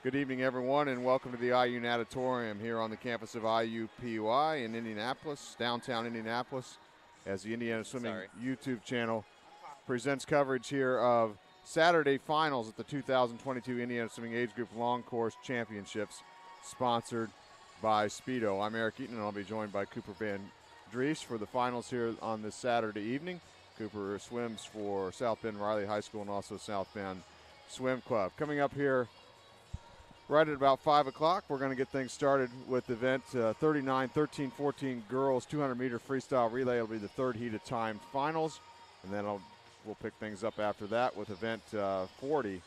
Good evening, everyone, and welcome to the IU Natatorium here on the campus of IUPUI in Indianapolis, downtown Indianapolis, as the Indiana Swimming YouTube channel presents coverage here of Saturday finals at the 2022 Indiana Swimming Age Group Long Course Championships, sponsored by Speedo. I'm Eric Eaton, and I'll be joined by Cooper Van Dries for the finals here on this Saturday evening. Cooper swims for South Bend Riley High School and also South Bend Swim Club. Coming up here right at about 5 o'clock, we're going to get things started with event 39, 13, 14 girls 200-meter freestyle relay. It'll be the third heat of time finals, and then we'll pick things up after that with event 40,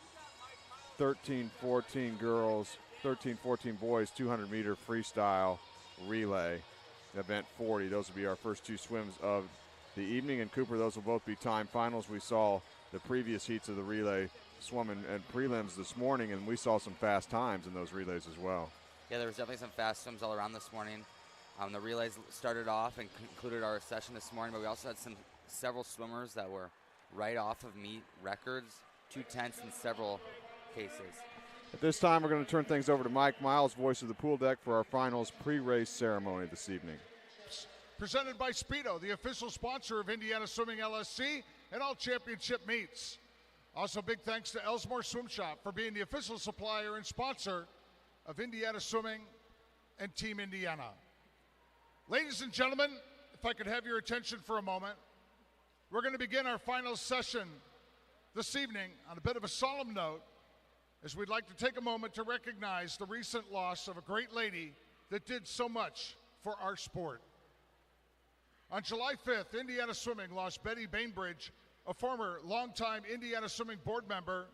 13, 14 girls, 13, 14 boys 200-meter freestyle relay. Event 40, those will be our first two swims of the evening. And Cooper, those will both be time finals. We saw the previous heats of the relay swum and prelims this morning, and we saw some fast times in those relays as well. Yeah, there was definitely some fast swims all around this morning. The relays started off and concluded our session this morning, but we also had several swimmers that were right off of meet records, 2:10s in several cases. At this time, we're going to turn things over to Mike Miles, voice of the pool deck, for our finals pre-race ceremony this evening. Presented by Speedo, the official sponsor of Indiana Swimming LSC and all championship meets. Also, big thanks to Elsmore Swim Shop for being the official supplier and sponsor of Indiana Swimming and Team Indiana. Ladies and gentlemen, if I could have your attention for a moment, we're going to begin our final session this evening on a bit of a solemn note, as we'd like to take a moment to recognize the recent loss of a great lady that did so much for our sport. On July 5th, Indiana Swimming lost Betty Bainbridge, a former longtime Indiana Swimming board member,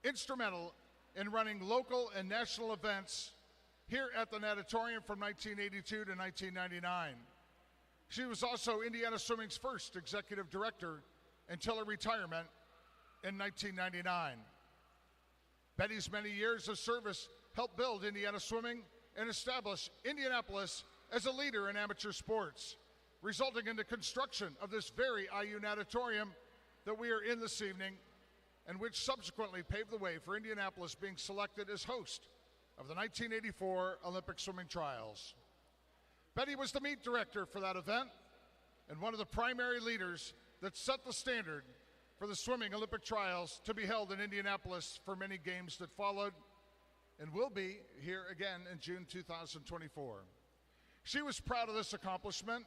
instrumental in running local and national events here at the Natatorium from 1982 to 1999. She was also Indiana Swimming's first executive director until her retirement in 1999. Betty's many years of service helped build Indiana Swimming and establish Indianapolis as a leader in amateur sports, resulting in the construction of this very IU Natatorium that we are in this evening, and which subsequently paved the way for Indianapolis being selected as host of the 1984 Olympic Swimming Trials. Betty was the meet director for that event and one of the primary leaders that set the standard for the swimming Olympic trials to be held in Indianapolis for many games that followed and will be here again in June 2024. She was proud of this accomplishment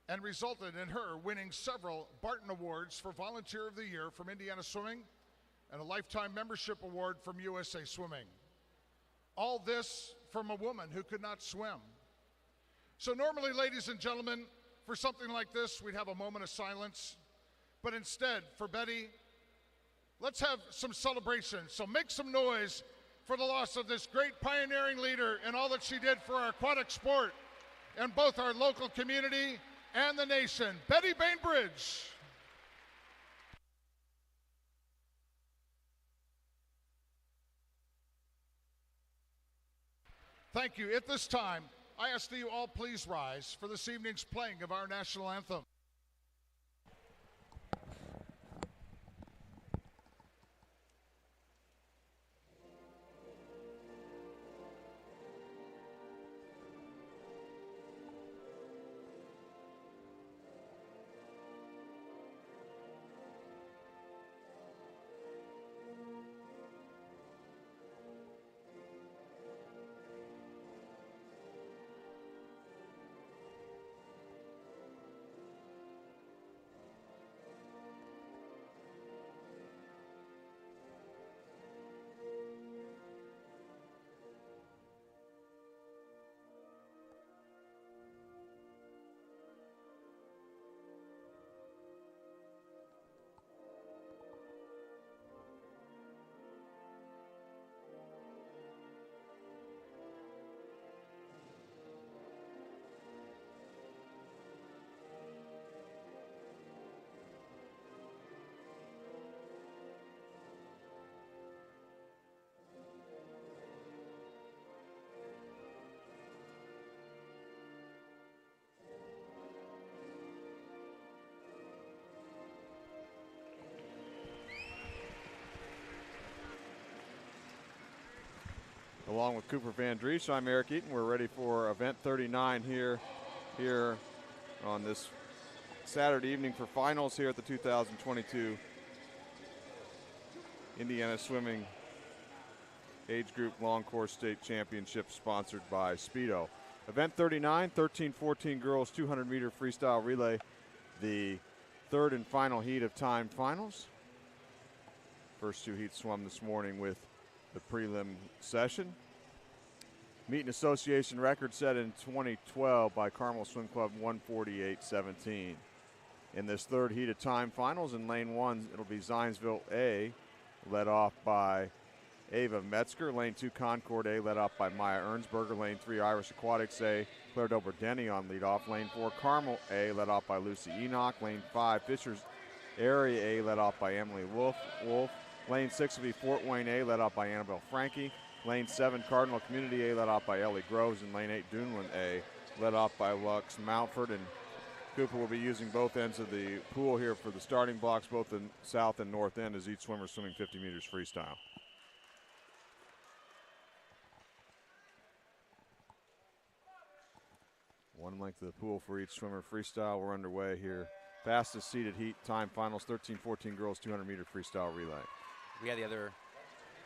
and resulted in her winning several Barton Awards for Volunteer of the Year from Indiana Swimming and a Lifetime Membership Award from USA Swimming. All this from a woman who could not swim. So normally, ladies and gentlemen, for something like this, we'd have a moment of silence. But instead, for Betty, let's have some celebration. So make some noise for the loss of this great pioneering leader and all that she did for our aquatic sport and both our local community and the nation. Betty Bainbridge. Thank you. At this time, I ask that you all please rise for this evening's playing of our national anthem. Along with Cooper Van Driesche, I'm Eric Eaton. We're ready for event 39 here on this Saturday evening for finals here at the 2022 Indiana Swimming Age Group Long Course State Championship, sponsored by Speedo. Event 39, 13-14 girls 200-meter freestyle relay, the third and final heat of time finals. First two heats swum this morning with the prelim session. Meet and association record set in 2012 by Carmel Swim Club, 148.17. In this third heat of time finals, in lane one, it'll be Zionsville A, led off by Ava Metzger. Lane 2, Concord A, led off by Maya Ernsberger. Lane 3, Irish Aquatics A, Claire Dober-Denny on leadoff. Lane 4, Carmel A, led off by Lucy Enoch. Lane 5, Fishers Area A, led off by Emily Wolf. Lane 6 will be Fort Wayne A, led off by Annabelle Frankie. Lane 7, Cardinal Community A, led off by Ellie Groves. And lane 8, Duneland A, led off by Lux Mountford. And Cooper will be using both ends of the pool here for the starting blocks, both the south and north end, as each swimmer swimming 50 meters freestyle. One length of the pool for each swimmer freestyle. We're underway here. Fastest seeded heat time finals, 13-14 girls 200-meter freestyle relay. We had the other,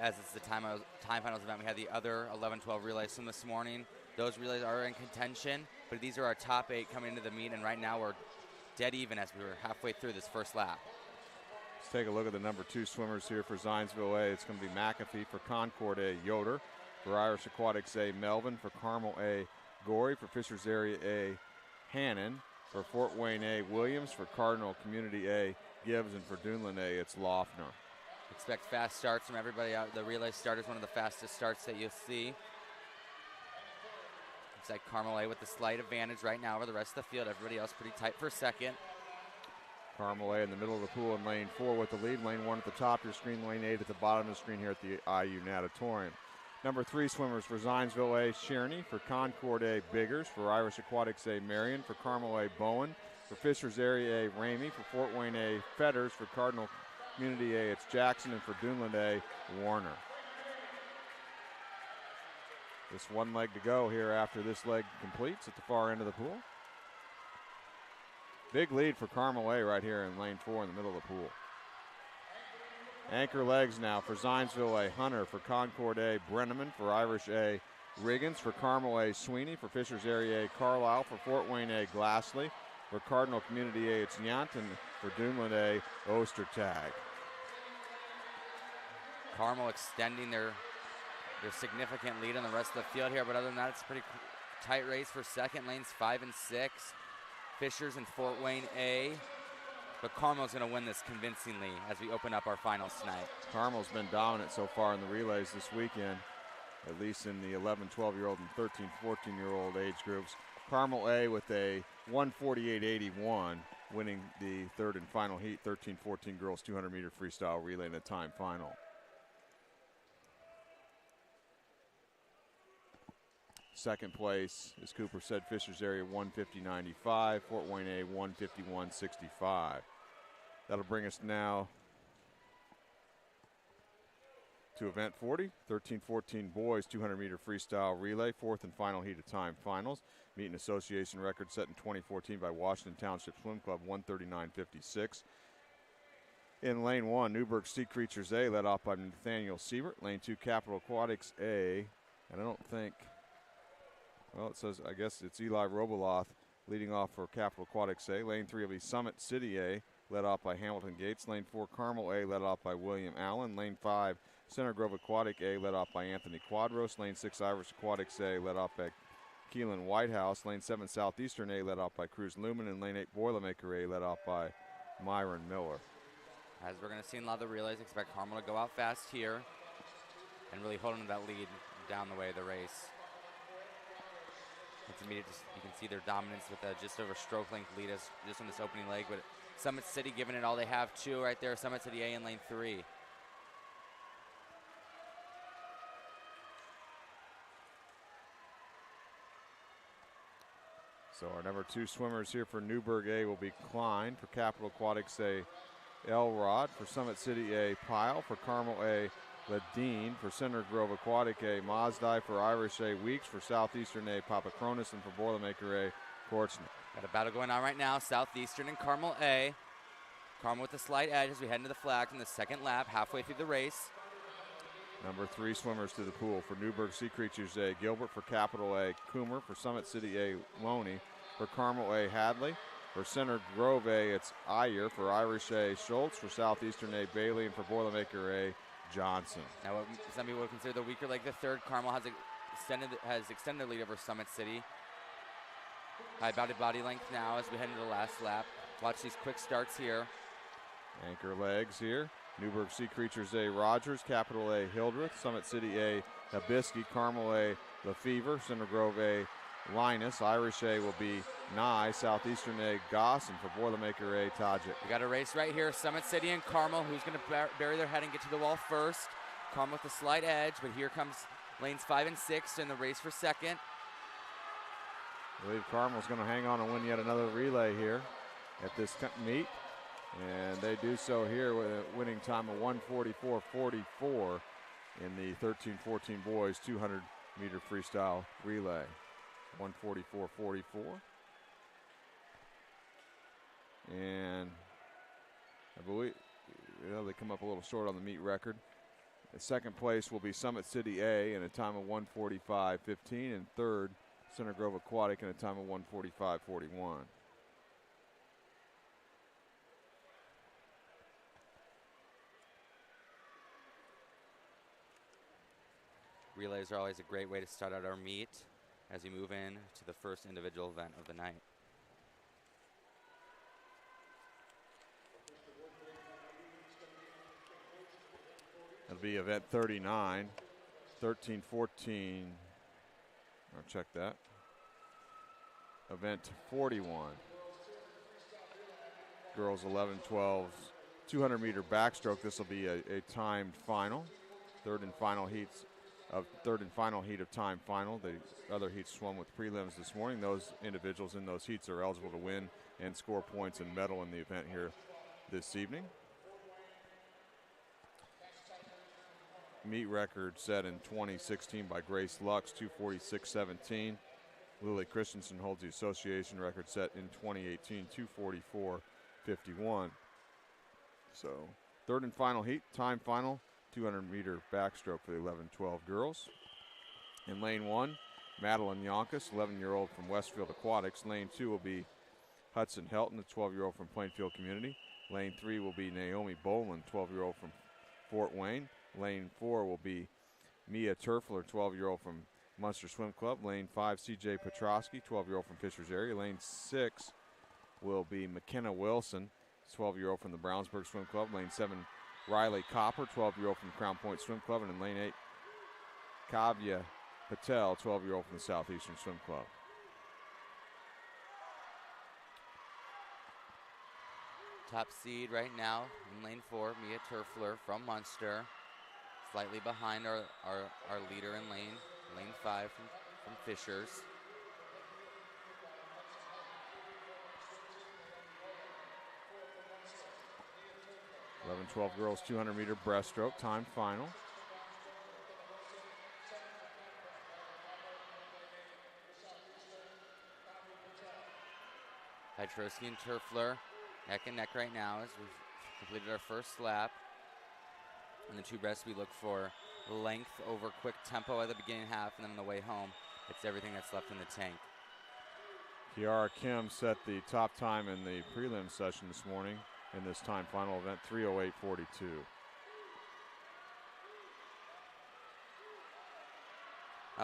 as it's the time finals event, we had the other 11-12 relays from this morning. Those relays are in contention, but these are our top 8 coming into the meet, and right now we're dead even as we were halfway through this first lap. Let's take a look at the number 2 swimmers here for Zionsville A. It's going to be McAfee. For Concord A, Yoder. For Irish Aquatics A, Melvin. For Carmel A, Gorey. For Fishers Area A, Hannon. For Fort Wayne A, Williams. For Cardinal Community A, Gibbs. And for Duneland A, it's Loeffner. Expect fast starts from everybody out. The relay start is one of the fastest starts that you'll see. Looks like Carmel A with the slight advantage right now over the rest of the field. Everybody else pretty tight for second. Carmel A in the middle of the pool in lane 4 with the lead. Lane 1 at the top of your screen. Lane 8 at the bottom of the screen here at the IU Natatorium. Number 3 swimmers for Zionsville A, Shearney. For Concord A, Biggers. For Irish Aquatics A, Marion. For Carmel A, Bowen. For Fishers Area A, Ramey. For Fort Wayne A, Fetters. For Cardinal Community A, it's Jackson. And for Duneland A, Warner. Just one leg to go here after this leg completes at the far end of the pool. Big lead for Carmel A right here in lane 4 in the middle of the pool. Anchor legs now for Zionsville A, Hunter. For Concord A, Brenneman. For Irish A, Riggins. For Carmel A, Sweeney. For Fishers Area A, Carlisle. For Fort Wayne A, Glassley. For Cardinal Community A, it's Yant. And for Duneland A, Ostertag. Carmel extending their significant lead on the rest of the field here, but other than that, it's a pretty tight race for second. Lanes 5 and 6. Fishers and Fort Wayne A. But Carmel's going to win this convincingly as we open up our finals tonight. Carmel's been dominant so far in the relays this weekend, at least in the 11, 12-year-old and 13, 14-year-old age groups. Carmel A with a 148.81, winning the third and final heat, 13-14 girls 200-meter freestyle relay in a time final. Second place, as Cooper said, Fishers Area 150.95, Fort Wayne A 151.65. That'll bring us now to event 40, 13-14 boys 200-meter freestyle relay, fourth and final heat of time finals. Meet and association record set in 2014 by Washington Township Swim Club, 139.56. In lane 1, Newburgh Sea Creatures A, led off by Nathaniel Siebert. Lane 2, Capital Aquatics A, and I don't think, well, it says, I guess it's Eli Roboloth leading off for Capital Aquatics A. Lane 3 will be Summit City A, led off by Hamilton Gates. Lane 4, Carmel A, led off by William Allen. Lane 5, Center Grove Aquatic A, led off by Anthony Quadros. Lane 6, Irish Aquatics A, led off by Keelan Whitehouse. Lane 7, Southeastern A, led off by Cruz Lumen. And lane 8, Boilermaker A, led off by Myron Miller. As we're going to see in a lot of the relays, expect Carmel to go out fast here and really hold on to that lead down the way of the race. It's immediate. You can see their dominance with a just over stroke length lead us just on this opening leg. But Summit City giving it all they have too right there. Summit City A in lane 3. So our number 2 swimmers here for Newburgh A will be Klein. For Capital Aquatics A, Elrod. For Summit City A, Pyle. For Carmel A, Ladine. For Center Grove Aquatic A. Mazdai. For Irish A. Weeks. For Southeastern A. Papakronis. And for Boilermaker A. Korchnik. Got a battle going on right now. Southeastern and Carmel A. Carmel with the slight edge as we head into the flag in the second lap, halfway through the race. Number 3 swimmers to the pool. For Newburgh Sea Creatures A. Gilbert. For Capital A. Coomer. For Summit City A. Loney. For Carmel A. Hadley. For Center Grove A. It's Ayer. For Irish A. Schultz. For Southeastern A. Bailey. And for Boilermaker A. Johnson. Now, what some people would consider the weaker leg, the third. Carmel has extended their lead over Summit City. High body length now as we head into the last lap. Watch these quick starts here. Anchor legs here. Newburgh Sea Creatures A. Rogers. Capital A. Hildreth. Summit City A. Hibisky. Carmel A. Lefevre. Center Grove A. Linus. Irish A will be Nye. Southeastern A. Goss. And for Boilermaker A. Tajik. We got a race right here. Summit City and Carmel. Who's going to bury their head and get to the wall first? Carmel with the slight edge, but here comes lanes 5 and 6 in the race for second. I believe Carmel's going to hang on and win yet another relay here at this meet. And they do so here with a winning time of 1:44.44 in the 13-14 boys 200-meter freestyle relay. 1:44.44. And I believe they come up a little short on the meet record. The second place will be Summit City A in a time of 1:45.15, and third, Center Grove Aquatic in a time of 1:45.41. Relays are always a great way to start out our meet as we move in to the first individual event of the night. It'll be event 39, 13-14. I'll check that. Event 41. Girls 11-12, 200-meter backstroke. This will be a timed final. Third and final heat of time final. The other heats swum with prelims this morning. Those individuals in those heats are eligible to win and score points and medal in the event here this evening. Meet record set in 2016 by Grace Lux, 2:46.17. Lily Christensen holds the association record set in 2018, 2:44.51. So, third and final heat, time final, 200-meter backstroke for the 11-12 girls. In lane 1, Madeline Yonkis, 11-year-old from Westfield Aquatics. Lane 2 will be Hudson Helton, a 12-year-old from Plainfield Community. Lane 3 will be Naomi Boland, 12-year-old from Fort Wayne. Lane 4 will be Mia Turfler, 12-year-old from Munster Swim Club. Lane 5, C.J. Petrosky, 12-year-old from Fishers area. Lane 6 will be McKenna Wilson, 12-year-old from the Brownsburg Swim Club. Lane 7, Riley Copper, 12-year-old from Crown Point Swim Club. And in lane 8, Kavya Patel, 12-year-old from the Southeastern Swim Club. Top seed right now in lane 4, Mia Turfler from Munster. Slightly behind our leader in lane 5 from Fishers. – 11-12 girls 200-meter breaststroke, time final. Petrosky and Turfler neck and neck right now as we've completed our first lap. In the two breasts, we look for length over quick tempo at the beginning half, and then on the way home, it's everything that's left in the tank. Kiara Kim set the top time in the prelim session this morning in this time final event, 3:08.42.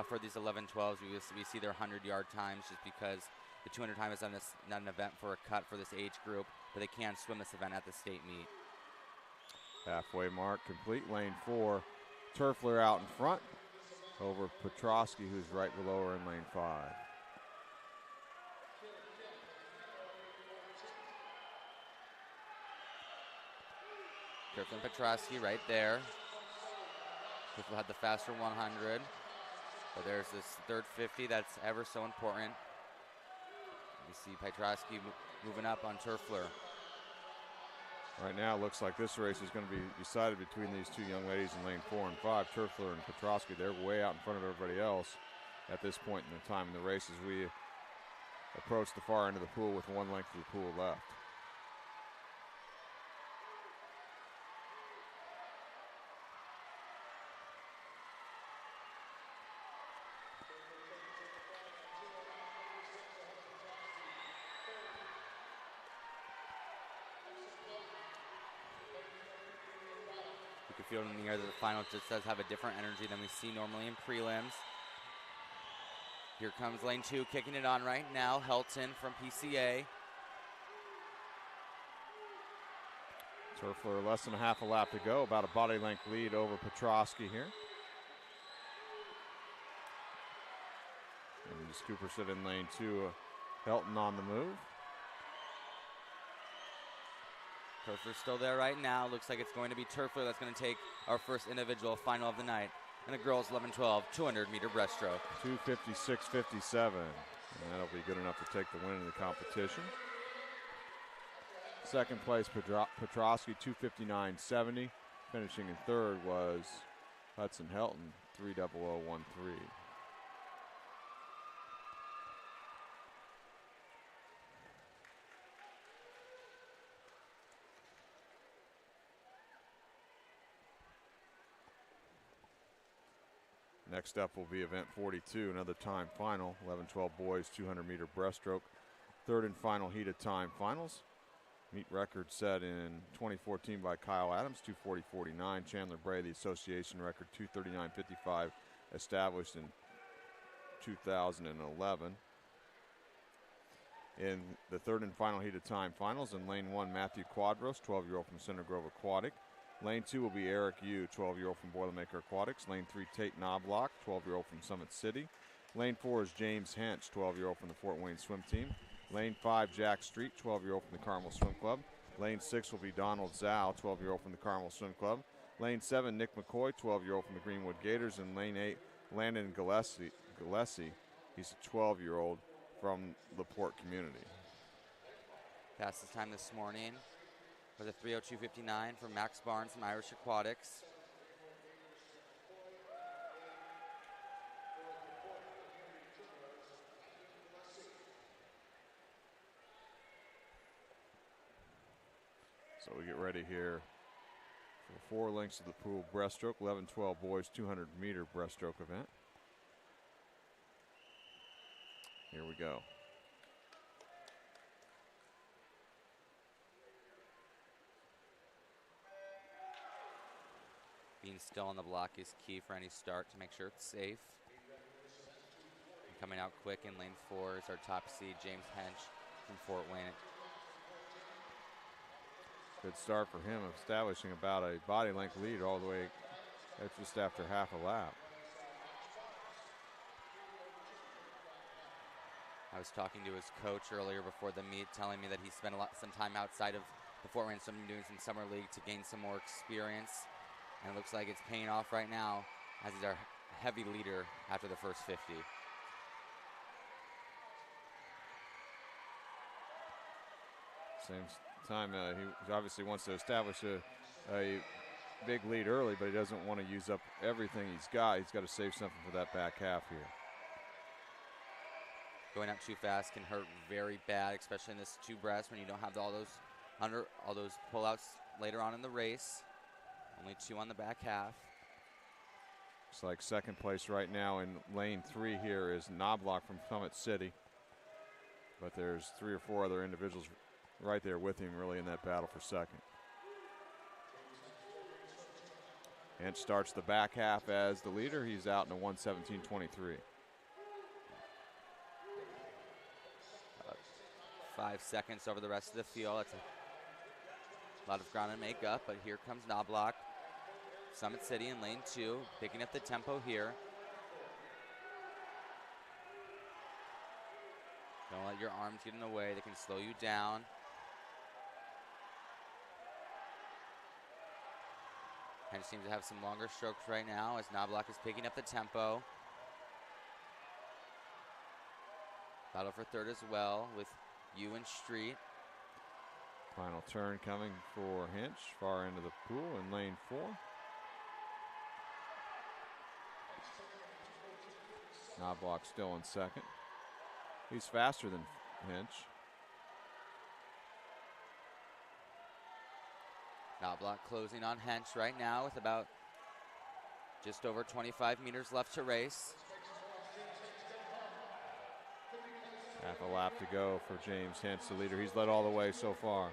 For these 11-12s, we see their 100-yard times just because the 200 time is not an event for a cut for this age group, but they can swim this event at the state meet. Halfway mark complete. Lane 4, Turfler out in front over Petrosky, who's right below her in lane 5. Turfler and Petrosky right there. Turfler had the faster 100, but there's this third 50 that's ever so important. You see Petrosky moving up on Turfler. Right now, it looks like this race is going to be decided between these two young ladies in lane 4 and 5, Turfler and Petrosky. They're way out in front of everybody else at this point in the time in the race as we approach the far end of the pool with one length of the pool left. You can feel in the air that the final just does have a different energy than we see normally in prelims. Here comes lane 2, kicking it on right now, Helton from PCA. Turfler less than a half a lap to go, about a body length lead over Petrosky here. And Cooper stood in lane 2, Helton on the move. Turfler's still there right now. Looks like it's going to be Turfler that's going to take our first individual final of the night. And the girls 11-12, 200-meter breaststroke. 2:56.57, and that'll be good enough to take the win in the competition. Second place, Petrosky, 2:59.70. Finishing in third was Hudson Helton, 3:00.13. Next up will be event 42, another time final, 11-12 boys, 200-meter breaststroke. Third and final heat of time finals. Meet record set in 2014 by Kyle Adams, 2:40.49. Chandler Bray, the association record, 2:39.55, established in 2011. In the third and final heat of time finals, in lane 1, Matthew Quadros, 12-year-old from Center Grove Aquatic. Lane 2 will be Eric Yu, 12-year-old from Boilermaker Aquatics. Lane 3, Tate Knobloch, 12-year-old from Summit City. Lane 4 is James Hench, 12-year-old from the Fort Wayne Swim Team. Lane 5, Jack Street, 12-year-old from the Carmel Swim Club. Lane 6 will be Donald Zhao, 12-year-old from the Carmel Swim Club. Lane 7, Nick McCoy, 12-year-old from the Greenwood Gators. And Lane 8, Landon Gillespie, he's a 12-year-old from the Port community. Fastest time this morning was a 3:02.59 from Max Barnes from Irish Aquatics. So we get ready here for 4 lengths of the pool breaststroke, 11-12 boys, 200-meter breaststroke event. Here we go. Being still on the block is key for any start to make sure it's safe. And coming out quick in lane 4 is our top seed, James Hench from Fort Wayne. Good start for him, establishing about a body length lead all the way just after half a lap. I was talking to his coach earlier before the meet, telling me that he spent some time outside of the Fort Wayne Swimming, doing some summer league to gain some more experience. And it looks like it's paying off right now as he's our heavy leader after the first 50. Same time, he obviously wants to establish a big lead early, but he doesn't want to use up everything he's got. He's got to save something for that back half here. Going up too fast can hurt very bad, especially in this 2 breast when you don't have all those pullouts later on in the race. Only 2 on the back half. Looks like second place right now in lane 3 here is Knobloch from Summit City. But there's 3 or 4 other individuals right there with him really in that battle for second. And starts the back half as the leader. He's out in a 1:17.23. 5 seconds over the rest of the field. That's a lot of ground to make up, but here comes Knobloch. Summit City in lane 2, picking up the tempo here. Don't let your arms get in the way. They can slow you down. Hench seems to have some longer strokes right now as Knobloch is picking up the tempo. Battle for third as well with Yu and Street. Final turn coming for Hinch, far end of the pool in lane 4. Knobloch still in second. He's faster than Hinch. Knobloch closing on Hench right now with about just over 25 meters left to race. Half a lap to go for James Hinch, the leader. He's led all the way so far.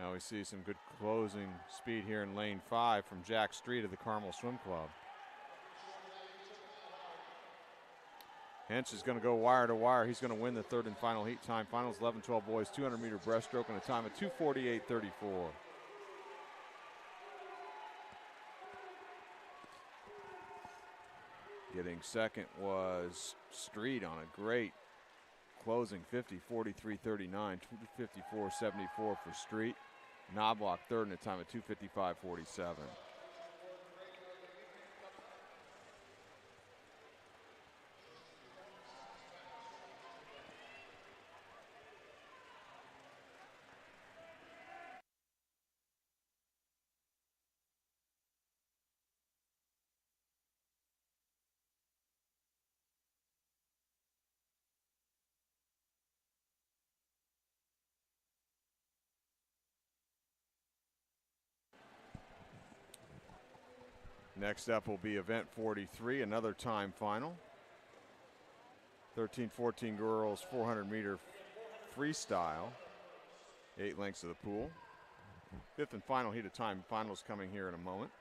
Now we see some good closing speed here in lane 5 from Jack Street of the Carmel Swim Club. Hinch is going to go wire to wire. He's going to win the third and final heat time. Finals 11-12 boys, 200-meter breaststroke and a time of 2:48.34. Getting second was Street on a great closing 50, 43.39, 254.74 for Street. Knobloch third in a time of 2:55.47. Next up will be event 43, another time final. 13-14 girls 400-meter freestyle. 8 lengths of the pool. Fifth and final heat of time. Finals coming here in a moment.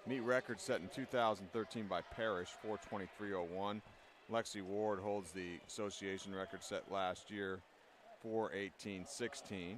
Meet record set in 2013 by Parrish, 4:23.01. Lexi Ward holds the association record set last year, 4:18.16.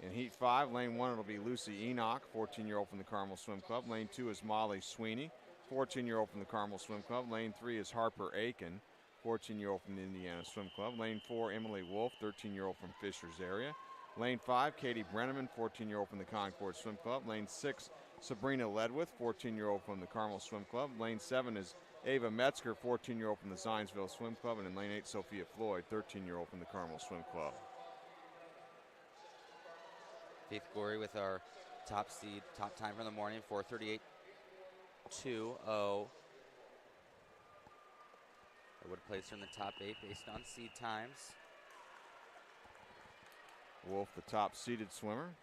In Heat 5, Lane 1, it'll be Lucy Enoch, 14-year-old from the Carmel Swim Club. Lane 2 is Molly Sweeney, 14-year-old from the Carmel Swim Club. Lane 3 is Harper Aiken, 14-year-old from the Indiana Swim Club. Lane 4, Emily Wolf, 13-year-old from Fishers area. Lane 5, Katie Brenneman, 14-year-old from the Concord Swim Club. Lane 6, Sabrina Ledwith, 14-year-old from the Carmel Swim Club. Lane 7 is Ava Metzger, 14-year-old from the Zionsville Swim Club. And in Lane 8, Sophia Floyd, 13-year-old from the Carmel Swim Club. Faith Gorey with our top seed, top time for the morning, 4:38.20. I would place her in the top 8 based on seed times. Wolf, the top seeded swimmer.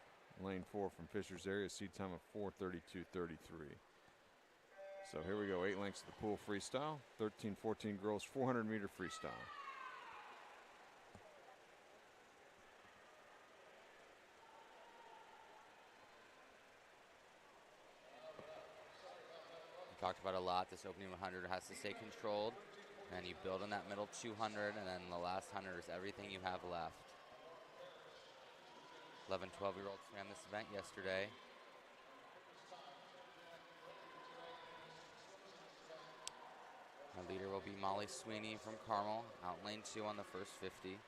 Lane 4 from Fishers area, seed time of 4:32.33. So here we go, 8 lengths of the pool freestyle. 13-14 girls, 400-meter freestyle. Talked about a lot. This opening 100 has to stay controlled, and you build on that middle 200, and then the last 100 is everything you have left. 11, 12-year-olds swam this event yesterday. Our leader will be Molly Sweeney from Carmel, out lane 2 on the first 50.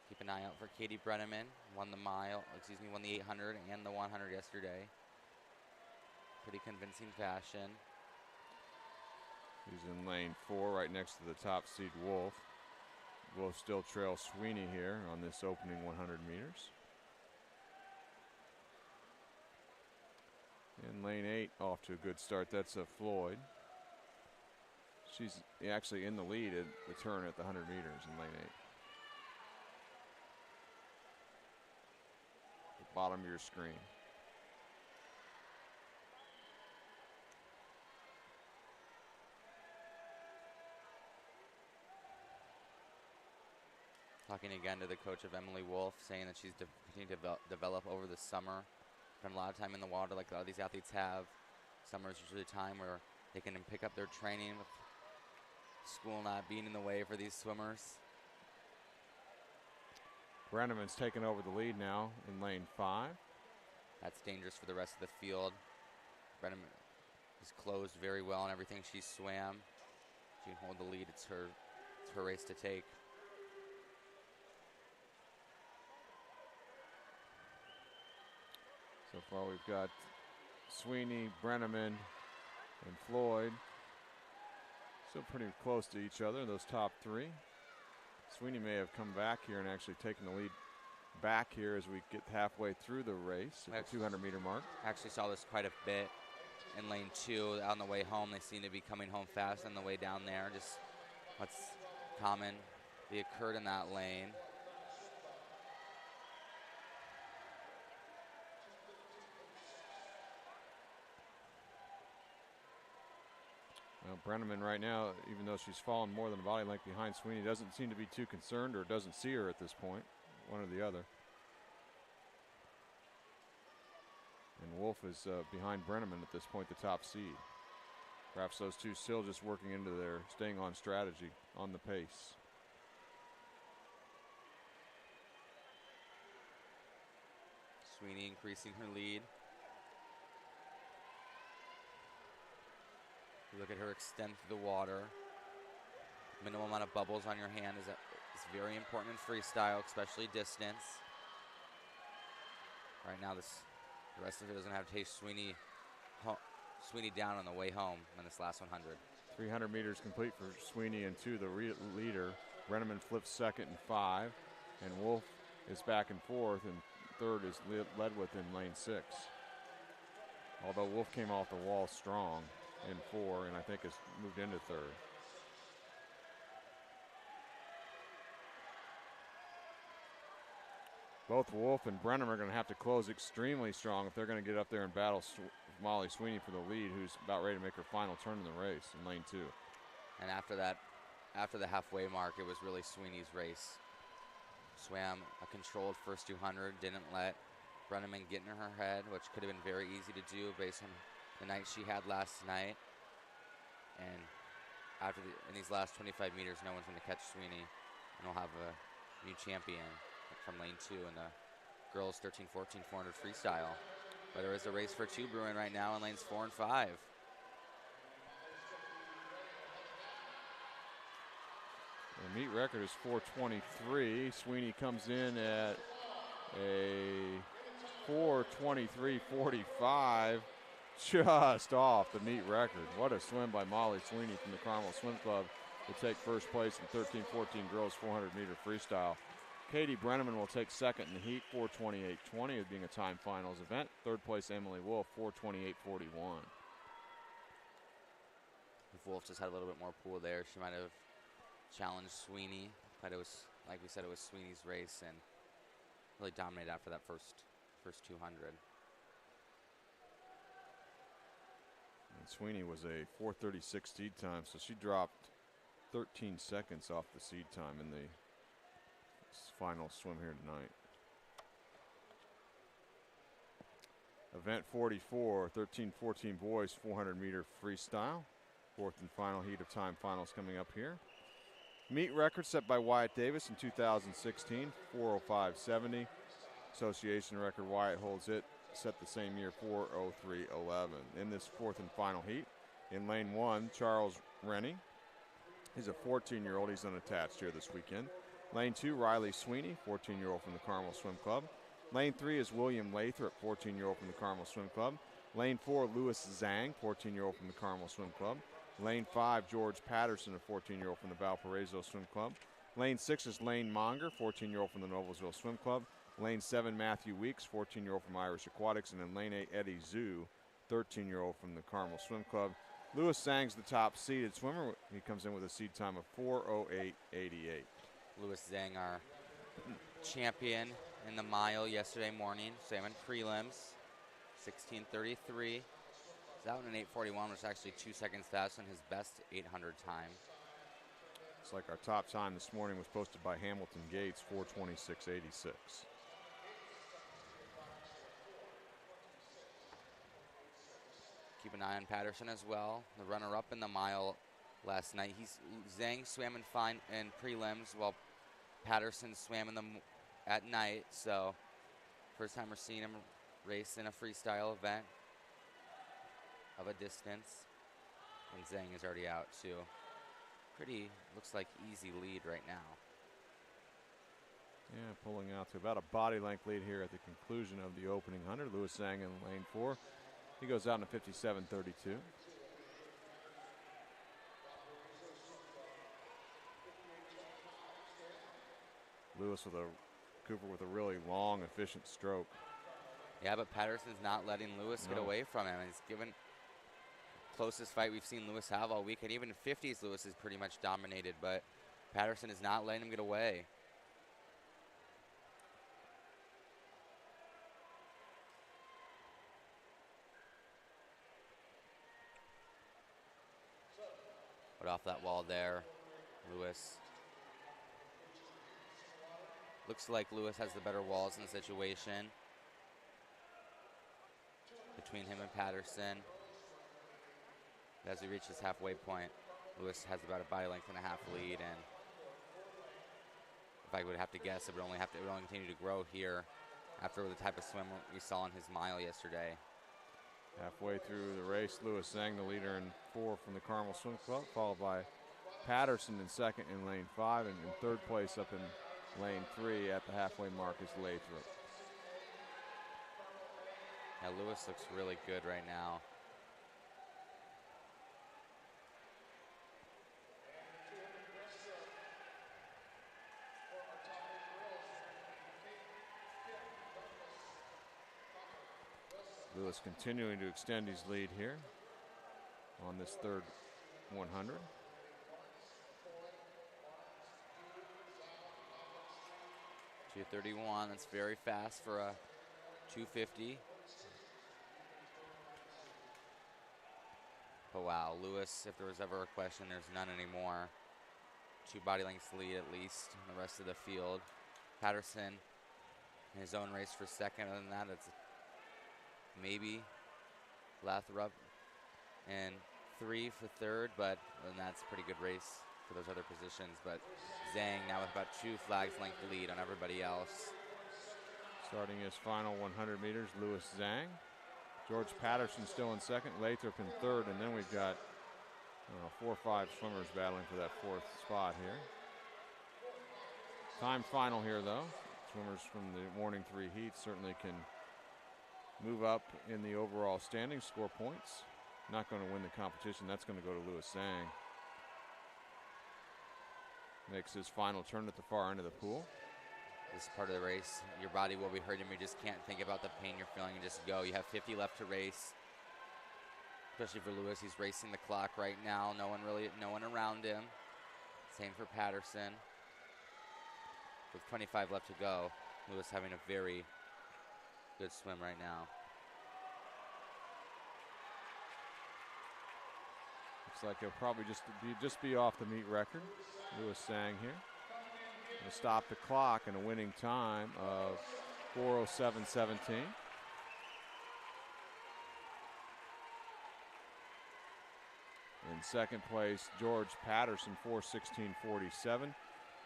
Keep an eye out for Katie Brenneman, won the 800 and the 100 yesterday. Pretty convincing fashion. He's in lane 4, right next to the top seed Wolf. Wolf still trails Sweeney here on this opening 100 meters. In lane 8, off to a good start. That's a Floyd. She's actually in the lead at the turn at the 100 meters in lane 8. The bottom of your screen. Talking again to the coach of Emily Wolf, saying that she's continuing to develop over the summer. Spent a lot of time in the water like a lot of these athletes have. Summer is usually a time where they can pick up their training with school not being in the way for these swimmers. Brenneman's taken over the lead now in lane 5. That's dangerous for the rest of the field. Brenneman has closed very well on everything she swam. She can hold the lead. It's her race to take. So far we've got Sweeney, Brenneman, and Floyd. Still pretty close to each other, those top three. Sweeney may have come back here and actually taken the lead back here as we get halfway through the race at the 200-meter mark. Actually saw this quite a bit in lane 2 on the way home. They seem to be coming home fast on the way down there. Just what's common occurred in that lane. Well, Brenneman right now, even though she's fallen more than a body length behind Sweeney, doesn't seem to be too concerned or doesn't see her at this point, one or the other. And Wolf is behind Brenneman at this point, the top seed. Perhaps those two still just working into their staying on strategy on the pace. Sweeney increasing her lead. Look at her extend through the water. Minimal amount of bubbles on your hand is very important in freestyle, especially distance. Right now, the rest of it doesn't have to take Sweeney down on the way home in this last 100. 300 meters complete for Sweeney and 2, the leader. Brenneman flips second and 5, and Wolf is back and 4th, and 3rd is led with in lane 6. Although Wolf came off the wall strong in 4, and I think has moved into 3rd. Both Wolf and Brenneman are going to have to close extremely strong if they're going to get up there and battle Molly Sweeney for the lead, who's about ready to make her final turn in the race in lane 2. And after the halfway mark, it was really Sweeney's race. Swam a controlled first 200, didn't let Brenneman get in her head, which could have been very easy to do based on the night she had last night. And in these last 25 meters, no one's going to catch Sweeney, and we'll have a new champion from lane 2 in the girls 13-14 400 freestyle. But there is a race for 2 brewing right now in lanes 4 and 5. The meet record is 4:23. Sweeney comes in at a 4:23.45, just off the meet record. What a swim by Molly Sweeney from the Carmel Swim Club to take first place in 13-14 girls 400-meter freestyle. Katie Brenneman will take second in the heat, 4:28.20, it being a time finals event. Third place, Emily Wolf, 4:28.41. If Wolf just had a little bit more pool there, she might have challenged Sweeney, but it was, like we said, it was Sweeney's race and really dominated after that first 200. And Sweeney was a 4:36 seed time, so she dropped 13 seconds off the seed time in the final swim here tonight. Event 44, 13-14 boys 400-meter freestyle. Fourth and final heat of time finals coming up here. Meet record set by Wyatt Davis in 2016, 4:05.70. Association record, Wyatt holds it, set the same year, 4:03.11. In this fourth and final heat, in lane 1, Charles Rennie. He's a 14-year-old. He's unattached here this weekend. Lane 2, Riley Sweeney, 14-year-old from the Carmel Swim Club. Lane 3 is William Lathrop, 14-year-old from the Carmel Swim Club. Lane 4, Lewis Zhang, 14-year-old from the Carmel Swim Club. Lane 5, George Patterson, a 14-year-old from the Valparaiso Swim Club. Lane 6 is Lane Monger, 14-year-old from the Noblesville Swim Club. Lane 7, Matthew Weeks, 14-year-old from Irish Aquatics. And in lane 8, Eddie Zhu, 13-year-old from the Carmel Swim Club. Lewis Zhang's the top seeded swimmer. He comes in with a seed time of 4:08.88. Lewis Zhang, our champion in the mile yesterday morning, salmon prelims, 16:33. He's out in an 8:41, which is actually 2 seconds faster than his best 800 time. It's like our top time this morning was posted by Hamilton Gates, 4:26.86. Keep an eye on Patterson as well, the runner-up in the mile last night. Zhang swam in fine in prelims while Patterson swam in at night. So first time we're seeing him race in a freestyle event of a distance. And Zhang is already out too. Pretty, looks like easy lead right now. Yeah, pulling out to about a body length lead here at the conclusion of the opening 100. Lewis Zhang in lane 4. He goes out in a 57.32. Cooper with a really long, efficient stroke. Yeah, but Patterson's not letting Lewis get away from him. He's given closest fight we've seen Lewis have all week, and even in 50s, Lewis is pretty much dominated, but Patterson is not letting him get away. Put off that wall there, Lewis. Looks like Lewis has the better walls in the situation between him and Patterson. As he reaches halfway point, Lewis has about a body length and a half lead, and if I would have to guess, it would only continue to grow here after the type of swim we saw in his mile yesterday. Halfway through the race, Lewis Zhang, the leader in 4 from the Carmel Swim Club, followed by Patterson in 2nd in lane 5, and in 3rd place up in lane 3 at the halfway mark is Lathrop. Yeah, Lewis looks really good right now. Lewis continuing to extend his lead here on this 3rd 100. .231, that's very fast for a 250. But wow, Lewis, if there was ever a question, there's none anymore. 2 body lengths lead at least in the rest of the field. Patterson in his own race for 2nd. Other than that, it's maybe Lathrop and 3 for 3rd, but that's a pretty good race for those other positions. But Zhang now with about 2 flags length lead on everybody else. Starting his final 100 meters, Lewis Zhang. George Patterson still in 2nd, Lathrop in 3rd, and then we've got 4 or 5 swimmers battling for that 4th spot here. Time final here, though. Swimmers from the morning 3 heats certainly can move up in the overall standing, score points. Not going to win the competition. That's going to go to Lewis Zhang. Makes his final turn at the far end of the pool. This is part of the race. Your body will be hurting. You just can't think about the pain you're feeling and just go. You have 50 left to race. Especially for Lewis, he's racing the clock right now. No one around him. Same for Patterson. With 25 left to go, Lewis having a very good swim right now. Looks like he'll probably just be off the meet record. Lewis Zhang here. Gonna stop the clock in a winning time of 4:07.17. In 2nd place, George Patterson, 4:16.47.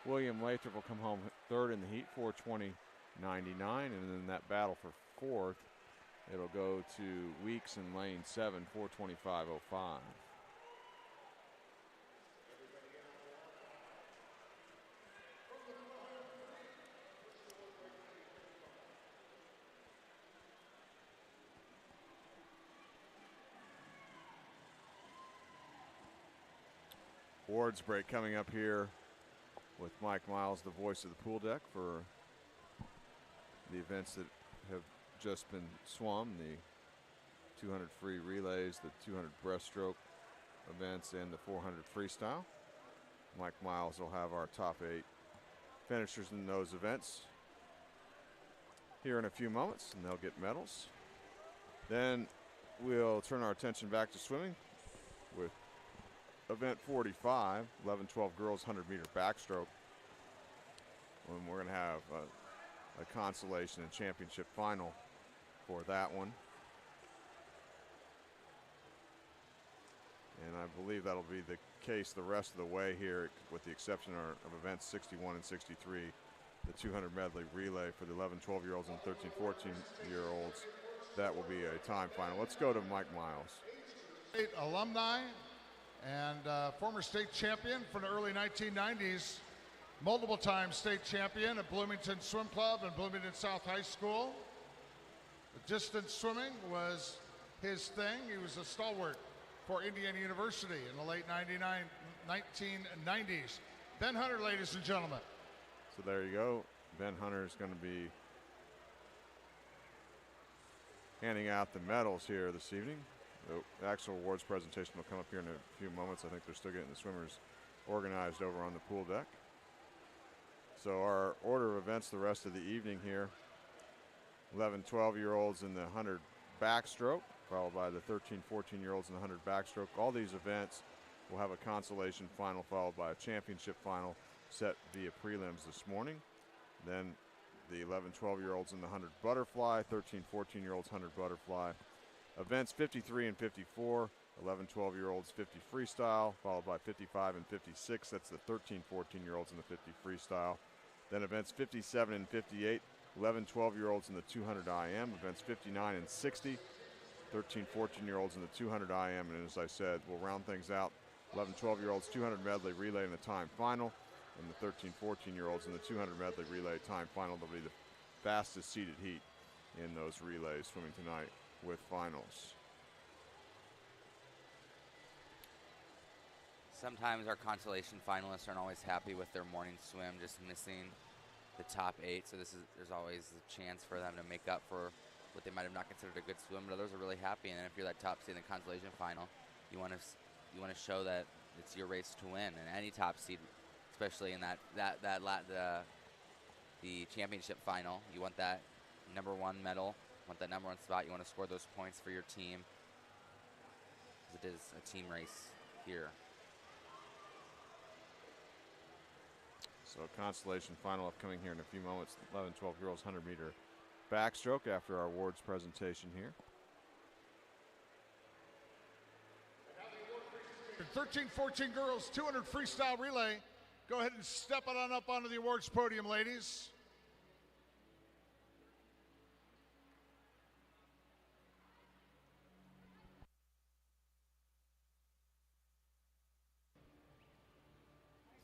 William Lathrop will come home 3rd in the heat, 4:20.99, and in that battle for 4th, it'll go to Weeks in lane 7, 4:25.05. Awards break coming up here with Mike Miles, the voice of the pool deck, for the events that have just been swum, the 200 free relays, the 200 breaststroke events, and the 400 freestyle. Mike Miles will have our top 8 finishers in those events here in a few moments, and they'll get medals. Then we'll turn our attention back to swimming with event 45, 11-12 girls 100-meter backstroke. And we're going to have a consolation and championship final for that one. And I believe that'll be the case the rest of the way here, with the exception of events 61 and 63, the 200 medley relay for the 11-12-year-olds and 13-14-year-olds. That will be a time final. Let's go to Mike Miles. State alumni and former state champion from the early 1990s, multiple time state champion at Bloomington Swim Club and Bloomington South High School. The distance swimming was his thing. He was a stalwart for Indiana University in the late 1990s. Ben Hunter, ladies and gentlemen. So there you go. Ben Hunter is going to be handing out the medals here this evening. The actual awards presentation will come up here in a few moments. I think they're still getting the swimmers organized over on the pool deck. So our order of events the rest of the evening here: 11, 12-year-olds in the 100 backstroke, followed by the 13, 14-year-olds in the 100 backstroke. All these events will have a consolation final followed by a championship final set via prelims this morning. Then the 11, 12-year-olds in the 100 butterfly, 13, 14-year-olds 100 butterfly. Events 53 and 54, 11, 12-year-olds 50 freestyle, followed by 55 and 56. That's the 13, 14-year-olds in the 50 freestyle. Then events 57 and 58, 11, 12-year-olds in the 200 IM. Events 59 and 60, 13, 14-year-olds in the 200 IM. And as I said, we'll round things out. 11, 12-year-olds 200 medley relay in the time final, and the 13, 14-year-olds in the 200 medley relay time final. They'll be the fastest seeded heat in those relays swimming tonight with finals. Sometimes our consolation finalists aren't always happy with their morning swim, just missing the top 8. So there's always a chance for them to make up for what they might have not considered a good swim. But others are really happy, and then if you're that top seed in the consolation final, you want to show that it's your race to win. And any top seed, especially in the championship final, you want that #1 medal, want that #1 spot. You want to score those points for your team, because it is a team race here. So consolation final upcoming here in a few moments. 11, 12-year-olds 100-meter backstroke after our awards presentation here. 13, 14 girls, 200 freestyle relay. Go ahead and step it on up onto the awards podium, ladies.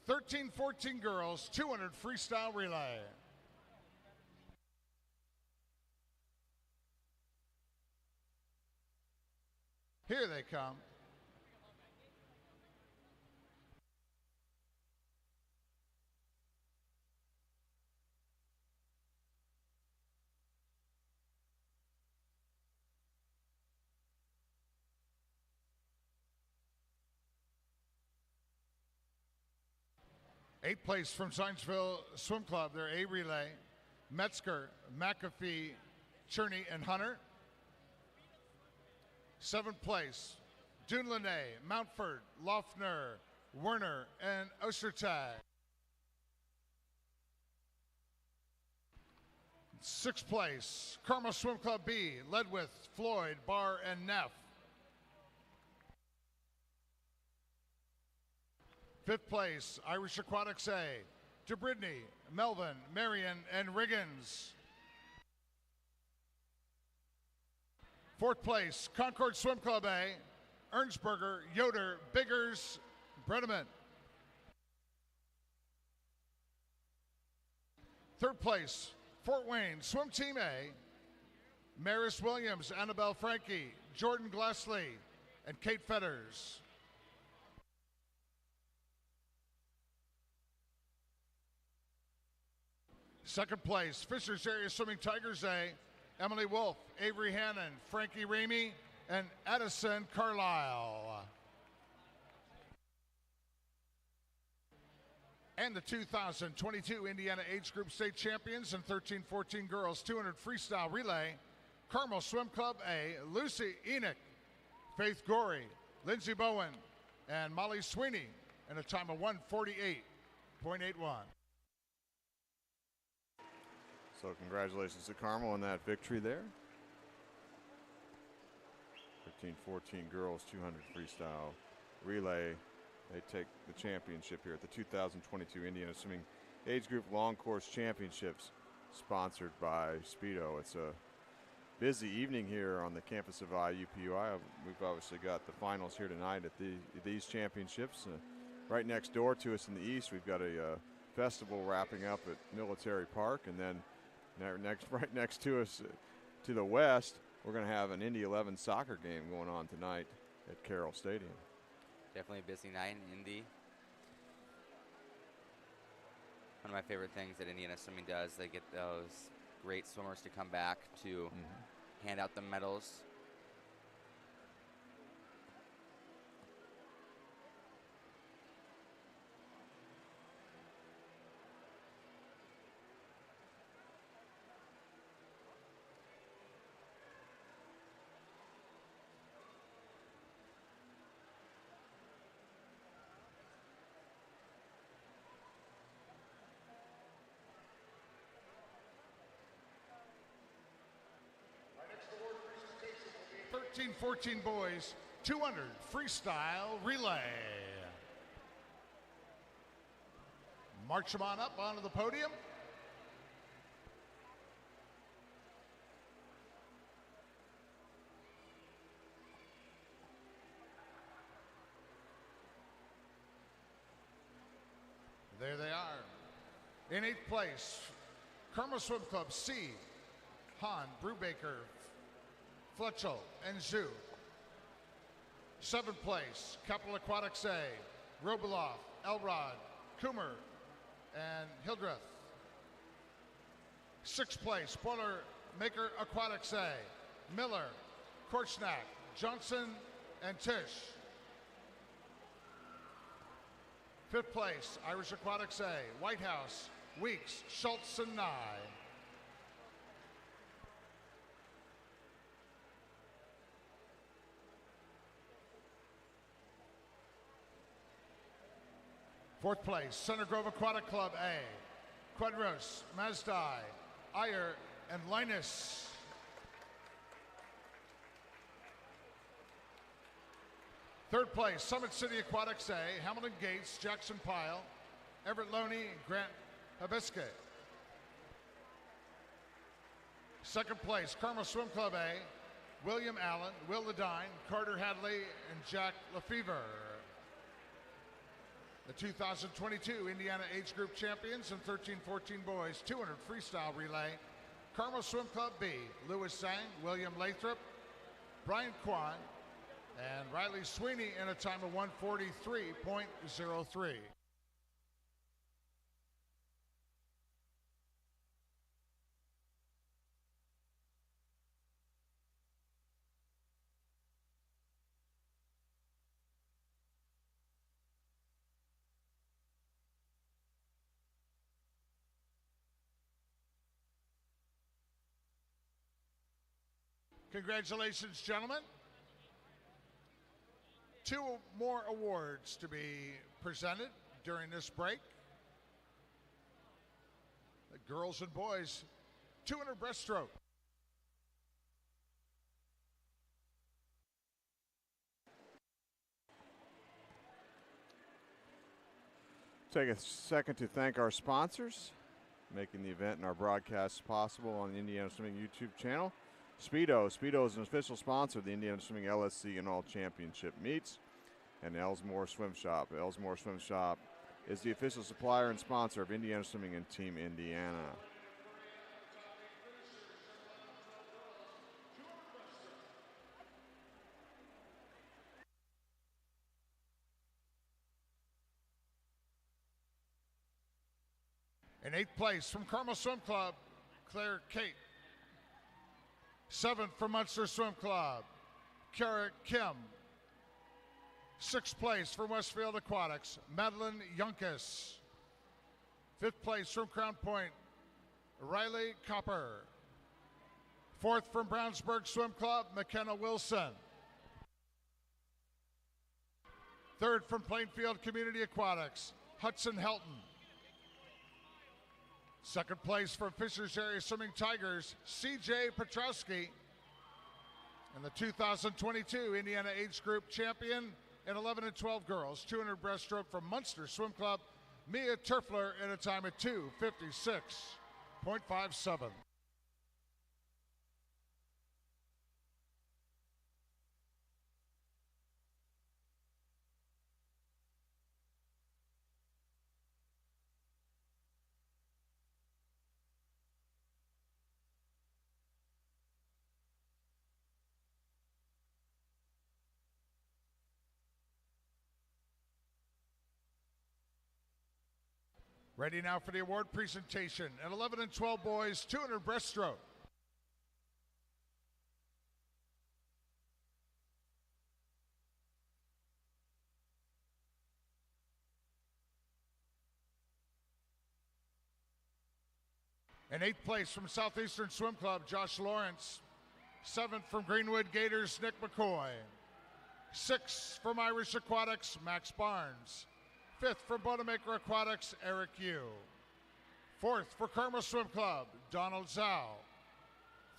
Thirteen, 14 girls, 200 freestyle relay. Here they come. Eighth place from Zionsville Swim Club, their A relay. Metzger, McAfee, Cherney, and Hunter. Seventh place, Dunlanay, Mountford, Loeffner, Werner, and Ostertag. Sixth place, Carmel Swim Club B, led with Floyd, Barr, and Neff. Fifth place, Irish Aquatics A, DeBridney, Melvin, Marion, and Riggins. Fourth place, Concord Swim Club A, Ernsberger, Yoder, Biggers, Bredeman. Third place, Fort Wayne Swim Team A, Maris Williams, Annabelle Frankie, Jordan Glassley, and Kate Fetters. Second place, Fishers Area Swimming Tigers A, Emily Wolf, Avery Hannon, Frankie Ramey, and Addison Carlisle. And the 2022 Indiana Age Group State Champions in 13-14 girls 200 freestyle relay, Carmel Swim Club A, Lucy Enoch, Faith Gorey, Lindsay Bowen, and Molly Sweeney in a time of 1:48.81. So congratulations to Carmel on that victory there. 13-14 girls 200 freestyle relay. They take the championship here at the 2022 Indiana Swimming Age Group Long Course Championships, sponsored by Speedo. It's a busy evening here on the campus of IUPUI. We've obviously got the finals here tonight at these championships. Right next door to us in the east, we've got a festival wrapping up at Military Park, and then right next to us to the west, we're going to have an Indy 11 soccer game going on tonight at Carroll Stadium. Definitely a busy night in Indy. One of my favorite things that Indiana Swimming does, they get those great swimmers to come back to hand out the medals. Next award presentation will be 13-14 boys, 200 freestyle relay. March them on up onto the podium. There they are. In 8th place, Carmel Swim Club C, Hahn, Brubaker, Fletchel, and Zhu. 7th place, Capital Aquatics A, Robeloff, Elrod, Coomer, and Hildreth. 6th place, Spoiler Maker Aquatics A, Miller, Korchnak, Johnson, and Tisch. 5th place, Irish Aquatics A, Whitehouse, Weeks, Schultz, and Nye. 4th place, Center Grove Aquatic Club A, Quadros, Mazdai, Iyer, and Linus. 3rd place, Summit City Aquatics A, Hamilton Gates, Jackson Pyle, Everett Loney, and Grant Habiske. 2nd place, Carmel Swim Club A, William Allen, Will Ledine, Carter Hadley, and Jack Lefevre. The 2022 Indiana Age Group Champions in 13-14 boys, 200 freestyle relay, Carmel Swim Club B, Lewis Sang, William Lathrop, Brian Kwan, and Riley Sweeney in a time of 1:43.03. Congratulations, gentlemen. 2 more awards to be presented during this break. The girls and boys, 200 breaststroke. Take a second to thank our sponsors, making the event and our broadcasts possible on the Indiana Swimming YouTube channel. Speedo is an official sponsor of the Indiana Swimming LSC and all championship meets. And Elsmore Swim Shop. Elsmore Swim Shop is the official supplier and sponsor of Indiana Swimming and Team Indiana. In 8th place from Carmel Swim Club, Claire Kate. 7th from Munster Swim Club, Kara Kim. 6th place from Westfield Aquatics, Madeline Younkus. 5th place from Crown Point, Riley Copper. 4th from Brownsburg Swim Club, McKenna Wilson. 3rd from Plainfield Community Aquatics, Hudson Helton. 2nd place from Fishers Area Swimming Tigers, CJ Petrowski. And the 2022 Indiana Age Group Champion in 11 and 12 girls, 200 breaststroke from Munster Swim Club, Mia Turfler in a time of 2:56.57. Ready now for the award presentation. At 11 and 12 boys, 200 breaststroke. In 8th place from Southeastern Swim Club, Josh Lawrence. 7th from Greenwood Gators, Nick McCoy. 6th from Irish Aquatics, Max Barnes. 5th from Bodemaker Aquatics, Eric Yu. 4th for Carmel Swim Club, Donald Zhao.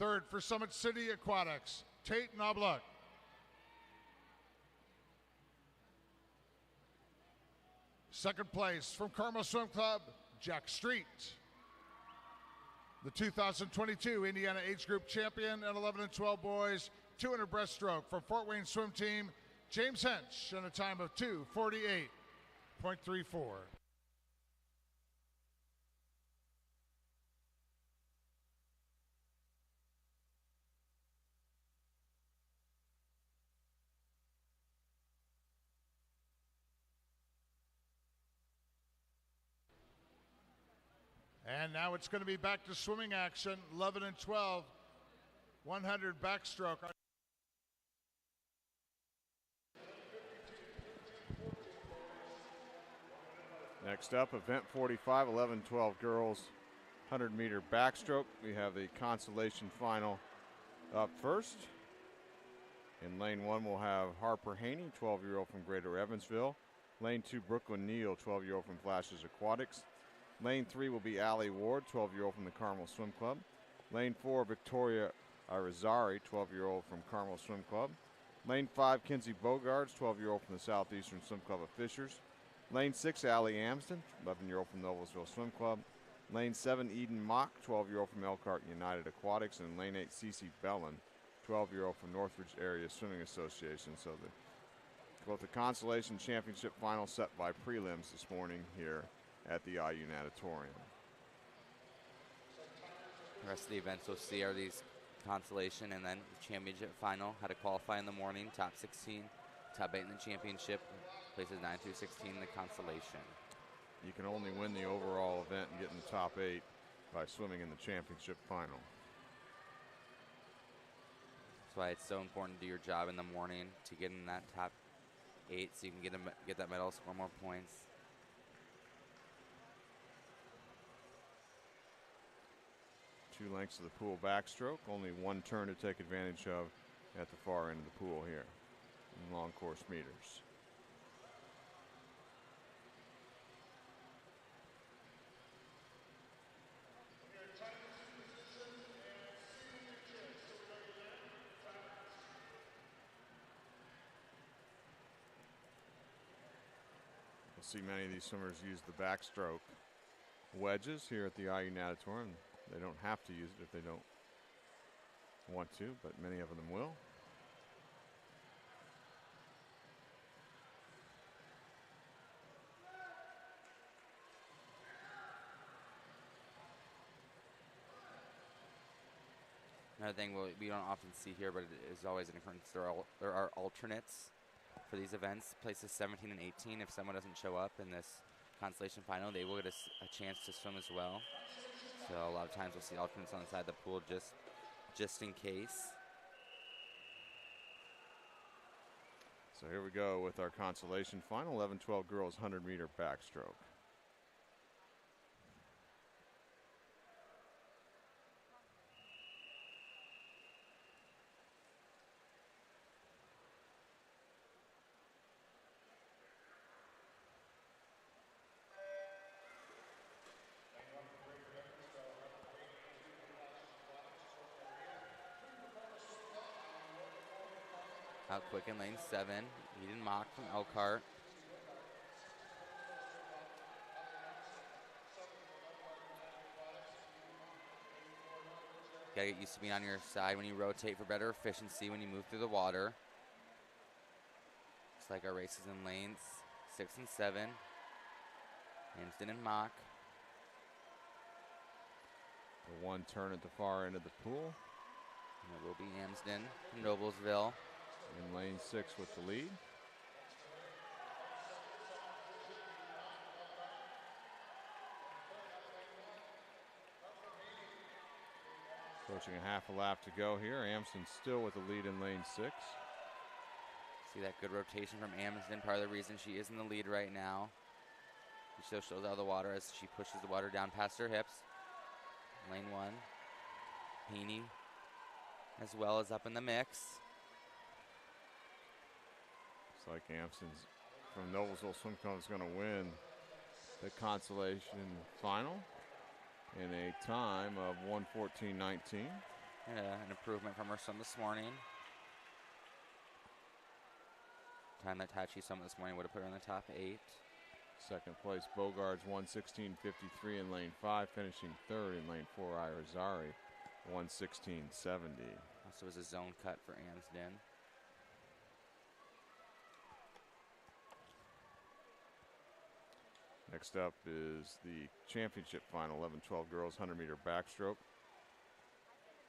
3rd for Summit City Aquatics, Tate Knobluck. 2nd place from Carmel Swim Club, Jack Street. The 2022 Indiana Age Group Champion at 11 and 12 boys, 200 breaststroke from Fort Wayne Swim Team, James Hench, in a time of 2:48.34. And now it's going to be back to swimming action, 11 and 12, 100 backstroke. Next up, event 45, 11-12 girls, 100-meter backstroke. We have the consolation final up first. In lane 1, we'll have Harper Haney, 12-year-old from Greater Evansville. Lane 2, Brooklyn Neal, 12-year-old from Flashes Aquatics. Lane 3 will be Allie Ward, 12-year-old from the Carmel Swim Club. Lane 4, Victoria Irizarry, 12-year-old from Carmel Swim Club. Lane 5, Kinsey Bogards, 12-year-old from the Southeastern Swim Club of Fishers. Lane 6, Allie Amsden, 11-year-old from Noblesville Swim Club. Lane 7, Eden Mock, 12-year-old from Elkhart United Aquatics. And Lane 8, Cece Bellin, 12-year-old from Northridge Area Swimming Association. So both the consolation championship final set by prelims this morning here at the IU Natatorium. The rest of the events we'll see are these consolation and then the championship final. How to qualify in the morning, top 16, top 8 in the championship, places 9 through 16 in the consolation. You can only win the overall event and get in the top 8 by swimming in the championship final. That's why it's so important to do your job in the morning to get in that top 8 so you can get that medal, score more points. 2 lengths of the pool backstroke, only 1 turn to take advantage of at the far end of the pool here in long course meters. You'll see many of these swimmers use the backstroke wedges here at the IU Natatorium. They don't have to use it if they don't want to, but many of them will. Another thing we don't often see here, but it is always an occurrence, there are alternates for these events. Places 17 and 18, if someone doesn't show up in this consolation final, they will get a chance to swim as well. So a lot of times we'll see alternates on the side of the pool just in case. So here we go with our consolation final, 11-12 girls 100-meter backstroke. Out quick in lane 7, Eden Mock from Elkhart. Gotta get used to being on your side when you rotate for better efficiency when you move through the water. Looks like our races in lanes 6 and 7. Amsden and Mock. The 1 turn at the far end of the pool. And it will be Amsden from Noblesville. In lane 6 with the lead. Approaching a half a lap to go here. Amsden still with the lead in lane 6. See that good rotation from Amsden, part of the reason she is in the lead right now. She still shows out of the water as she pushes the water down past her hips. Lane 1, Heaney as well as up in the mix. Looks like Amsden's from Noblesville Swim Club is going to win the consolation final in a time of 1:14.19. An improvement from her swim this morning. Time that Tachi swam this morning would have put her in the top 8. Second place, Bogards, 1:16.53 in lane 5, finishing third in lane 4, Irizarry, 1:16.70. Also was a zone cut for Amsden. Next up is the championship final, 11-12 girls 100-meter backstroke.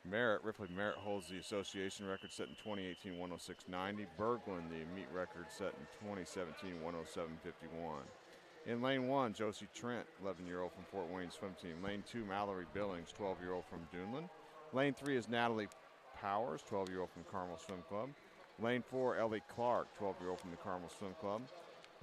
Ripley Merritt holds the association record set in 2018, 106.90. Berglund, the meet record set in 2017, 107.51. In lane 1, Josie Trent, 11-year-old from Fort Wayne swim team. Lane 2, Mallory Billings, 12-year-old from Duneland. Lane 3 is Natalie Powers, 12-year-old from Carmel Swim Club. Lane 4, Ellie Clark, 12-year-old from the Carmel Swim Club.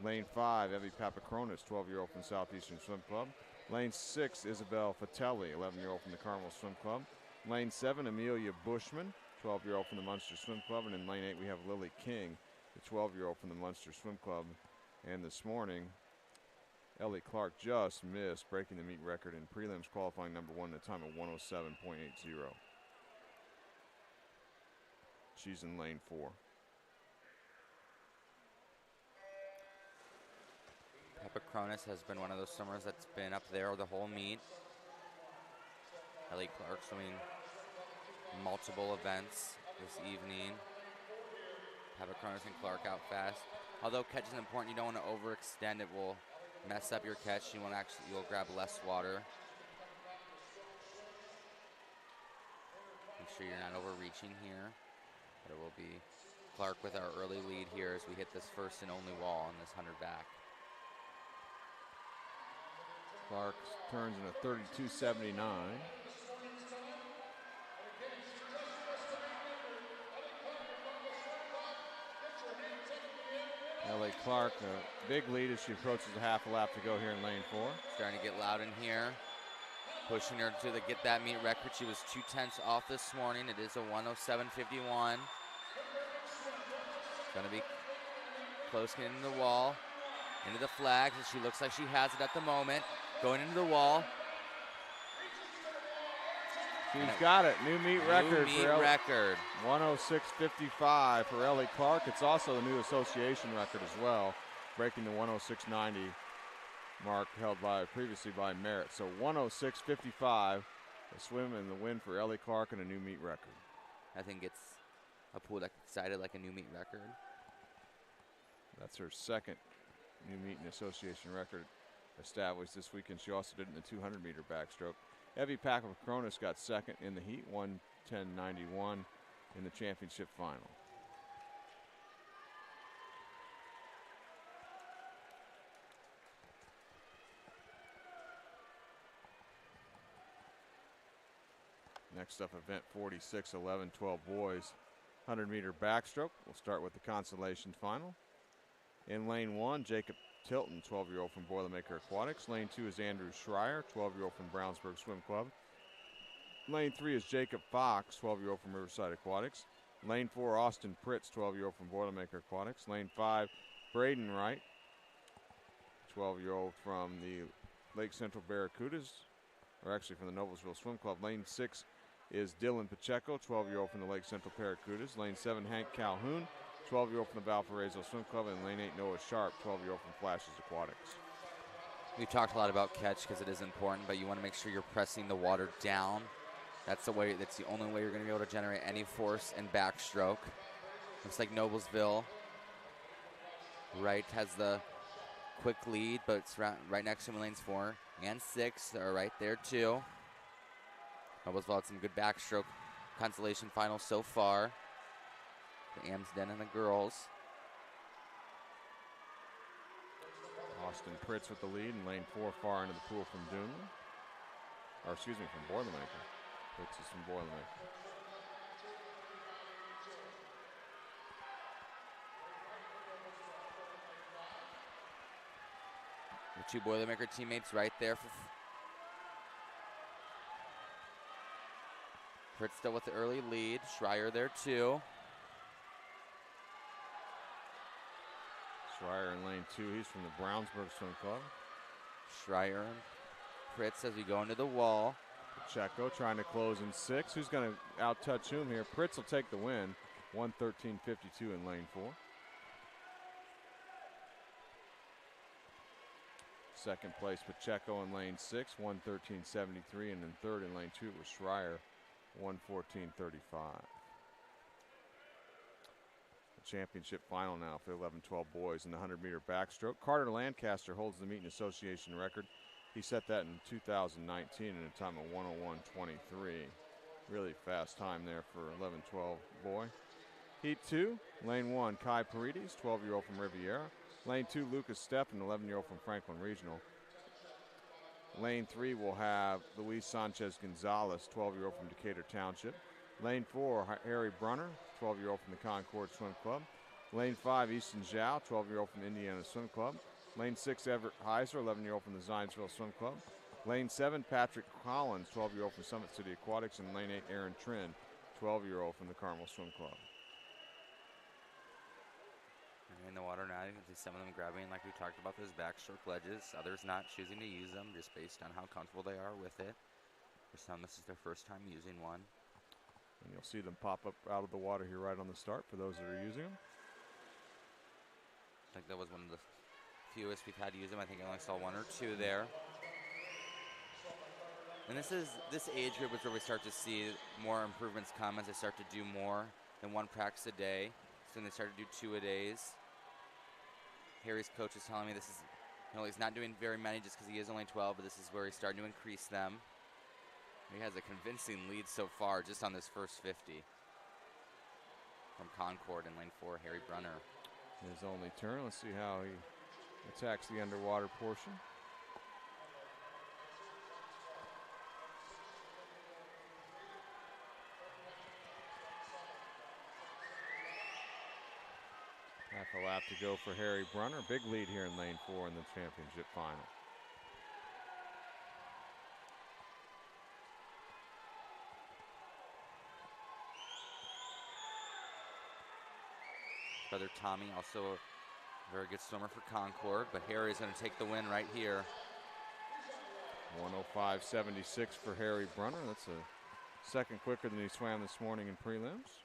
Lane 5, Evie Papakronis, 12-year-old from Southeastern Swim Club. Lane 6, Isabel Fatelli, 11-year-old from the Carmel Swim Club. Lane 7, Amelia Bushman, 12-year-old from the Munster Swim Club. And in lane 8, we have Lily King, the 12-year-old from the Munster Swim Club. And this morning, Ellie Clark just missed, breaking the meet record in prelims qualifying number 1 at a time of 107.80. She's in lane 4. Papakronis has been one of those swimmers that's been up there the whole meet. Ellie Clark swimming multiple events this evening. Papakronis and Clark out fast. Although catch is important, you don't want to overextend. It will mess up your catch. You'll grab less water. Make sure you're not overreaching here. But it will be Clark with our early lead here as we hit this first and only wall on this 100 back. Clark turns in a 32.79. Ellie Clark, a big lead as she approaches a half a lap to go here in lane 4. Starting to get loud in here. Pushing her to get that meet record. She was 2/10 off this morning. It is a 107.51. Going to be close getting into the wall. Into the flags, and she looks like she has it at the moment. Going into the wall. She's got it. New meet record. New meet record. 106.55 for Ellie Clark. It's also the new association record as well, breaking the 106.90 mark held previously by Merritt. So 106.55, a swim and the win for Ellie Clark and a new meet record. I think it's a pool that's excited like a new meet record. That's her second new meet and association record established this weekend. She also did it in the 200-meter backstroke. Evie Papakronis got second in the heat, 1:10.91 in the championship final. Next up, event 46, 11-12 boys, 100-meter backstroke. We'll start with the consolation final. In lane 1, Jacob Tilton, 12-year-old from Boilermaker Aquatics. Lane 2 is Andrew Schreier, 12-year-old from Brownsburg Swim Club. Lane 3 is Jacob Fox, 12-year-old from Riverside Aquatics. Lane 4, Austin Pritz, 12-year-old from Boilermaker Aquatics. Lane 5, Braden Wright, 12-year-old from the Lake Central Barracudas, or actually from the Noblesville Swim Club. Lane 6 is Dylan Pacheco, 12-year-old from the Lake Central Barracudas. Lane 7, Hank Calhoun, 12-year-old from the Valparaiso Swim Club. And lane 8, Noah Sharp, 12-year-old from Flashes Aquatics. We've talked a lot about catch because it is important, but you want to make sure you're pressing the water down. That's the only way you're going to be able to generate any force in backstroke. Looks like Noblesville Wright has the quick lead, but it's right next to him in lanes 4 and 6. They're right there too. Noblesville had some good backstroke consolation finals so far. The Amsden and the girls. Austin Pritz with the lead in lane 4, far into the pool from Boilermaker. Fritz is from Boilermaker. The two Boilermaker teammates right there for Fritz still with the early lead. Schreier there too. Schreier in lane 2. He's from the Brownsburg Swim Club. Schreier and Fritz as we go into the wall. Pacheco trying to close in 6. Who's going to out-touch whom here? Fritz will take the win. 1:13.52 in lane 4. Second place, Pacheco in lane 6, 1:13.73, and then third in lane 2 was Schreier, 1:14.35. The championship final now for the 11-12 boys in the 100-meter backstroke. Carter Lancaster holds the meeting association record. He set that in 2019 in a time of 1:01.23. Really fast time there for 11-12 boy. Heat 2, lane 1, Kai Paredes, 12-year-old from Riviera. Lane 2, Lucas Steffen, 11-year-old from Franklin Regional. Lane 3 will have Luis Sanchez Gonzalez, 12-year-old from Decatur Township. Lane 4, Harry Brunner, 12-year-old from the Concord Swim Club. Lane 5, Easton Zhao, 12-year-old from Indiana Swim Club. Lane 6, Everett Heiser, 11-year-old from the Zionsville Swim Club. Lane 7, Patrick Collins, 12-year-old from Summit City Aquatics. And lane 8, Aaron Trin, 12-year-old from the Carmel Swim Club. In the water now, you can see some of them grabbing, like we talked about, those backstroke ledges. Others not choosing to use them just based on how comfortable they are with it. For some, this is their first time using one. And you'll see them pop up out of the water here right on the start for those that are using them. I think that was one of the fewest we've had to use them. I think I only saw 1 or 2 there. And this age group is where we start to see more improvements come as they start to do more than 1 practice a day. So then they start to do 2 a days. Harry's coach is telling me this is, he's not doing very many just because he is only 12, but this is where he's starting to increase them. He has a convincing lead so far just on this first 50. From Concord in lane 4, Harry Brunner. His only turn. Let's see how he attacks the underwater portion. Half a lap to go for Harry Brunner. Big lead here in lane 4 in the championship final. Brother Tommy, also a very good swimmer for Concord, but Harry is going to take the win right here. 1:05.76 for Harry Brunner. That's a second quicker than he swam this morning in prelims.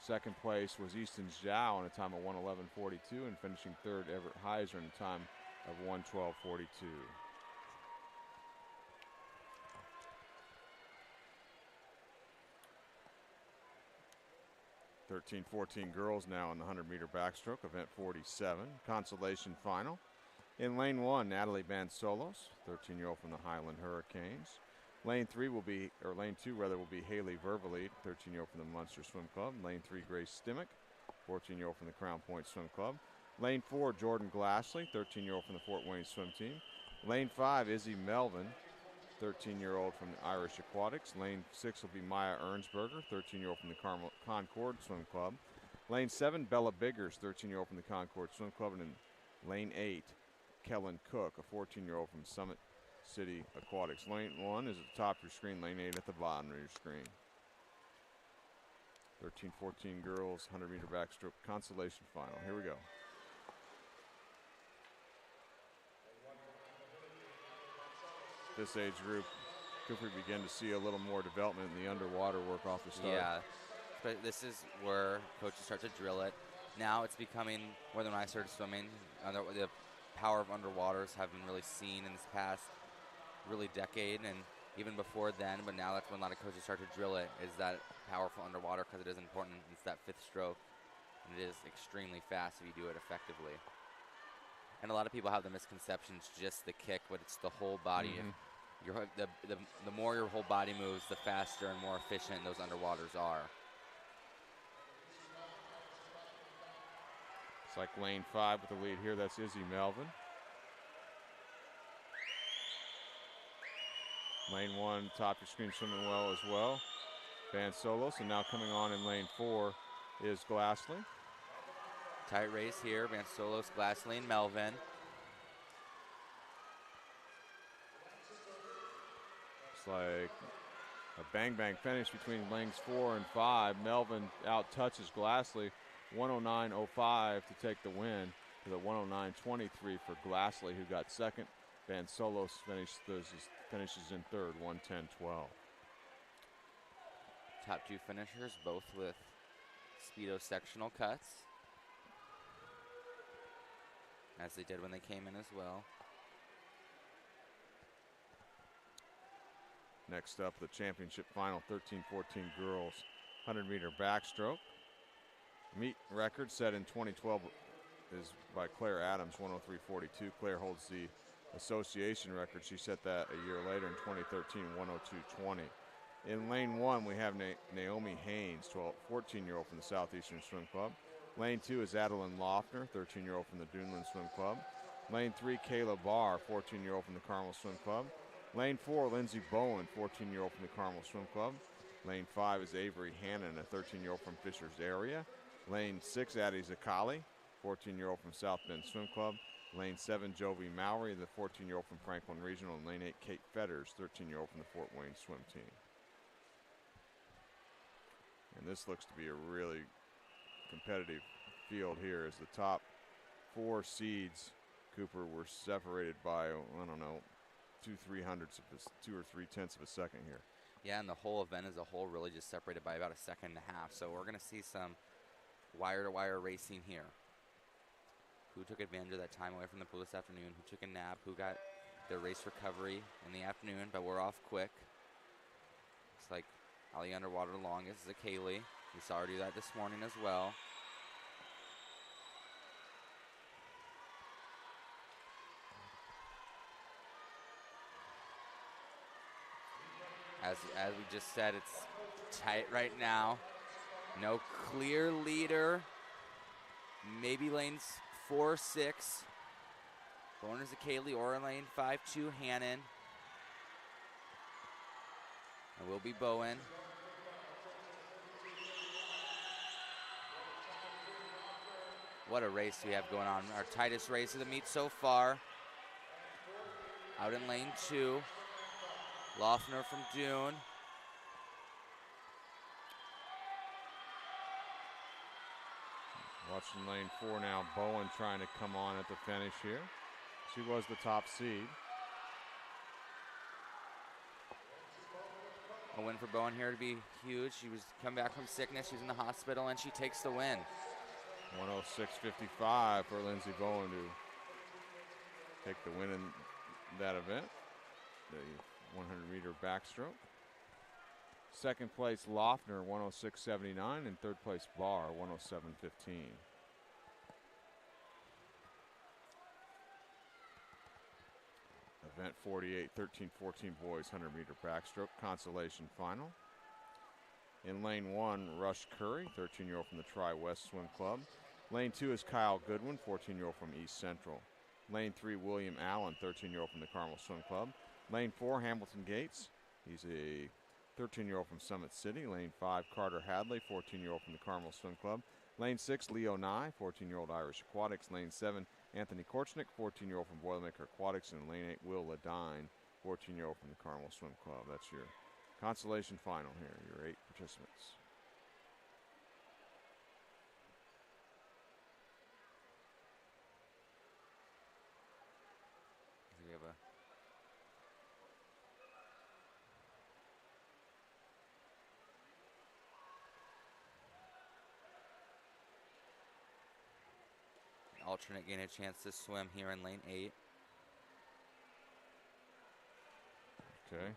Second place was Easton Zhao in a time of 1:11.42, and finishing third, Everett Heiser in a time of 1:12.42. (13-14) girls now in the 100-meter backstroke, event 47, consolation final. In lane 1, Natalie Bansolos, 13-year-old from the Highland Hurricanes. Lane 2 will be Haley Verveleet, 13-year-old from the Munster Swim Club. Lane 3, Grace Stimmick, 14-year-old from the Crown Point Swim Club. Lane 4, Jordan Glassley, 13-year-old from the Fort Wayne Swim Team. Lane 5, Izzy Melvin, 13-year-old from the Irish Aquatics. Lane 6 will be Maya Ernsberger, 13-year-old from the Concord Swim Club. Lane 7, Bella Biggers, 13-year-old from the Concord Swim Club. And in lane 8, Kellen Cook, a 14-year-old from Summit City Aquatics. Lane 1 is at the top of your screen, lane 8 at the bottom of your screen. 13-14 girls, 100-meter backstroke consolation final. Here we go. This age group, could we begin to see a little more development in the underwater work off the start? Yeah, but this is where coaches start to drill it. Now it's becoming, more than when I started swimming, the power of underwaters have been really seen in this past really decade and even before then, but now that's when a lot of coaches start to drill it, is that powerful underwater, because it is important. It's that 5th stroke, and it is extremely fast if you do it effectively. And a lot of people have the misconceptions, just the kick, but it's the whole body. The more your whole body moves, the faster and more efficient those underwaters are. It's like lane 5 with the lead here. That's Izzy Melvin. Lane 1, top your screen swimming well as well. Van Solos, and now coming on in lane 4 is Glassley. Tight race here, Van Solos, Glassley, and Melvin. It's like a bang-bang finish between lanes 4 and 5. Melvin out-touches Glassley, 109.05 to take the win, to the 109.23 for Glassley, who got second. Van Solos finishes in third, 110.12. Top two finishers, both with Speedo sectional cuts, as they did when they came in as well. Next up, the championship final, 13-14 girls 100-meter backstroke. Meet record set in 2012 is by Claire Adams, 103.42. Claire holds the association record. She set that a year later in 2013, 102.20. In lane 1, we have Naomi Haynes, 14-year-old from the Southeastern Swim Club. Lane 2 is Adeline Loeffner, 13-year-old from the Duneland Swim Club. Lane 3, Kayla Barr, 14-year-old from the Carmel Swim Club. Lane 4, Lindsay Bowen, 14-year-old from the Carmel Swim Club. Lane 5 is Avery Hannon, a 13-year-old from Fishers area. Lane 6, Addie Zakali, 14-year-old from South Bend Swim Club. Lane 7, Jovi Mowry, the 14-year-old from Franklin Regional. And lane 8, Kate Fetters, 13-year-old from the Fort Wayne Swim Team. And this looks to be a really competitive field here, as the top 4 seeds, Cooper, were separated by, I don't know, 2 or 3/10 of a second here. Yeah, and the whole event as a whole really just separated by about a second and a half. So we're going to see some wire-to-wire racing here. Who took advantage of that time away from the pool this afternoon? Who took a nap? Who got their race recovery in the afternoon? But we're off quick. Looks like Ali underwater longest is a Kaylee. We saw her do that this morning as well. As we just said, it's tight right now. No clear leader. Maybe lanes 4, 6. Bowen is a Kaylee, or in lane 5, 2, Hannon. It will be Bowen. What a race we have going on. Our tightest race of the meet so far. Out in lane 2. Loeffner from Dune. Watching lane 4 now, Bowen trying to come on at the finish here. She was the top seed. A win for Bowen here to be huge. She was coming back from sickness. She's in the hospital, and she takes the win. 106.55 for Lindsay Bowen to take the win in that event, the 100-meter backstroke. Second place, Loeffner, 106.79, and third place, Barr, 107.15. Event 48, 13-14 boys, 100-meter backstroke, consolation final. In lane 1, Rush Curry, 13-year-old from the Tri-West Swim Club. Lane 2 is Kyle Goodwin, 14-year-old from East Central. Lane 3, William Allen, 13-year-old from the Carmel Swim Club. Lane 4, Hamilton Gates. He's a 13-year-old from Summit City. Lane 5, Carter Hadley, 14-year-old from the Carmel Swim Club. Lane 6, Leo Nye, 14-year-old Irish Aquatics. Lane 7, Anthony Korchnik, 14-year-old from Boilermaker Aquatics. And lane 8, Will Ladine, 14-year-old from the Carmel Swim Club. That's your consolation final here, your 8 participants. We have a alternate getting a chance to swim here in lane 8. Okay.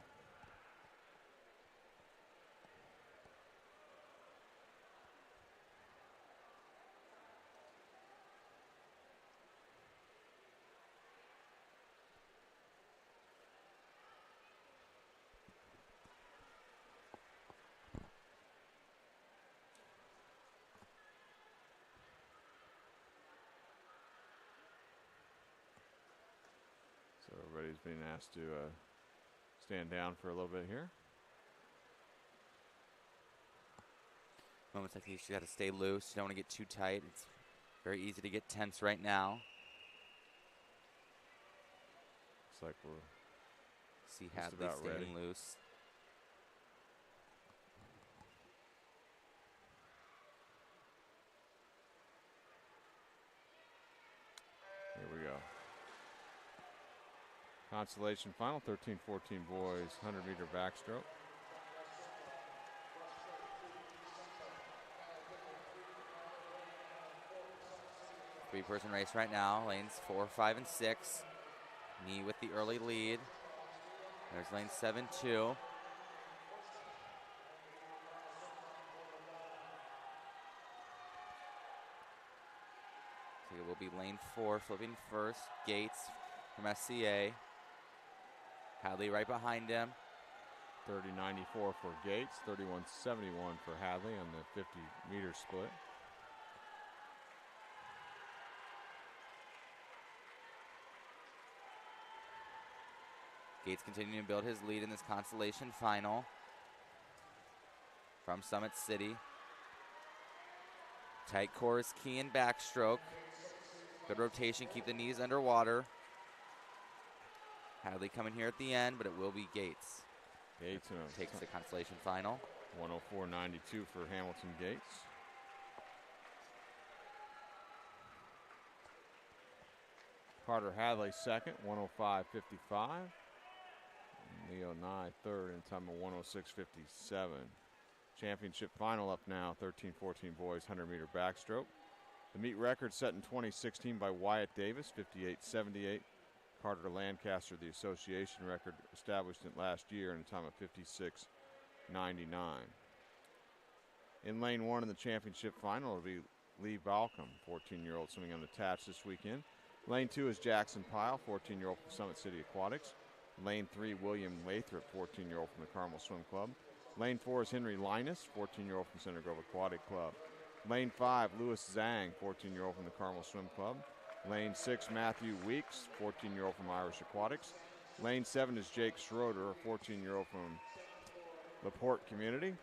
So everybody's being asked to stand down for a little bit here. Moments like these, you got to stay loose. You don't want to get too tight. It's very easy to get tense right now. Looks like we're see Hadley staying loose. Here we go. Consolation final, 13-14 boys, 100-meter backstroke. Three-person race right now. Lanes 4, 5, and 6. Knee with the early lead. There's lane 7, 2. So it will be lane 4 flipping first. Gates from SCA. Hadley right behind him. 30.94 for Gates, 31.71 for Hadley on the 50-meter split. Gates continuing to build his lead in this consolation final from Summit City. Tight core is key in backstroke. Good rotation, keep the knees underwater. Hadley coming here at the end, but it will be Gates. Gates takes the consolation final. 104.92 for Hamilton Gates. Carter Hadley second, 105.55. Leo Nye third in time of 106.57. Championship final up now, 13-14 boys, 100-meter backstroke. The meet record set in 2016 by Wyatt Davis, 58.78. Carter Lancaster, the association record established in last year in a time of 56.99. In lane 1 in the championship final will be Lee Balcom, 14-year-old swimming unattached this weekend. Lane 2 is Jackson Pyle, 14-year-old from Summit City Aquatics. Lane 3, William Lathrop, 14-year-old from the Carmel Swim Club. Lane 4 is Henry Linus, 14-year-old from Center Grove Aquatic Club. Lane 5, Lewis Zhang, 14-year-old from the Carmel Swim Club. Lane 6, Matthew Weeks, 14-year-old from Irish Aquatics. Lane 7 is Jake Schroeder, a 14-year-old from LaPorte Community.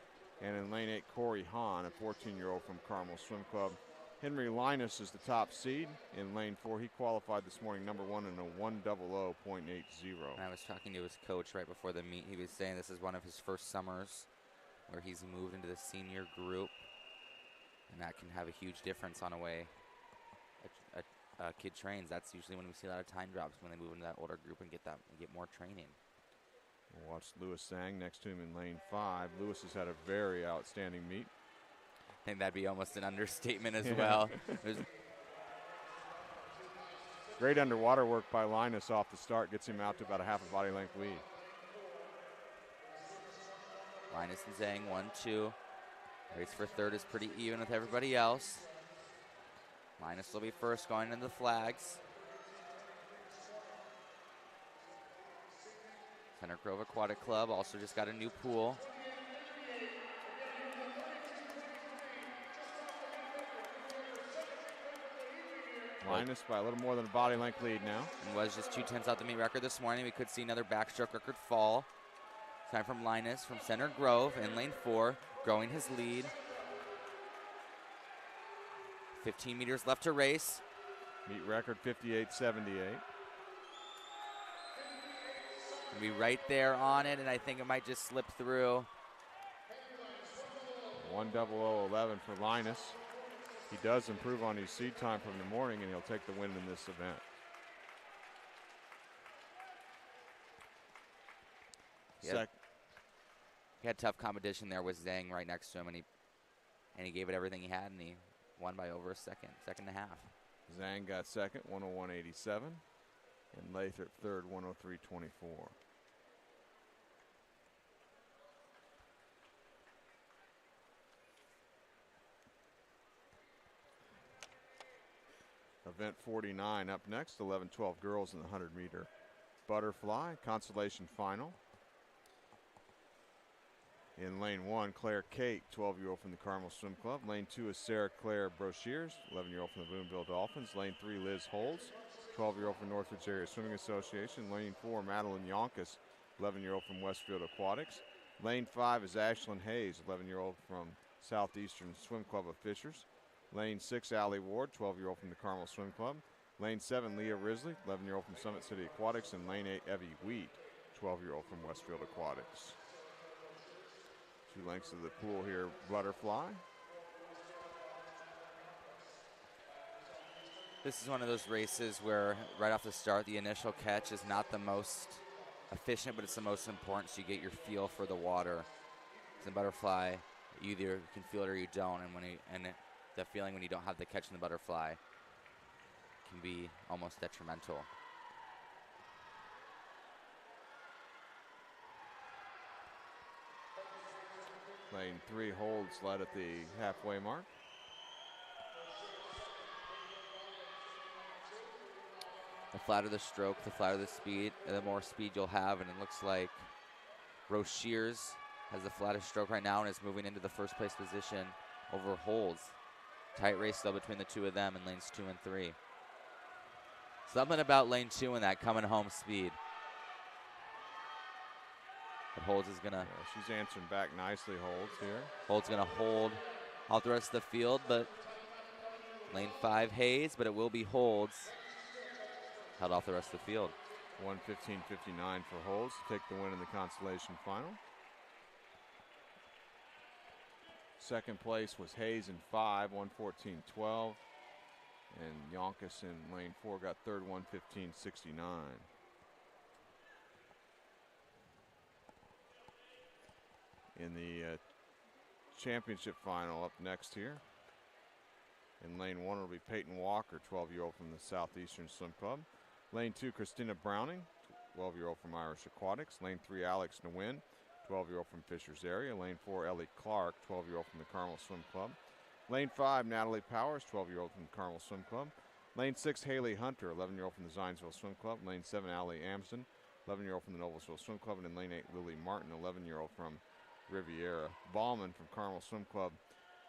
And in lane 8, Corey Hahn, a 14-year-old from Carmel Swim Club. Henry Linus is the top seed. In lane 4, he qualified this morning number 1 in a 100.80. I was talking to his coach right before the meet. He was saying this is one of his first summers where he's moved into the senior group, and that can have a huge difference on a way a kid trains. That's usually when we see a lot of time drops, when they move into that older group and get more training. We'll watch Lewis Zhang next to him in lane 5. Lewis has had a very outstanding meet. I think that'd be almost an understatement as well. Great underwater work by Linus off the start, gets him out to about a half a body length lead. Linus and Zhang 1-2. Race for third is pretty even with everybody else. Linus will be first going into the flags. Center Grove Aquatic Club also just got a new pool. Linus by a little more than a body length lead now. And was just 2/10 out the meet record this morning. We could see another backstroke record fall. Time from Linus from Center Grove in lane 4, growing his lead. 15 meters left to race. Meet record 58.78. We'll be right there on it, and I think it might just slip through. 1:00.11 for Linus. He does improve on his seed time from the morning, and he'll take the win in this event. He had tough competition there with Zhang right next to him, and he gave it everything he had, and he won by over a second and a half. Zhang got second, 101.87, and Lathrop third, 103.24. Event 49 up next, 11-12 girls in the 100-meter butterfly consolation final. In lane 1, Claire Kate, 12-year-old from the Carmel Swim Club. Lane 2 is Sarah Claire Broshiers, 11-year-old from the Boonville Dolphins. Lane 3, Liz Holz, 12-year-old from Northridge Area Swimming Association. Lane 4, Madeline Yonkis, 11-year-old from Westfield Aquatics. Lane 5 is Ashlyn Hayes, 11-year-old from Southeastern Swim Club of Fishers. Lane 6, Allie Ward, 12-year-old from the Carmel Swim Club. Lane 7, Leah Risley, 11-year-old from Summit City Aquatics. And Lane 8, Evie Wheat, 12-year-old from Westfield Aquatics. 2 lengths of the pool here, butterfly. This is one of those races where right off the start, the initial catch is not the most efficient, but it's the most important, so you get your feel for the water. It's a butterfly, you either can feel it or you don't, and the feeling when you don't have the catch in the butterfly can be almost detrimental. Lane 3 holds led at the halfway mark. The flatter the stroke, the flatter the speed, the more speed you'll have, and it looks like Rose Shears has the flattest stroke right now and is moving into the first place position over Holds. Tight race though between the two of them in lanes 2 and 3. Something about lane 2 and that coming home speed. But Holds is gonna. Yeah, she's answering back nicely, Holds here. Holds gonna hold off the rest of the field, but lane 5 Hayes, but it will be Holds. Held off the rest of the field. 1:15.59 for Holds to take the win in the consolation final. Second place was Hayes in 5, 1:14.12. And Yonkis in lane 4 got third, 1:15.69. In the championship final up next here. In lane 1 will be Peyton Walker, 12-year-old from the Southeastern Swim Club. Lane 2, Christina Browning, 12-year-old from Irish Aquatics. Lane 3, Alex Nguyen, 12-year-old from Fishers area. Lane 4, Ellie Clark, 12-year-old from the Carmel Swim Club. Lane 5, Natalie Powers, 12-year-old from the Carmel Swim Club. Lane 6, Haley Hunter, 11-year-old from the Zionsville Swim Club. Lane 7, Allie Amsden, 11-year-old from the Noblesville Swim Club. And in lane 8, Lily Martin, 11-year-old from Riviera. Ballman from Carmel Swim Club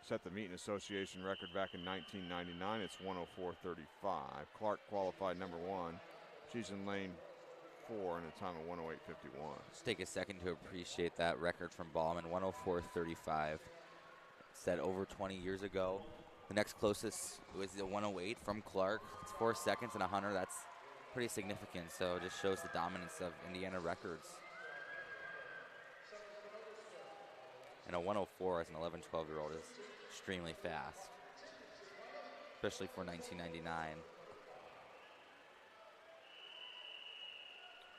set the meeting association record back in 1999. It's 1:04.35. Clark qualified number 1. She's in lane 4 in a time of 1:08.51. Let's take a second to appreciate that record from Ballman, 1:04.35. Set over 20 years ago. The next closest was the 1:08 from Clark. It's 4 seconds and 100. That's pretty significant. So it just shows the dominance of Indiana records. And a 1:04 as an 11, 12-year-old is extremely fast, especially for 1999.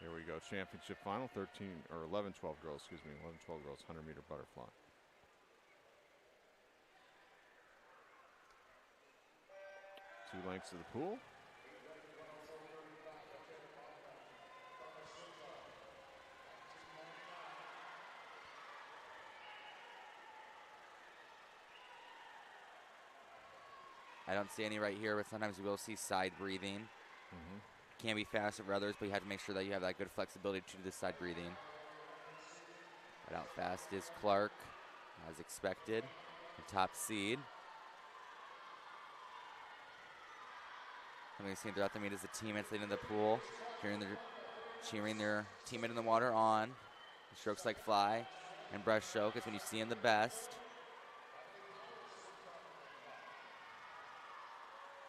Here we go, championship final, 11, 12 girls, 100-meter butterfly. Two lengths of the pool. I don't see any right here, but sometimes you will see side breathing. Can be faster for others, but you have to make sure that you have that good flexibility to do the side breathing. Right out fast is Clark, as expected, the top seed. Something we've seen throughout the meet is the teammates leading the pool, cheering their teammate in the water on. Strokes like fly and breaststroke is when you see them the best.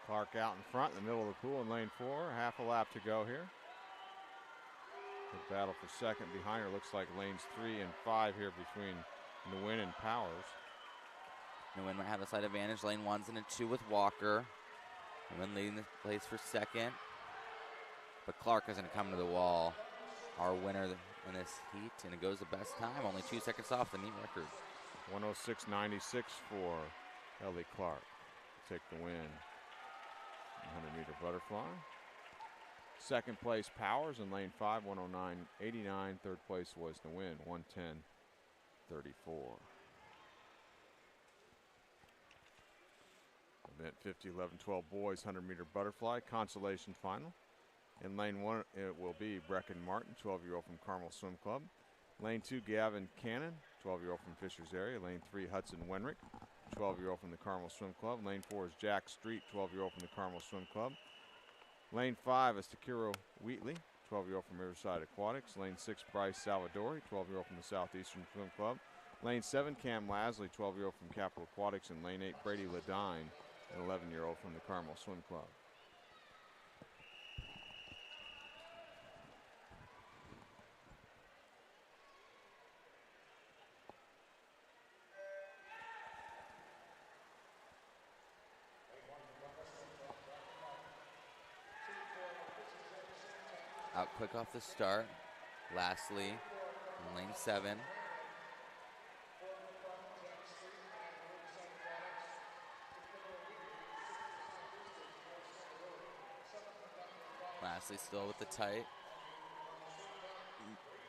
Clark out in front in the middle of the pool in lane 4. Half a lap to go here. The battle for second behind her looks like lanes 3 and 5 here between Nguyen and Powers. Nguyen might have a slight advantage. Lane 1's in a 2 with Walker. Nguyen leading the place for second. But Clark is going to come to the wall. Our winner in this heat, and it goes the best time. Only 2 seconds off the meet record. 1:06.96 for Ellie Clark. Take the win. 100-meter butterfly. Second place, Powers in lane 5, 1:09.89. Third place was Nguyen, 1:10.34. Event 50, 11, 12 boys, 100-meter butterfly, consolation final. In lane 1, it will be Brecken Martin, 12-year-old from Carmel Swim Club. Lane 2, Gavin Cannon, 12-year-old from Fishers area. Lane 3, Hudson Wenrick, 12-year-old from the Carmel Swim Club. Lane 4 is Jack Street, 12-year-old from the Carmel Swim Club. Lane 5 is Takiro Wheatley, 12-year-old from Riverside Aquatics. Lane 6, Bryce Salvadori, 12-year-old from the Southeastern Swim Club. Lane 7, Cam Lasley, 12-year-old from Capital Aquatics. And lane 8, Brady Ledine, an 11-year-old from the Carmel Swim Club. Out quick off the start. Lastly, in lane 7. Lastly still with the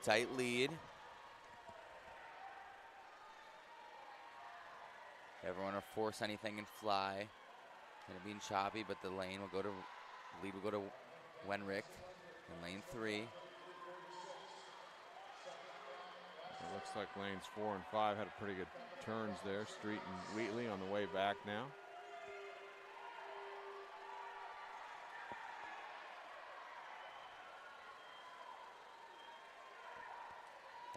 tight lead. Everyone will force anything and fly. Gonna be choppy, but the lead will go to Wenrick in lane 3. It looks like lanes 4 and 5 had a pretty good turns there. Street and Wheatley on the way back now.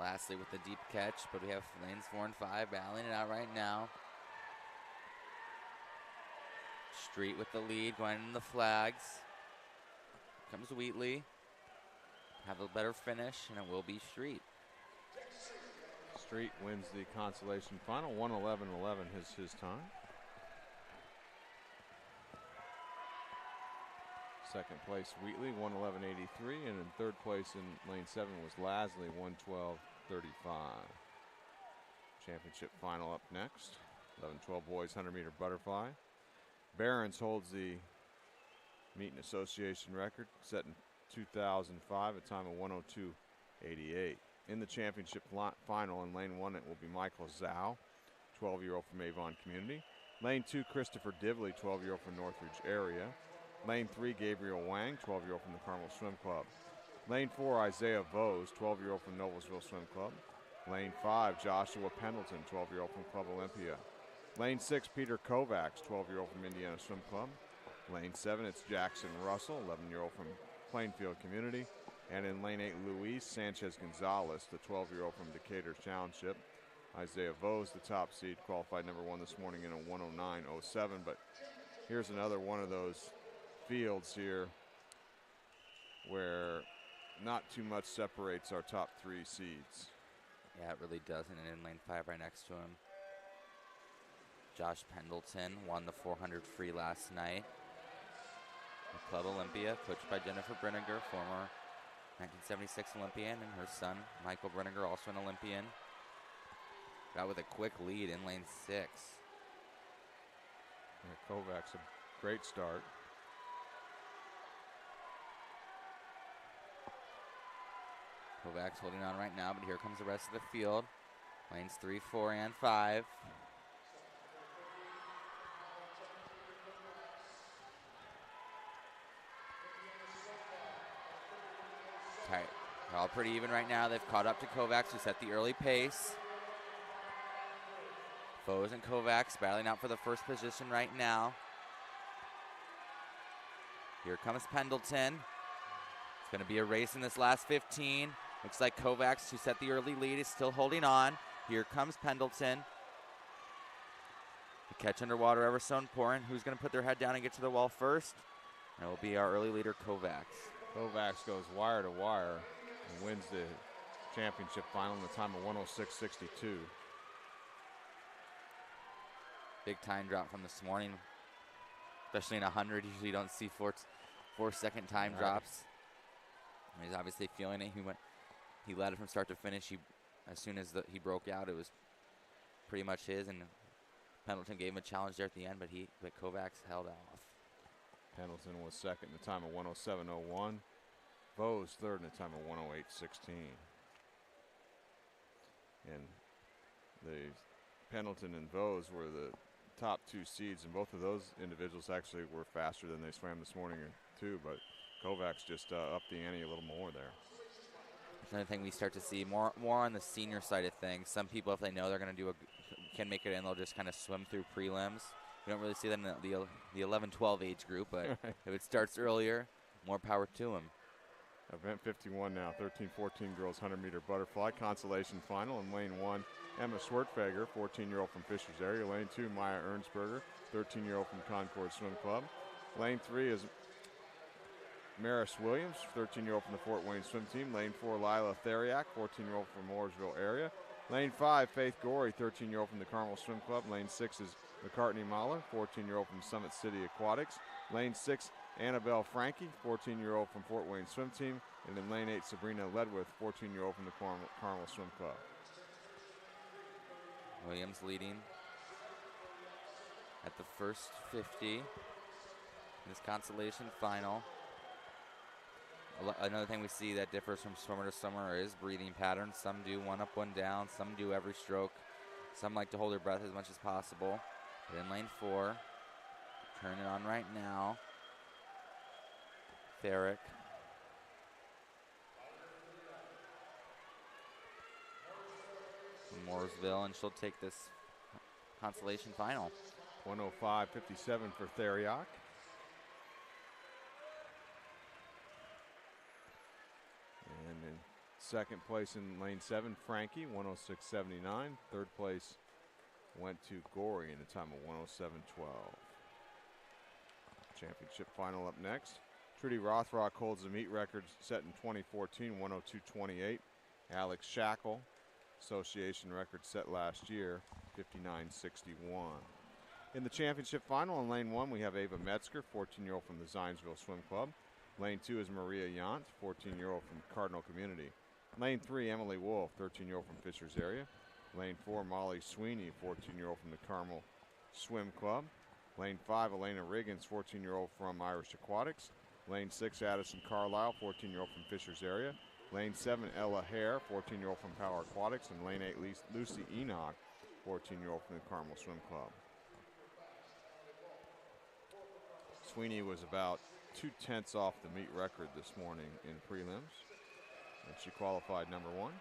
Lastly with the deep catch, but we have lanes 4 and 5 battling it out right now. Street with the lead, going in the flags. Comes Wheatley. Have a better finish, and it will be Street. Street wins the consolation final. 1:11.11 is his time. Second place, Wheatley, 1:11.83. And in third place in lane 7 was Lasley, 1:12.35. Championship final up next. 11-12 boys 100-meter butterfly. Barons holds the Meeting Association record, set in 2005, a time of 1:02.88. In the championship final in lane 1, it will be Michael Zhao, 12-year-old from Avon Community. Lane 2, Christopher Divley, 12-year-old from Northridge area. Lane 3, Gabriel Wang, 12-year-old from the Carmel Swim Club. Lane 4, Isaiah Vose, 12-year-old from Noblesville Swim Club. Lane 5, Joshua Pendleton, 12-year-old from Club Olympia. Lane 6, Peter Kovacs, 12-year-old from Indiana Swim Club. Lane 7, it's Jackson Russell, 11-year-old from Plainfield Community. And in lane 8, Luis Sanchez Gonzalez, the 12-year-old from Decatur Township. Isaiah Vose, the top seed, qualified number 1 this morning in a 1:09.07. But here's another one of those fields here where not too much separates our top 3 seeds. Yeah, it really doesn't. And in lane 5 right next to him, Josh Pendleton won the 400 free last night. Club Olympia, coached by Jennifer Brenniger, former 1976 Olympian, and her son, Michael Brenniger, also an Olympian. Got with a quick lead in lane 6. Yeah, Kovacs, a great start. Kovacs holding on right now, but here comes the rest of the field. Lanes 3, 4, and 5. Tight. They're all pretty even right now. They've caught up to Kovacs, who set the early pace. Vose and Kovacs battling out for the first position right now. Here comes Pendleton. It's going to be a race in this last 15. Looks like Kovacs, who set the early lead, is still holding on. Here comes Pendleton. The catch underwater ever so important. Who's going to put their head down and get to the wall first? And it will be our early leader, Kovacs. Kovacs goes wire to wire and wins the championship final in the time of 1:06.62. Big time drop from this morning, especially in 100. Usually you don't see four-second time drops. He's obviously feeling it. He led it from start to finish. As soon as he broke out, it was pretty much his, and Pendleton gave him a challenge there at the end, but Kovacs held off. Pendleton was second in the time of 1:07.01. Vose third in the time of 1:08.16. And the Pendleton and Vose were the top 2 seeds, and both of those individuals actually were faster than they swam this morning too, but Kovacs just upped the ante a little more there. Another thing we start to see more on the senior side of things. Some people, if they know they're going to can make it in, they'll just kind of swim through prelims. We don't really see that in the 11-12 age group, but if it starts earlier, more power to them. Event 51 now, 13-14 girls 100-meter butterfly consolation final in lane 1. Emma Swertfeger, 14-year-old from Fishers area. Lane 2, Maya Ernsberger, 13-year-old from Concord Swim Club. Lane 3 is Maris Williams, 13-year-old from the Fort Wayne Swim Team. Lane 4, Lila Theriak, 14-year-old from Mooresville area. Lane 5, Faith Gorey, 13-year-old from the Carmel Swim Club. Lane 6 is McCartney Mahler, 14-year-old from Summit City Aquatics. Lane 6, Annabelle Frankie, 14-year-old from Fort Wayne Swim Team. And in lane 8, Sabrina Ledwith, 14-year-old from the Carmel Swim Club. Williams leading at the first 50 in this consolation final. Another thing we see that differs from swimmer to swimmer is breathing patterns. Some do one up, one down. Some do every stroke. Some like to hold their breath as much as possible. But in lane 4, turn it on right now. Therick. From Mooresville, and she'll take this consolation final. 105.57 for Theriak. And in second place in lane 7, Frankie, 106.79. Third place went to Gorey in a time of 107.12. Championship final up next. Trudy Rothrock holds the meet record set in 2014, 102.28. Alex Shackle, association record set last year, 59.61. In the championship final in lane 1, we have Ava Metzger, 14-year-old from the Zionsville Swim Club. Lane 2 is Maria Yant, 14-year-old from Cardinal Community. Lane 3, Emily Wolf, 13-year-old from Fishers area. Lane 4, Molly Sweeney, 14-year-old from the Carmel Swim Club. Lane 5, Elena Riggins, 14-year-old from Irish Aquatics. Lane 6, Addison Carlisle, 14-year-old from Fishers area. Lane 7, Ella Hare, 14-year-old from Power Aquatics. And lane 8, Lucy Enoch, 14-year-old from the Carmel Swim Club. Sweeney was about 2/10 off the meet record this morning in prelims, and she qualified number 1.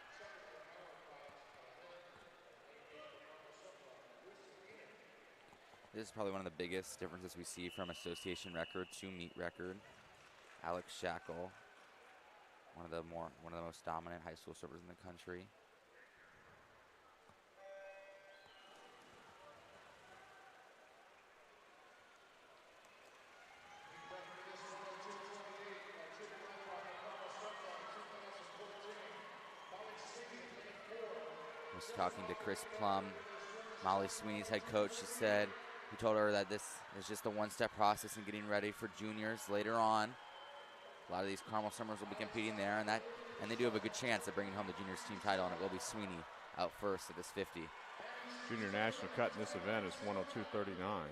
This is probably one of the biggest differences we see from association record to meet record. Alex Shackle, one of the most dominant high school swimmers in the country. I was talking to Chris Plum, Molly Sweeney's head coach. He told her that this is just a one-step process in getting ready for juniors later on. A lot of these Carmel swimmers will be competing there, and they do have a good chance of bringing home the juniors team title, and it will be Sweeney out first at this 50. Junior national cut in this event is 102.39.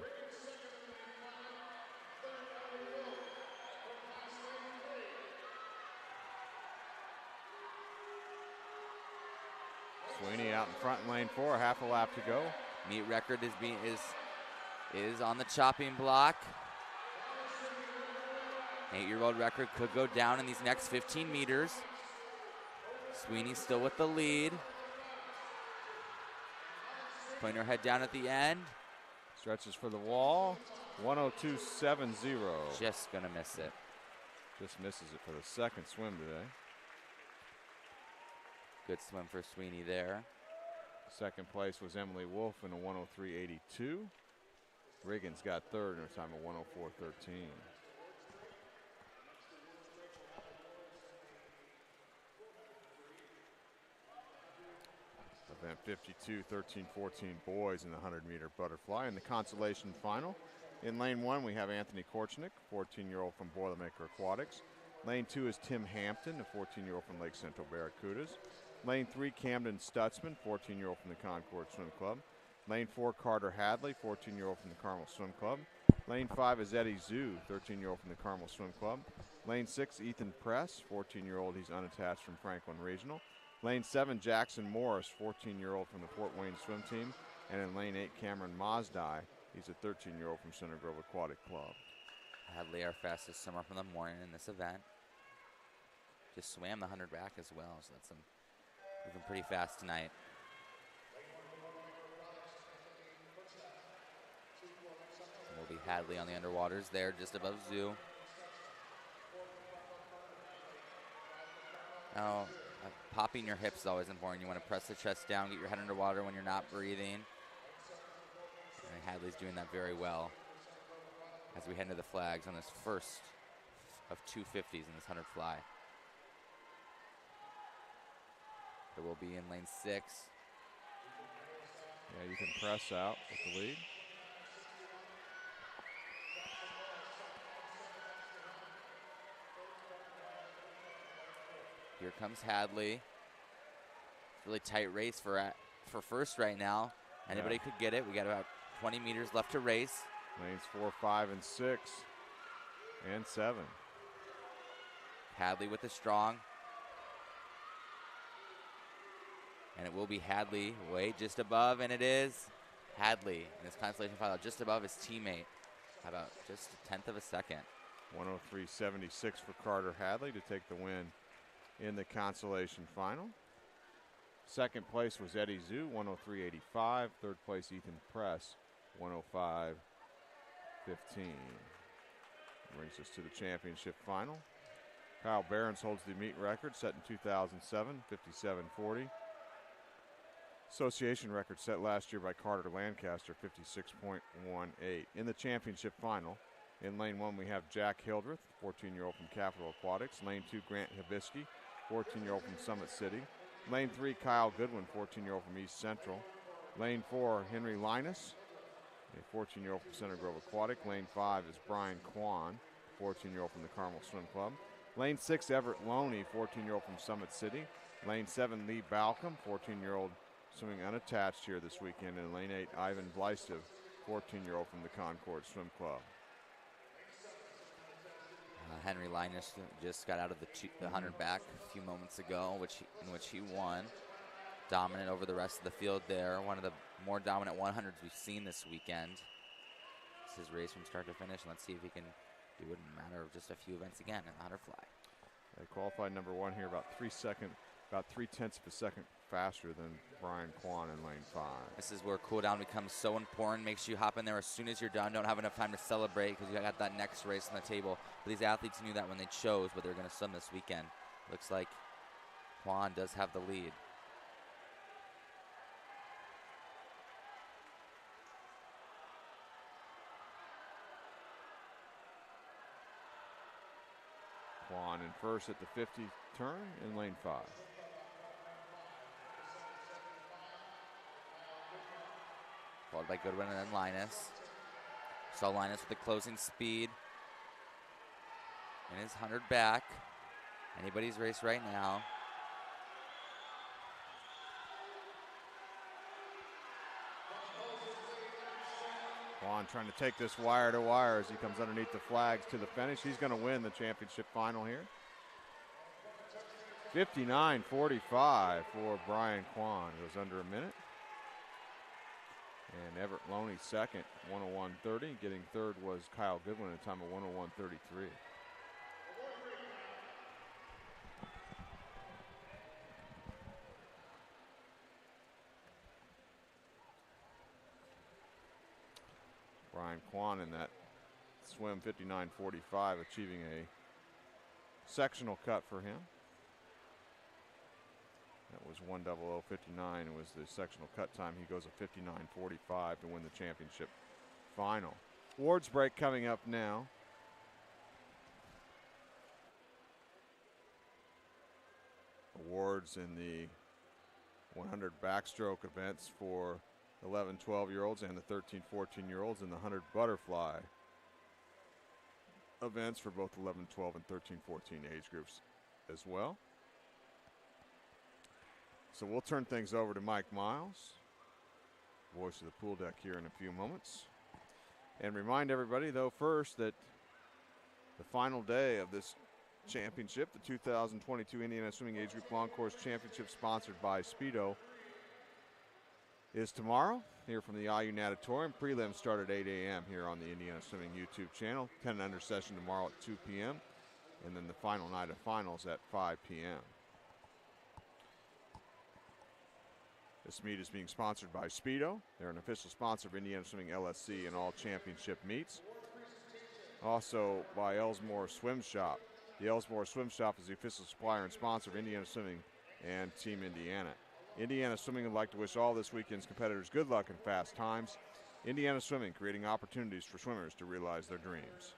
Sweeney out in front in lane 4, half a lap to go. Meet record is on the chopping block. 8-year-old record could go down in these next 15 meters. Sweeney still with the lead. Putting her head down at the end. Stretches for the wall. 102.70. Just gonna miss it. Just misses it for the second swim today. Good swim for Sweeney there. Second place was Emily Wolf in a 103.82. Riggins got third in a time of 104.13. Event 52, 13-14 boys in the 100-meter butterfly in the consolation final. In lane 1, we have Anthony Korchnik, 14-year-old from Boilermaker Aquatics. Lane 2 is Tim Hampton, a 14-year-old from Lake Central Barracudas. Lane 3, Camden Stutzman, 14-year-old from the Concord Swim Club. Lane 4, Carter Hadley, 14-year-old from the Carmel Swim Club. Lane 5 is Eddie Zhu, 13-year-old from the Carmel Swim Club. Lane 6, Ethan Press, 14-year-old. He's unattached from Franklin Regional. Lane 7, Jackson Morris, 14-year-old from the Fort Wayne Swim Team. And in lane 8, Cameron Mazdai. He's a 13-year-old from Center Grove Aquatic Club. Hadley, our fastest swimmer from the morning in this event. Just swam the 100 back as well, so that's moving pretty fast tonight. Will be Hadley on the underwaters there, just above Zoo. Now, popping your hips is always important. You want to press the chest down, get your head underwater when you're not breathing. And Hadley's doing that very well as we head into the flags on this first of 250s in this 100 fly. It will be in lane 6. Yeah, you can press out with the lead. Here comes Hadley. It's a really tight race for first right now. Anybody could get it. We got about 20 meters left to race. Lanes 4, 5, and 6, and 7. Hadley with the strong. And it will be Hadley way just above, and it is Hadley in his consolation final just above his teammate. About just a 1/10 of a second. 103.76 for Carter Hadley to take the win in the consolation final. Second place was Eddie Zhu, 103.85. Third place, Ethan Press, 105.15. Brings us to the championship final. Kyle Behrens holds the meet record set in 2007, 57.40. Association record set last year by Carter Lancaster, 56.18. In the championship final, in lane 1 we have Jack Hildreth, 14-year-old from Capital Aquatics. Lane 2, Grant Hibisky, 14-year-old from Summit City. Lane 3, Kyle Goodwin, 14-year-old from East Central. Lane 4, Henry Linus, a 14-year-old from Center Grove Aquatic. Lane 5 is Brian Kwan, 14-year-old from the Carmel Swim Club. Lane 6, Everett Loney, 14-year-old from Summit City. Lane 7, Lee Balcom, 14-year-old swimming unattached here this weekend. And lane 8, Ivan Bleistov, 14-year-old from the Concord Swim Club. Henry Linus just got out of the 100 back a few moments ago, in which he won. Dominant over the rest of the field there. One of the more dominant 100s we've seen this weekend. This is his race from start to finish. Let's see if he can do it in a matter of just a few events again in the 100 fly. They qualified number 1 here about 3/10 of a second faster than Brian Kwan in lane 5. This is where cool down becomes so important. Make sure you hop in there as soon as you're done. Don't have enough time to celebrate because you got that next race on the table. But these athletes knew that when they chose what they're going to swim this weekend. Looks like Kwan does have the lead. Kwan in first at the 50 turn in lane 5. Followed by Goodwin and then Linus. Saw Linus with the closing speed. In his 100 back. Anybody's race right now. Kwan trying to take this wire to wire as he comes underneath the flags to the finish. He's going to win the championship final here. 59.45 for Brian Kwan. It was under a minute. And Everett Loney second, 101.30. Getting third was Kyle Goodwin at a time of 101.33. Brian Kwan in that swim 59.45, achieving a sectional cut for him. That was 1:00:59. It was the sectional cut time. He goes a 59.45 to win the championship final. Awards break coming up now. Awards in the 100 backstroke events for 11, 12-year-olds and the 13, 14-year-olds, and the 100 butterfly events for both 11, 12, and 13, 14 age groups as well. So we'll turn things over to Mike Miles, voice of the pool deck, here in a few moments. And remind everybody, though, first that the final day of this championship, the 2022 Indiana Swimming Age Group Long Course Championship, sponsored by Speedo, is tomorrow here from the IU Natatorium. Prelims start at 8 a.m. here on the Indiana Swimming YouTube channel. 10 and under session tomorrow at 2 p.m. And then the final night of finals at 5 p.m. This meet is being sponsored by Speedo. They're an official sponsor of Indiana Swimming LSC and all championship meets. Also by Elsmore Swim Shop. The Ellsmore Swim Shop is the official supplier and sponsor of Indiana Swimming and Team Indiana. Indiana Swimming would like to wish all this weekend's competitors good luck and fast times. Indiana Swimming, creating opportunities for swimmers to realize their dreams.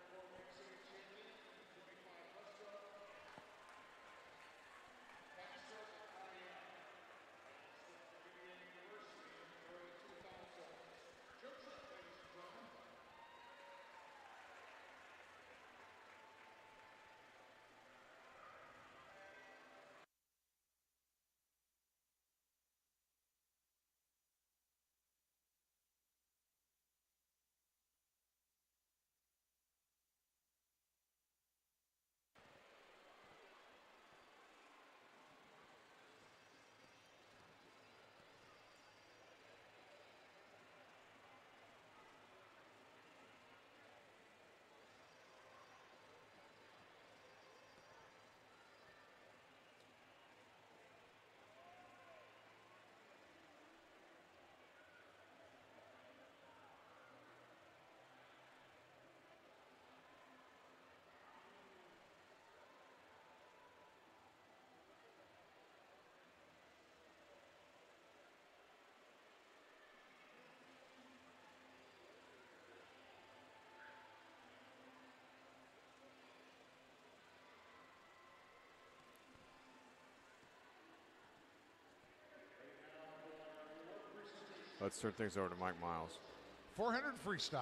Let's turn things over to Mike Miles. 400 freestyle.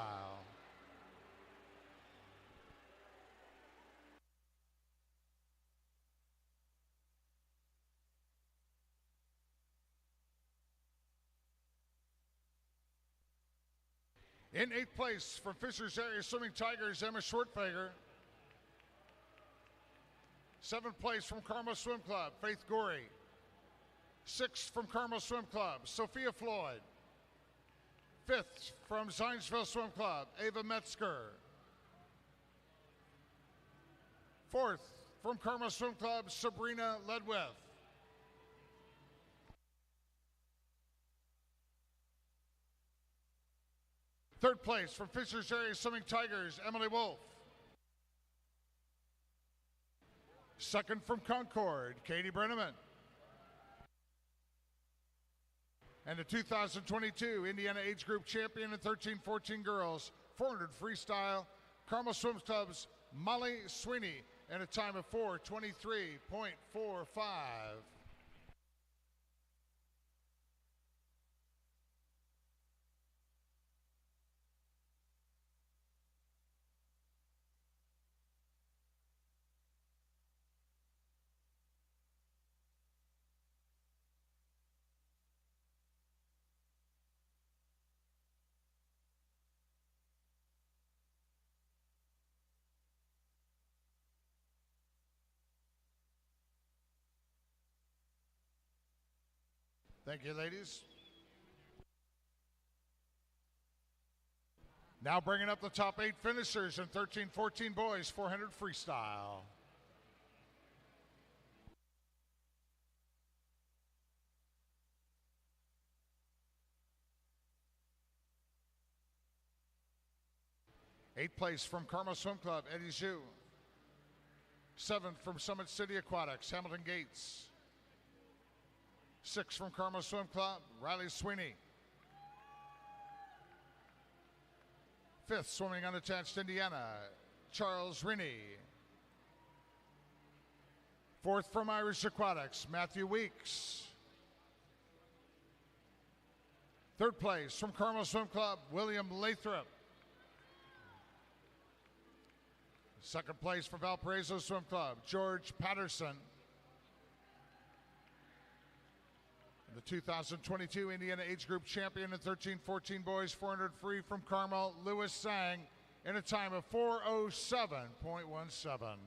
In 8th place from Fishers Area Swimming Tigers, Emma Schwartfeger. 7th place from Carmel Swim Club, Faith Gorey. 6th from Carmel Swim Club, Sophia Floyd. 5th from Zionsville Swim Club, Ava Metzger. 4th from Carmel Swim Club, Sabrina Ledwith. 3rd place from Fishers Area Swimming Tigers, Emily Wolf. 2nd from Concord, Katie Brenneman. And the 2022 Indiana Age Group Champion in 13-14 girls, 400 freestyle, Carmel Swim Club's Molly Sweeney, and a time of 4:23.45. Thank you, ladies. Now bringing up the top 8 finishers in 13-14 boys, 400 freestyle. Eighth place from Carmel Swim Club, Eddie Zhu. 7th from Summit City Aquatics, Hamilton Gates. 6th from Carmel Swim Club, Riley Sweeney. 5th, swimming unattached, Indiana, Charles Rinnie. 4th from Irish Aquatics, Matthew Weeks. 3rd place from Carmel Swim Club, William Lathrop. 2nd place from Valparaiso Swim Club, George Patterson. The 2022 Indiana Age Group Champion in 13-14 boys, 400 free from Carmel, Lewis Sang, in a time of 4:07.17.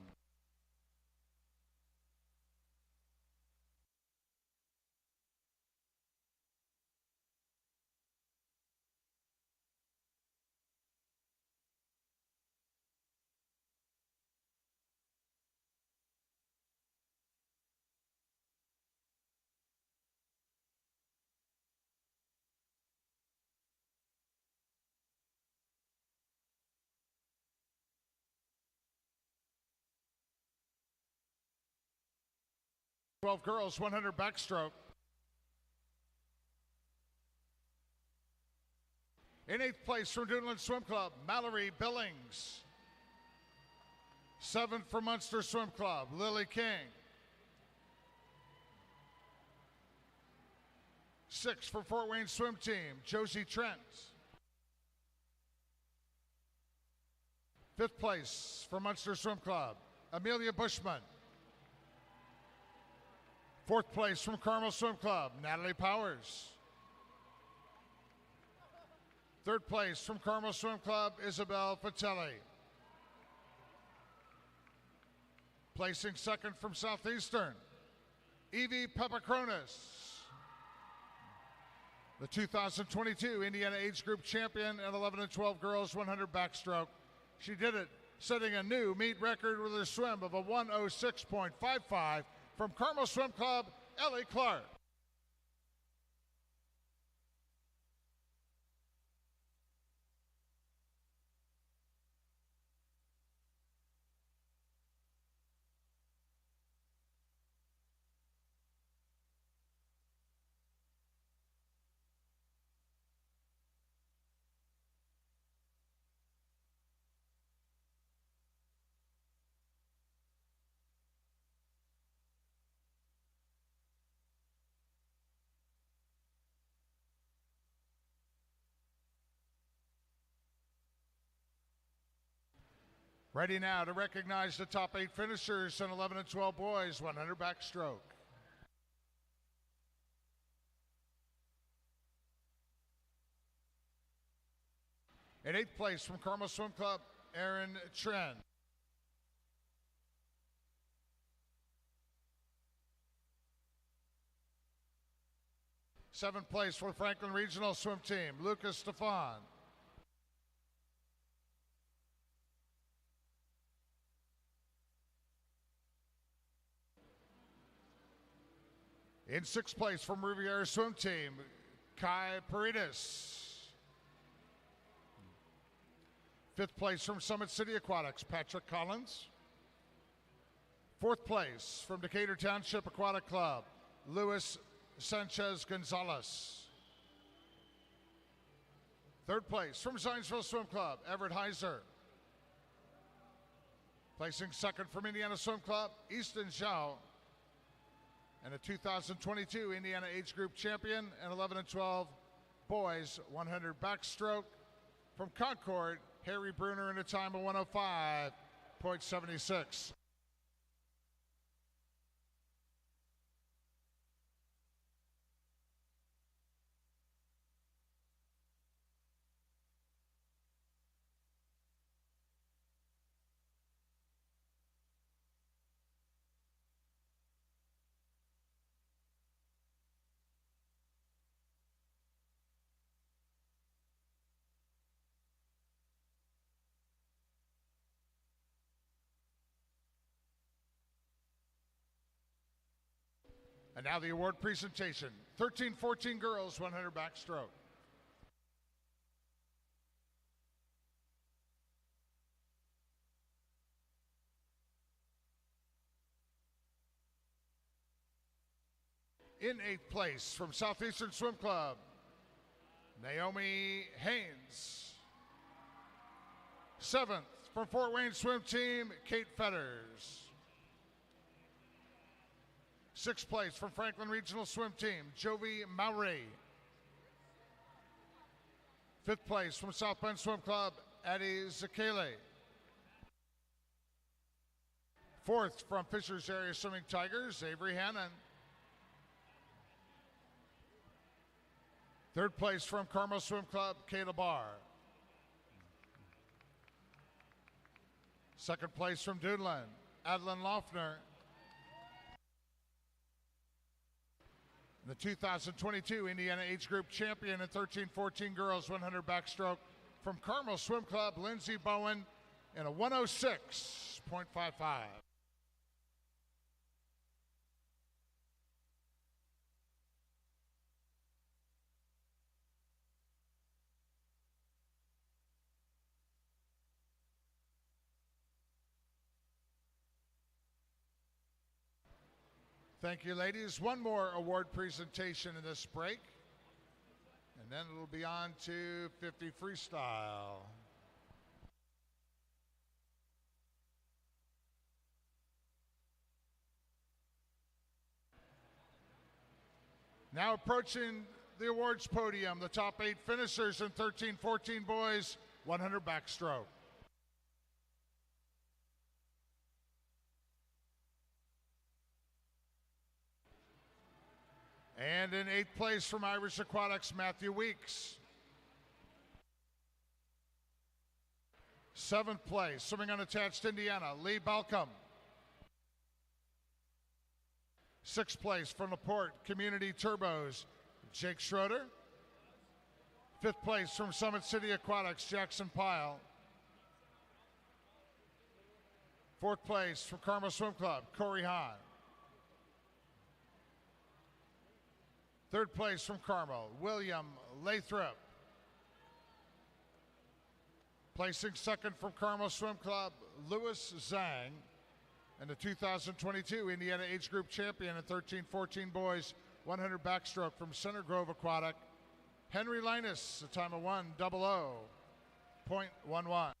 12 girls, 100 backstroke. In 8th place from Duneland Swim Club, Mallory Billings. 7th from Munster Swim Club, Lily King. 6th for Fort Wayne Swim Team, Josie Trent. 5th place for Munster Swim Club, Amelia Bushman. 4th place from Carmel Swim Club, Natalie Powers. 3rd place from Carmel Swim Club, Isabel Fatelli. Placing 2nd from Southeastern, Evie Pepacronis. The 2022 Indiana Age Group Champion at 11 and 12 girls 100 backstroke. She did it setting a new meet record with a swim of a 106.55 from Carmel Swim Club, Ellie Clark. Ready now to recognize the top 8 finishers in 11 and 12 boys, 100 backstroke. In 8th place from Carmel Swim Club, Erin Tren. 7th place for Franklin Regional Swim Team, Lucas Stefan. In 6th place from Riviera Swim Team, Kai Paredes. 5th place from Summit City Aquatics, Patrick Collins. 4th place from Decatur Township Aquatic Club, Luis Sanchez Gonzalez. 3rd place from Zionsville Swim Club, Everett Heiser. Placing 2nd from Indiana Swim Club, Easton Zhao. And a 2022 Indiana Age Group Champion and 11 and 12 boys 100 backstroke from Concord, Harry Bruner in a time of 105.76. And now the award presentation. 13-14 girls, 100 backstroke. In 8th place from Southeastern Swim Club, Naomi Haynes. 7th from Fort Wayne Swim Team, Kate Fetters. 6th place from Franklin Regional Swim Team, Jovi Mowry. 5th place from South Bend Swim Club, Addie Zakele. 4th from Fishers Area Swimming Tigers, Avery Hannon. 3rd place from Carmel Swim Club, Kayla Barr. 2nd place from Duneland, Adeline Loeffner. The 2022 Indiana Age Group Champion in 13-14 girls 100 backstroke from Carmel Swim Club, Lindsay Bowen in a 106.55. Thank you, ladies. One more award presentation in this break, and then it'll be on to 50 freestyle. Now approaching the awards podium, the top 8 finishers in 13-14 boys, 100 backstroke. And in 8th place from Irish Aquatics, Matthew Weeks. 7th place, swimming unattached, Indiana, Lee Balcom. 6th place from LaPorte Community Turbos, Jake Schroeder. 5th place from Summit City Aquatics, Jackson Pyle. 4th place from Carmel Swim Club, Corey Hahn. 3rd place from Carmel, William Lathrop. Placing 2nd from Carmel Swim Club, Louis Zhang. And the 2022 Indiana Age Group Champion in 13-14 boys, 100 backstroke from Center Grove Aquatic, Henry Linus, a time of 1:00.11.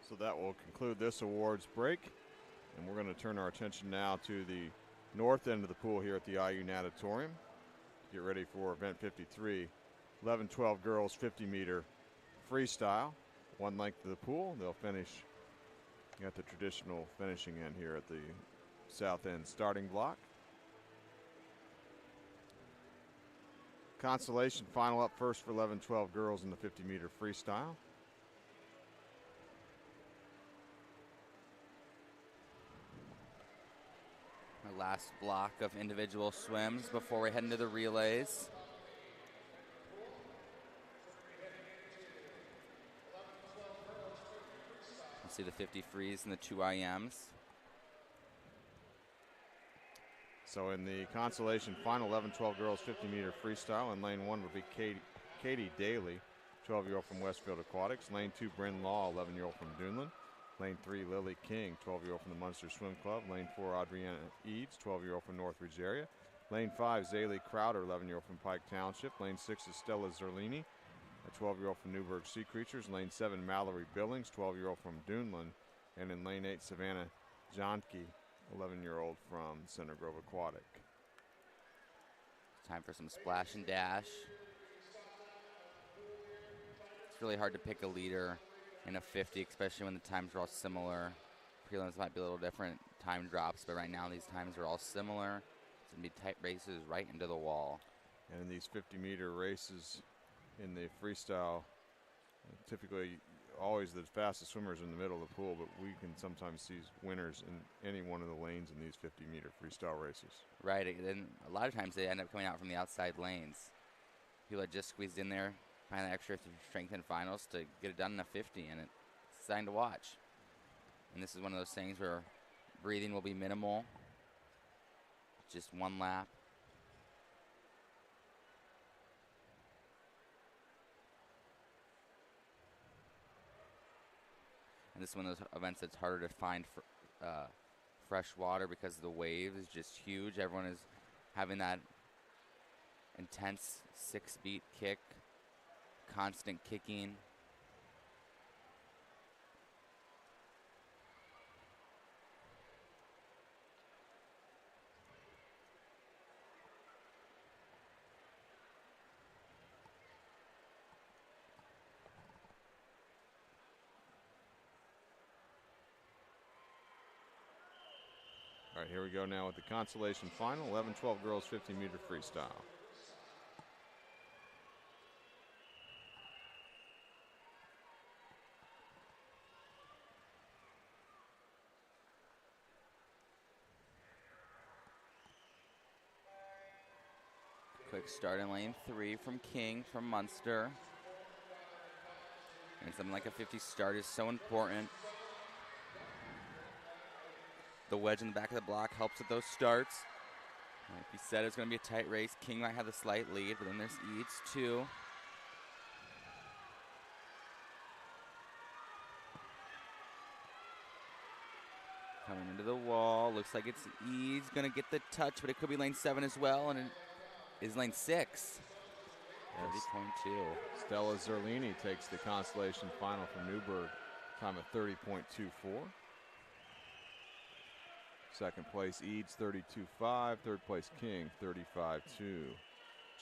So that will conclude this awards break, and we're going to turn our attention now to the north end of the pool here at the IU Natatorium. Get ready for event 53, 11-12 girls 50-meter freestyle. One length of the pool. They'll finish at the traditional finishing end here at the south end starting block. Consolation final up first for 11-12 girls in the 50-meter freestyle. Our last block of individual swims before we head into the relays. You'll see the 50 frees and the 2 IMs. So in the consolation final, 11-12 girls 50-meter freestyle, in lane 1 will be Katie Daly, 12-year-old from Westfield Aquatics. Lane 2, Bryn Law, 11-year-old from Dunlin. Lane 3, Lily King, 12-year-old from the Munster Swim Club. Lane 4, Adriana Eads, 12-year-old from Northridge area. Lane 5, Zaylee Crowder, 11-year-old from Pike Township. Lane 6 is Stella Zerlini, a 12-year-old from Newburgh Sea Creatures. Lane 7, Mallory Billings, 12-year-old from Dunlin. And in lane 8, Savannah Johnke, 11-year-old from Center Grove Aquatic. Time for some splash and dash. It's really hard to pick a leader in a 50, especially when the times are all similar. Prelims might be a little different time drops, but right now these times are all similar. It's going to be tight races right into the wall. And in these 50-meter races in the freestyle, typically always the fastest swimmers in the middle of the pool, but we can sometimes see winners in any one of the lanes in these 50-meter freestyle races. Right, and a lot of times they end up coming out from the outside lanes. People that just squeezed in there, find that extra strength in finals to get it done in a 50, and it's exciting to watch. And this is one of those things where breathing will be minimal, just one lap. And this is one of those events that's harder to find for, fresh water because the wave is just huge. Everyone is having that intense 6-beat kick, constant kicking. All right, here we go now with the consolation final, 11-12 girls 50-meter freestyle. Quick start in lane 3 from King from Munster. And something like a 50 start is so important. The wedge in the back of the block helps with those starts. Like you said, it's going to be a tight race. King might have the slight lead, but then there's Eads too. Coming into the wall. Looks like it's Eads going to get the touch, but it could be lane 7 as well, and it is lane 6. 30.2. Stella Zerlini takes the consolation final from Newburgh, time of 30.24. Second place, Eads, 32.5. Third place, King, 35.2.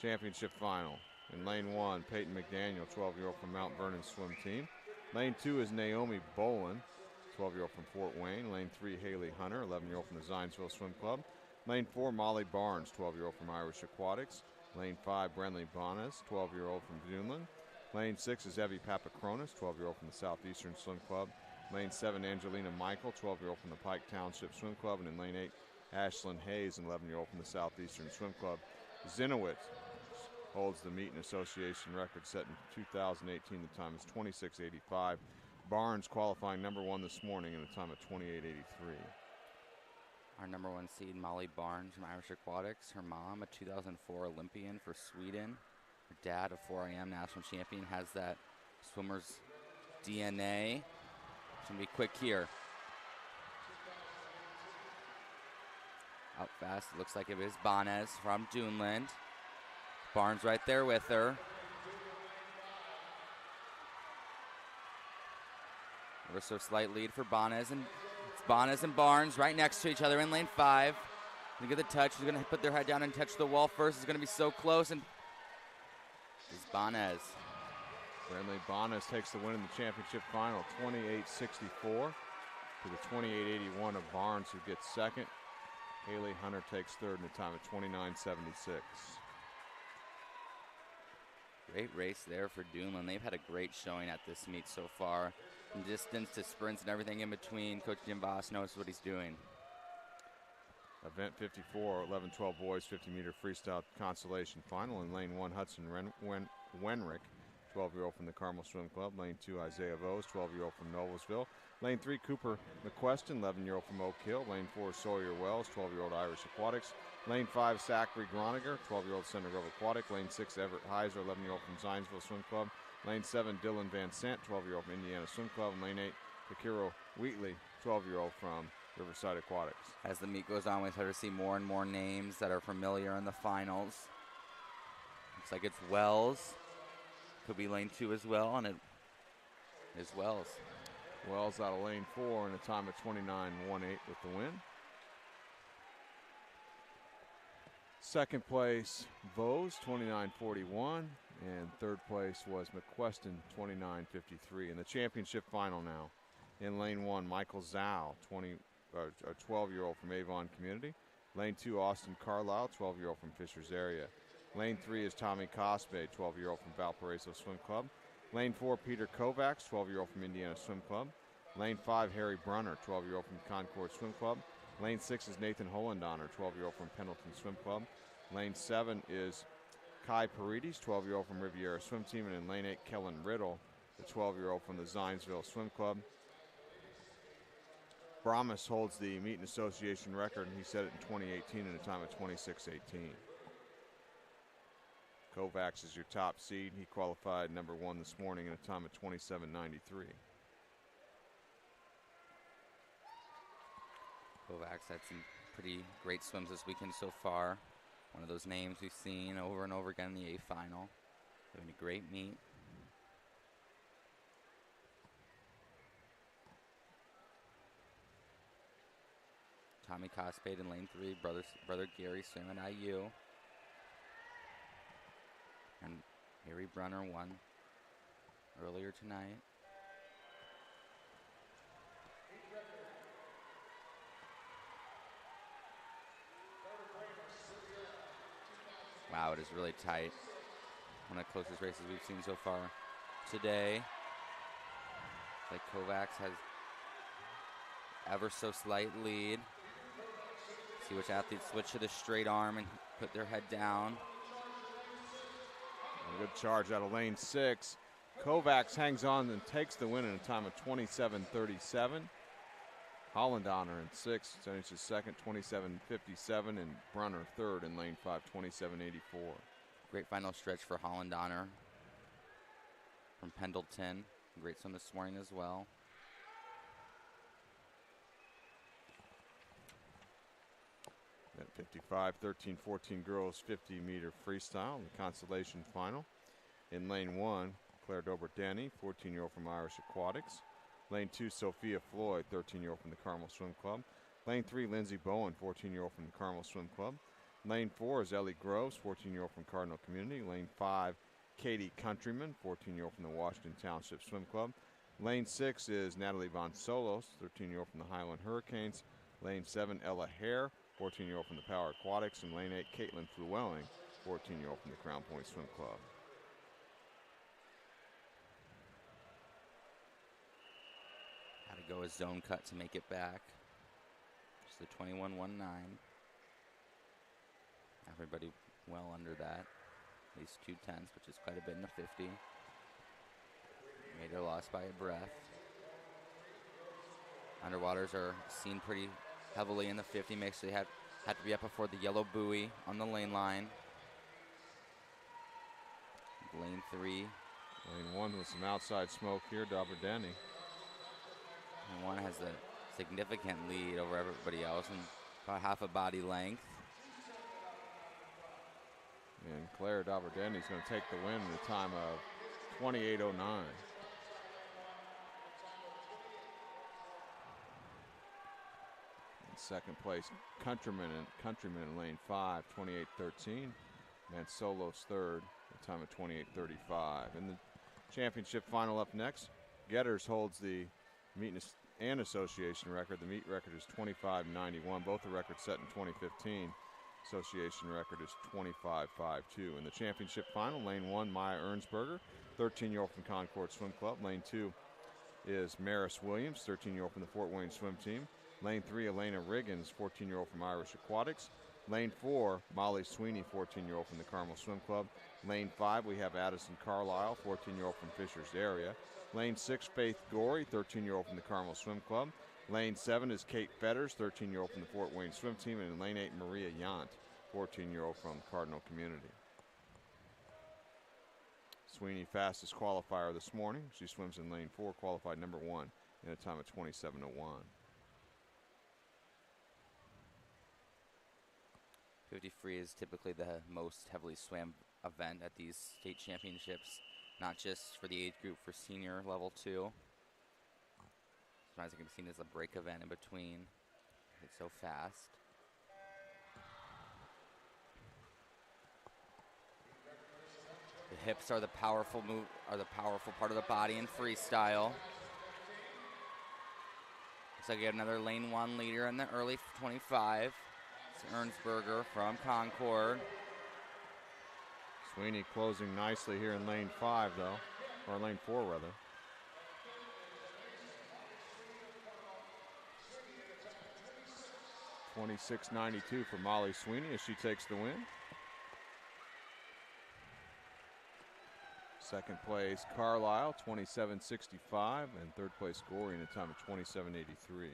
Championship final. In lane 1, Peyton McDaniel, 12-year-old from Mount Vernon swim team. Lane 2 is Naomi Bolin, 12-year-old from Fort Wayne. Lane 3, Haley Hunter, 11-year-old from the Zionsville Swim Club. Lane 4, Molly Barnes, 12-year-old from Irish Aquatics. Lane 5, Brenley Bonas, 12-year-old from Duneland. Lane 6 is Evie Papakronis, 12-year-old from the Southeastern Swim Club. Lane 7, Angelina Michael, 12-year-old from the Pike Township Swim Club. And in lane 8, Ashlyn Hayes, an 11-year-old from the Southeastern Swim Club. Zinowitz holds the meet and association record set in 2018. The time is 26.85. Barnes qualifying number 1 this morning in a time of 28.83. Our number 1 seed, Molly Barnes from Irish Aquatics. Her mom, a 2004 Olympian for Sweden. Her dad, a 4am national champion, has that swimmer's DNA. It's going to be quick here. Out fast, it looks like it is Bonas from Duneland. Barnes right there with her. Ever so slight lead for Bonas, and it's Bonas and Barnes right next to each other in lane 5. They get the touch. They're going to put their head down and touch the wall first. It's going to be so close, and it's Bonas. Brenley Bonas takes the win in the championship final, 28.64 to the 28.81 of Barnes, who gets second. Haley Hunter takes third in a time of 29.76. Great race there for Duneland. They've had a great showing at this meet so far. From distance to sprints and everything in between, Coach Jim Voss knows what he's doing. Event 54, 11-12 boys 50-meter freestyle consolation final. In lane 1, Hudson Wenrick, 12-year-old from the Carmel Swim Club. Lane 2, Isaiah Vose, 12-year-old from Noblesville. Lane 3, Cooper McQuestion, 11-year-old from Oak Hill. Lane 4, Sawyer Wells, 12-year-old Irish Aquatics. Lane 5, Zachary Groniger, 12-year-old Center Grove Aquatic. Lane 6, Everett Heiser, 11-year-old from Zionsville Swim Club. Lane 7, Dylan Van Sant, 12-year-old from Indiana Swim Club. And lane 8, Takiro Wheatley, 12-year-old from Riverside Aquatics. As the meet goes on, we start to see more and more names that are familiar in the finals. Looks like it's Wells. Could be lane 2 as well, and it is Wells. Wells out of lane 4 in a time of 29.18 with the win. Second place, Vose, 29.41. And third place was McQuestion, 29.53. In the championship final now. In lane 1, Michael Zhao, 12-year-old from Avon Community. Lane 2, Austin Carlisle, 12-year-old from Fishers area. Lane 3 is Tommy Cospe, 12-year-old from Valparaiso Swim Club. Lane 4, Peter Kovacs, 12-year-old from Indiana Swim Club. Lane 5, Harry Brunner, 12-year-old from Concord Swim Club. Lane 6 is Nathan Hollandonner, 12-year-old from Pendleton Swim Club. Lane 7 is Kai Paredes, 12-year-old from Riviera Swim Team. And in lane 8, Kellen Riddle, the 12-year-old from the Zionsville Swim Club. Brahmas holds the meet and association record, and he set it in 2018 in a time of 26.18. Kovacs is your top seed. He qualified number 1 this morning in a time of 27.93. Kovacs had some pretty great swims this weekend so far. One of those names we've seen over and over again in the A final. Having a great meet. Tommy Cospade in lane 3, brother Gary swimming IU. And Harry Brunner won earlier tonight. Wow, it is really tight. One of the closest races we've seen so far today. It's like Kovacs has ever so slight lead. See which athletes switch to the straight arm and put their head down. A good charge out of lane 6. Kovacs hangs on and takes the win in a time of 27.37. Hollandonner in 6th, finishes second, 27.57, and Brunner third in lane 5, 27.84. Great final stretch for Hollandonner from Pendleton. Great swim this morning as well. 55, 13-14 girls 50-meter freestyle in the consolation final. In lane 1, Claire Dobert-Danny, 14-year-old from Irish Aquatics. Lane 2, Sophia Floyd, 13-year-old from the Carmel Swim Club. Lane 3, Lindsay Bowen, 14-year-old from the Carmel Swim Club. Lane 4 is Ellie Groves, 14-year-old from Cardinal Community. Lane 5, Katie Countryman, 14-year-old from the Washington Township Swim Club. Lane 6 is Natalie Von Solos, 13-year-old from the Highland Hurricanes. Lane 7, Ella Hare, 14-year-old from the Power Aquatics. And lane 8, Caitlin Flewelling, 14-year-old from the Crown Point Swim Club. Had to go a zone cut to make it back. Just the 21-19. Everybody well under that. At least 2 tenths, which is quite a bit in the 50. Made her lost by a breath. Underwaters are seen pretty heavily in the 50. Makes they had to be up before the yellow buoy on the lane line. Lane 3. Lane 1 with some outside smoke here, Dobert-Danny. Lane 1 has a significant lead over everybody else and about half a body length. And Claire Dobert-Danny is going to take the win in a time of 28:09. In second place, Countryman in lane 5, 28:13. Mansolos third, a time of 28:35. In the championship final up next, Getters holds the meet and association record. The meet record is 25:91. Both the records set in 2015. Association record is 25:52. In the championship final, lane 1, Maya Ernsberger, 13-year-old from Concord Swim Club. Lane 2 is Maris Williams, 13-year-old from the Fort Wayne Swim Team. Lane 3, Elena Riggins, 14-year-old from Irish Aquatics. Lane 4, Molly Sweeney, 14-year-old from the Carmel Swim Club. Lane 5, we have Addison Carlisle, 14-year-old from Fishers Area. Lane 6, Faith Gorey, 13-year-old from the Carmel Swim Club. Lane 7 is Kate Fetters, 13-year-old from the Fort Wayne Swim Team. And in lane 8, Maria Yant, 14-year-old from Cardinal Community. Sweeney, fastest qualifier this morning. She swims in lane 4, qualified number 1 in a time of 27:01. 50 free is typically the most heavily swam event at these state championships, not just for the age group, for senior level 2. Sometimes it can be seen as a break event in between. It's so fast. The hips are the powerful part of the body in freestyle. Looks like you have another lane 1 leader in the early 25. It's Ernsberger from Concord. Sweeney closing nicely here in lane 5, though, or lane 4 rather. $26.92 for Molly Sweeney as she takes the win. Second place, Carlisle, 27.65, and third place, Gorey, in a time of 27.83.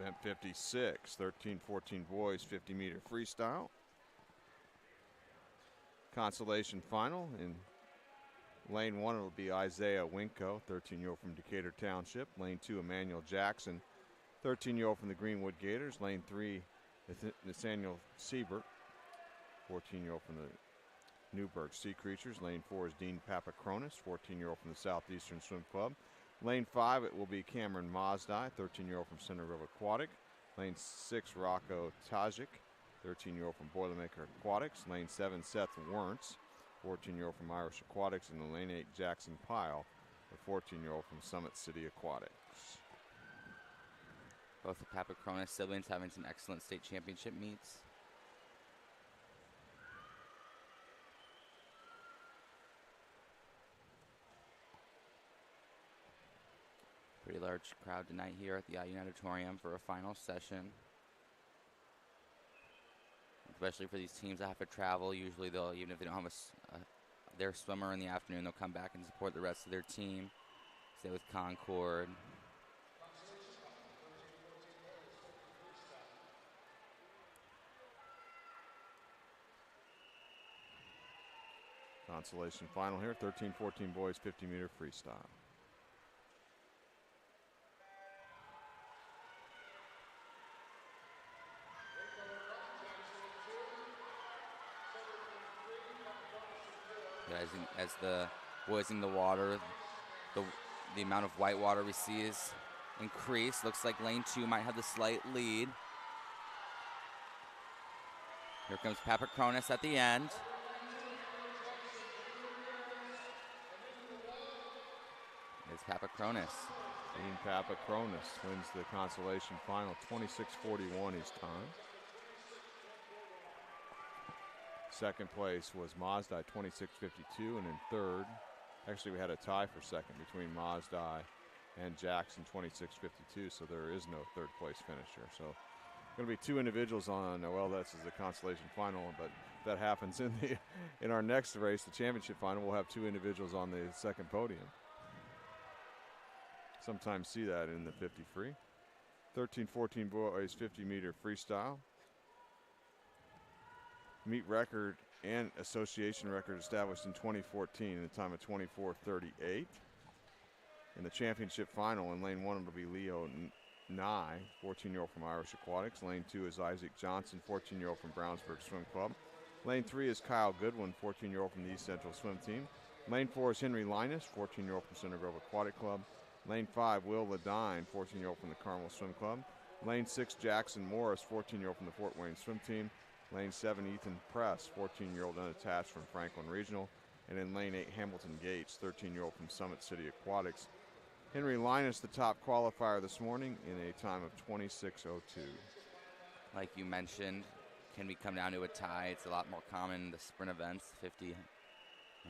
Event 56, 13-14 boys, 50-meter freestyle. Consolation final. In lane 1, it will be Isaiah Winko, 13-year-old from Decatur Township. Lane 2, Emmanuel Jackson, 13-year-old from the Greenwood Gators. Lane 3, Nathaniel Siebert, 14-year-old from the Newburgh Sea Creatures. Lane 4 is Dean Papakronis, 14-year-old from the Southeastern Swim Club. Lane 5, it will be Cameron Mazdai, 13-year-old from Centerville Aquatic. Lane 6, Rocco Tajik, 13-year-old from Boilermaker Aquatics. Lane 7, Seth Wernz, 14-year-old from Irish Aquatics. And in lane 8, Jackson Pyle, a 14-year-old from Summit City Aquatics. Both the Papakronis siblings having some excellent state championship meets. Pretty large crowd tonight here at the IU Auditorium for a final session. Especially for these teams that have to travel. Usually they'll, even if they don't have their swimmer in the afternoon, they'll come back and support the rest of their team. Stay with Concord. Consolation final here, 13-14 boys 50-meter freestyle. As the boys in the water, the amount of white water we see is increased. Looks like lane 2 might have the slight lead. Here comes Papakronis at the end. It's Papakronis. Dean Papakronis wins the consolation final, 26:41 his time. Second place was Mazdai, 26:52, and in third, actually we had a tie for second between Mazdai and Jackson, 26:52, so there is no third place finisher. So going to be 2 individuals on, well, this is the consolation final, but that happens in our next race, the championship final, we'll have 2 individuals on the second podium. Sometimes see that in the 50 free. 13-14 boys 50-meter freestyle. Meet record and association record established in 2014 in a time of 24:38. In the championship final, in lane 1 it'll be Leo Nye, 14-year-old from Irish Aquatics. Lane 2 is Isaac Johnson, 14-year-old from Brownsburg Swim Club. Lane 3 is Kyle Goodwin, 14-year-old from the East Central Swim Team. Lane 4 is Henry Linus, 14-year-old from Center Grove Aquatic Club. Lane 5, Will Ladine, 14-year-old from the Carmel Swim Club. Lane 6, Jackson Morris, 14-year-old from the Fort Wayne Swim Team. Lane 7, Ethan Press, 14-year-old unattached from Franklin Regional. And in lane 8, Hamilton Gates, 13-year-old from Summit City Aquatics. Henry Linus, the top qualifier this morning, in a time of 26:02. Like you mentioned, can we come down to a tie? It's a lot more common in the sprint events, 50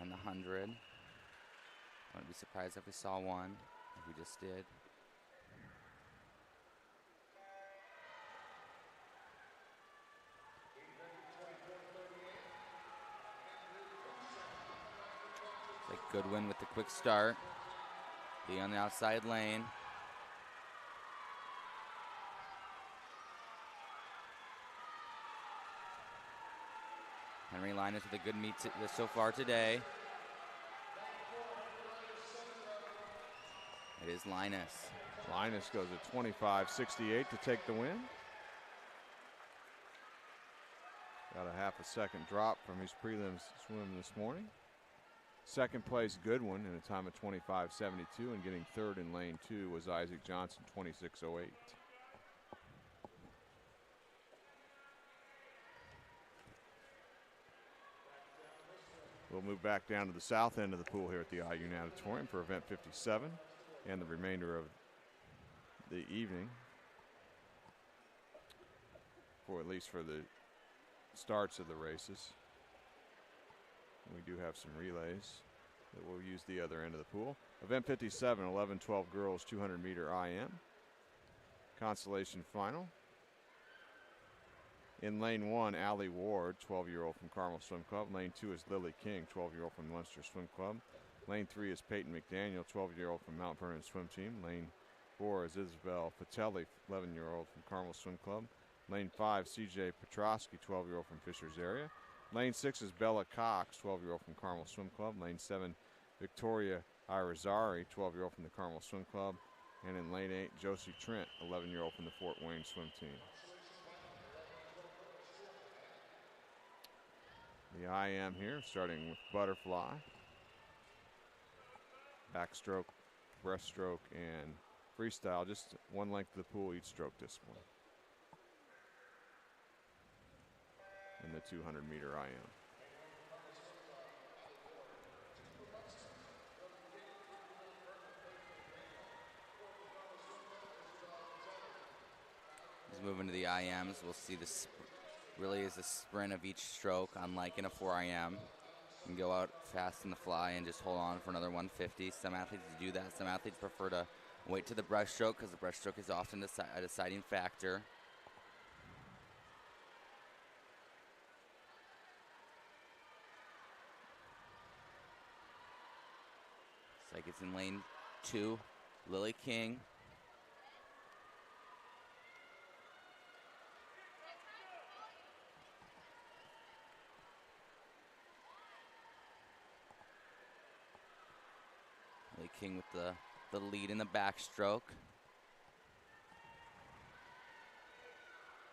and the 100. I wouldn't be surprised if we saw one, like we just did. It's like Goodwin with the quick start. Be on the outside lane. Henry Linus with a good meet so far today. It is Linus. Linus goes at 25:68 to take the win. Got a half a second drop from his prelims swim this morning. Second place, Goodwin, in a time of 25:72, and getting third in lane 2 was Isaac Johnson, 26:08. We'll move back down to the south end of the pool here at the IU Natatorium for event 57 and the remainder of the evening, for at least for the starts of the races. We do have some relays that will use the other end of the pool. Event 57, 11-12 girls, 200-meter IM. Consolation final. In lane 1, Allie Ward, 12-year-old from Carmel Swim Club. Lane 2 is Lily King, 12-year-old from Munster Swim Club. Lane 3 is Peyton McDaniel, 12-year-old from Mount Vernon Swim Team. Lane 4 is Isabel Patelli, 11-year-old from Carmel Swim Club. Lane 5, CJ Petrosky, 12-year-old from Fishers area. Lane 6 is Bella Cox, 12-year-old from Carmel Swim Club. Lane 7, Victoria Irizarry, 12-year-old from the Carmel Swim Club. And in lane 8, Josie Trent, 11-year-old from the Fort Wayne Swim Team. The IM here, starting with butterfly, backstroke, breaststroke, and freestyle. Just one length of the pool, each stroke discipline. In the 200-meter IM. As we move into the IMs, we'll see this really is a sprint of each stroke, unlike in a 4IM. You can go out fast in the fly and just hold on for another 150. Some athletes do that. Some athletes prefer to wait to the breaststroke because the breaststroke is often a deciding factor. It's like it's in lane 2, Lily King. King with the lead in the backstroke.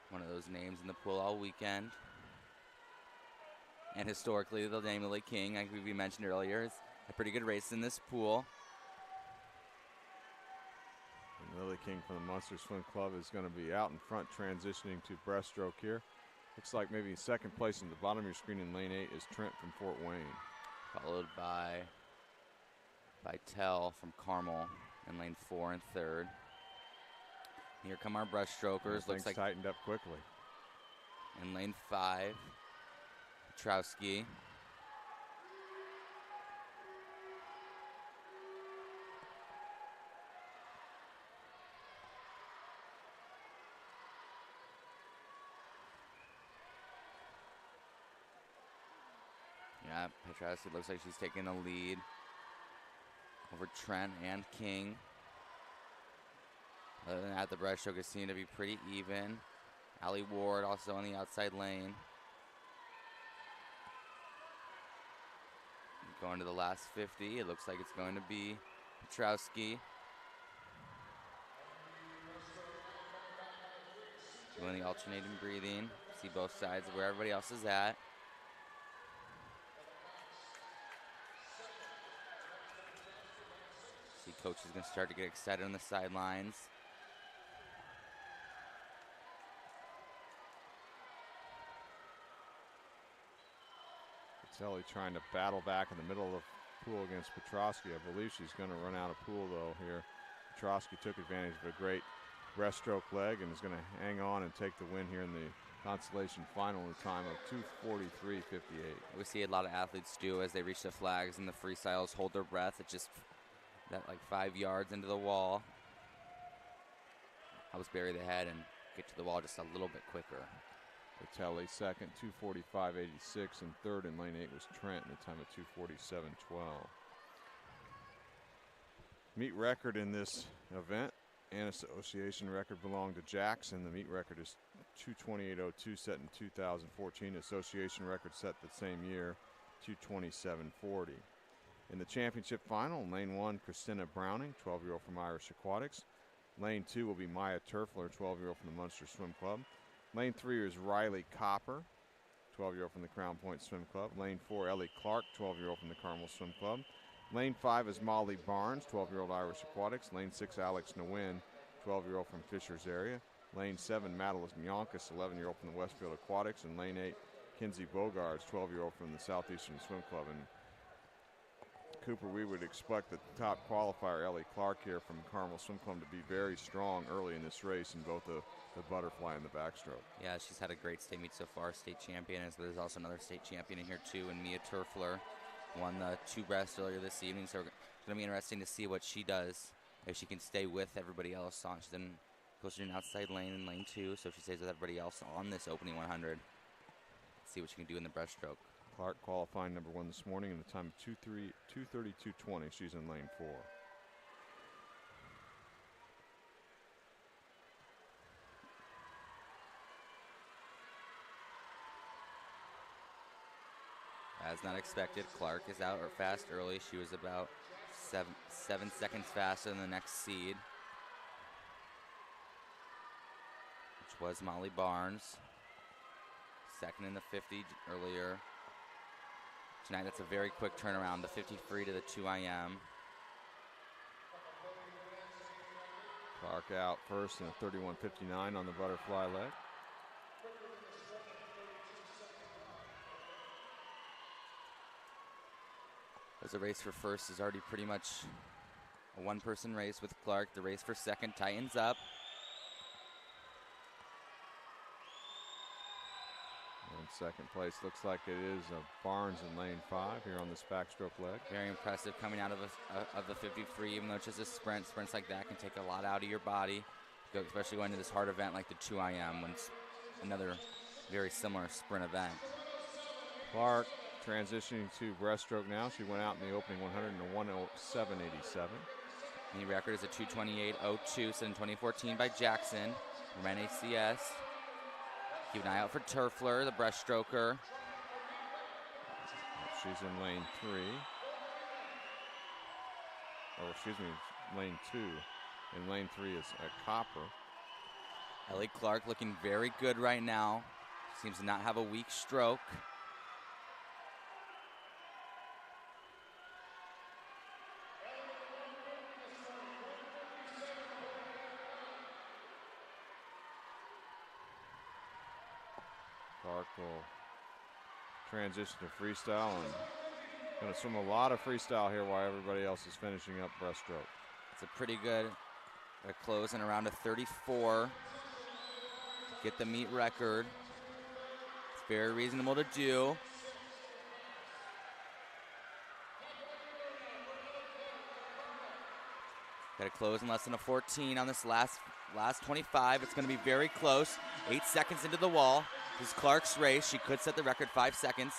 One of those names in the pool all weekend. And historically, the Medley King, like we mentioned earlier, is a pretty good race in this pool. And Lily King from the Munster Swim Club is going to be out in front transitioning to breaststroke here. Looks like maybe second place in the bottom of your screen in lane 8 is Trent from Fort Wayne. Followed by Tell from Carmel in lane 4 and third. Here come our breaststrokers. Looks like tightened up quickly. In lane 5, Petrowski. Yeah, Petrowski looks like she's taking the lead over Trent and King. Other than that, the breaststroke is seen to be pretty even. Allie Ward also on the outside lane. Going to the last 50, it looks like it's going to be Petrowski. Doing the alternating breathing. See both sides of where everybody else is at. See coach is going to start to get excited on the sidelines. Telly trying to battle back in the middle of the pool against Petrowski. I believe she's going to run out of pool though here. Petrowski took advantage of a great breaststroke leg and is going to hang on and take the win here in the consolation final in a time of 2:43.58. We see a lot of athletes do as they reach the flags and the freestyles hold their breath. It's just that like 5 yards into the wall. Helps bury the head and get to the wall just a little bit quicker. Vitelli second, 2:45.86, and third in lane 8 was Trent in a time of 2:47.12. Meet record in this event and association record belonged to Jackson. The meet record is 2:28.02 set in 2014. Association record set the same year, 2:27.40. In the championship final, in lane 1, Christina Browning, 12-year-old from Irish Aquatics. Lane 2 will be Maya Turfler, 12-year-old from the Munster Swim Club. Lane 3 is Riley Copper, 12-year-old from the Crown Point Swim Club. Lane 4, Ellie Clark, 12-year-old from the Carmel Swim Club. Lane 5 is Molly Barnes, 12-year-old Irish Aquatics. Lane 6, Alex Nguyen, 12-year-old from Fishers area. Lane 7, Madeline Mionkas, 11-year-old from the Westfield Aquatics. And Lane 8, Kinsey Bogards, 12-year-old from the Southeastern Swim Club. And Cooper, we would expect the top qualifier, Ellie Clark here from Carmel Swim Club, to be very strong early in this race in both the butterfly and the backstroke. Yeah, she's had a great state meet so far, state champion. There's also another state champion in here too, and Mia Turfler won the 2 breast earlier this evening, so it's going to be interesting to see what she does, if she can stay with everybody else on. She's in closer to an outside lane in lane 2, so if she stays with everybody else on this opening 100, let's see what she can do in the breaststroke. Clark qualifying number 1 this morning in the time of 2:32.20. She's in lane 4. As not expected, Clark is out fast early. She was about 7 seconds faster than the next seed, which was Molly Barnes. Second in the 50 earlier. Tonight, that's a very quick turnaround, the 50 free to the 2 IM. Clark out first in a 31.59 on the butterfly leg. As the race for first is already pretty much a one-person race with Clark. The race for second tightens up. And second place looks like it is Barnes in lane 5 here on this backstroke leg. Very impressive coming out of the 50 free, even though it's just a sprint. Sprints like that can take a lot out of your body, especially going to this hard event like the 2 IM, when it's another very similar sprint event. Clark transitioning to breaststroke now. She went out in the opening 100 in a 1:07.87. The record is a 2:28.02 set in 2014 by Jackson from NACS. Keep an eye out for Turfler, the breaststroker. She's in lane 3. excuse me, lane 2. And lane 3 is a copper. Ellie Clark looking very good right now. Seems to not have a weak stroke. Clark will transition to freestyle and going to swim a lot of freestyle here while everybody else is finishing up breaststroke. It's a pretty good close in around a 34. Get the meet record. It's very reasonable to do. Got to close in less than a 14 on this last 25. It's going to be very close. 8 seconds into the wall. This is Clark's race. She could set the record 5 seconds.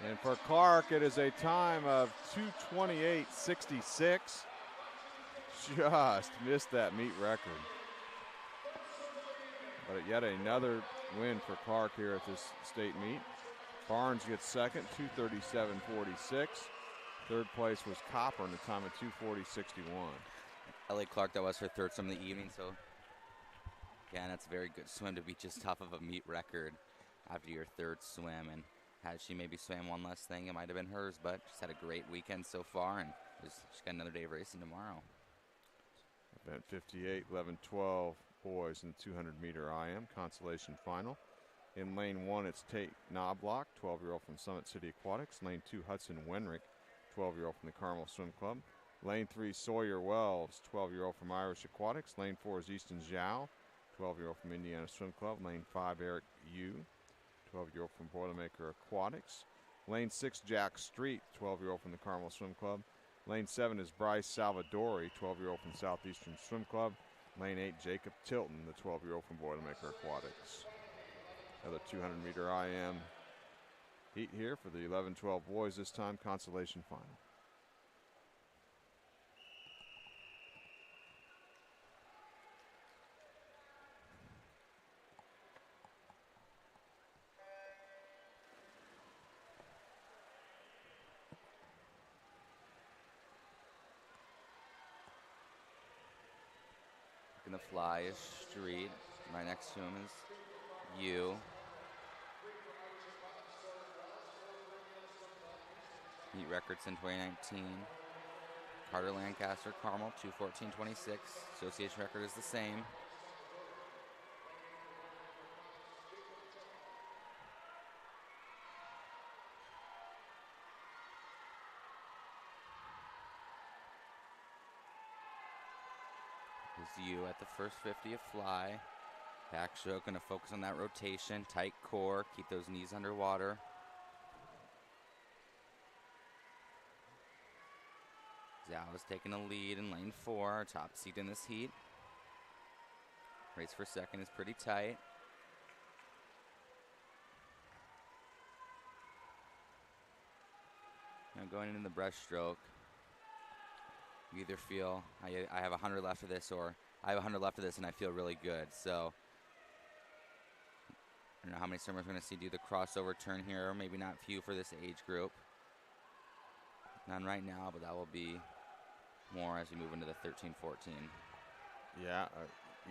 And for Clark, it is a time of 2:28.66. Just missed that meet record. But yet another win for Clark here at this state meet. Barnes gets second, 2:37.46. Third place was Copper in a time of 2:40.61. Ellie Clark, that was her third swim of the evening, so again, that's a very good swim to be just top of a meet record after your third swim. And had she maybe swam one less thing, it might have been hers, but she's had a great weekend so far, and she's got another day of racing tomorrow. Event 58, 11-12 boys in the 200-meter IM consolation final. In lane 1, it's Tate Knobloch, 12-year-old from Summit City Aquatics. Lane 2, Hudson Wenrick, 12-year-old from the Carmel Swim Club. Lane 3, Sawyer Wells, 12-year-old from Irish Aquatics. Lane 4 is Easton Zhao, 12-year-old from Indiana Swim Club. Lane 5, Eric Yu, 12-year-old from Boilermaker Aquatics. Lane 6, Jack Street, 12-year-old from the Carmel Swim Club. Lane 7 is Bryce Salvadori, 12-year-old from Southeastern Swim Club. Lane 8, Jacob Tilton, the 12-year-old from Boilermaker Aquatics. Another 200-meter IM heat here for the 11-12 boys, this time consolation final. Gonna fly is Street. Right next to him is Yu. Meet records in 2019. Carter Lancaster, Carmel, 2:14.26. Association record is the same. Is Yu at the first 50 of fly. Backstroke, gonna focus on that rotation. Tight core, keep those knees underwater. Zhao is taking a lead in lane 4, top seat in this heat. Race for second is pretty tight. Now going into the breaststroke, you either feel I have 100 left of this, or I have 100 left of this and I feel really good. So I don't know how many swimmers we're going to see do the crossover turn here. Maybe not few for this age group. None right now, but that will be more as we move into the 13-14. Yeah,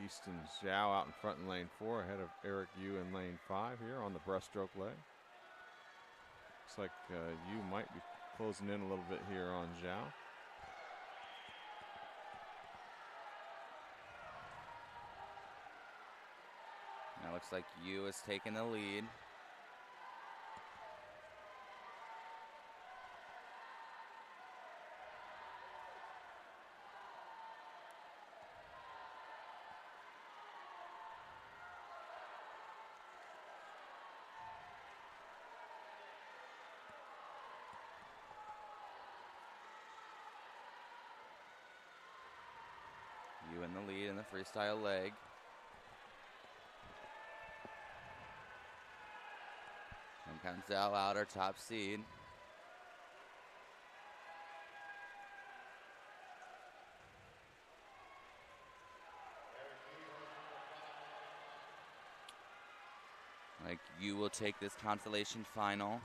Easton Zhao out in front in lane 4, ahead of Eric Yu in lane 5 here on the breaststroke leg. Looks like Yu might be closing in a little bit here on Zhao. Now looks like Yu is taking the lead. Yu in the lead in the freestyle leg. And comes Zhao out, our top seed. Like, you will take this consolation final.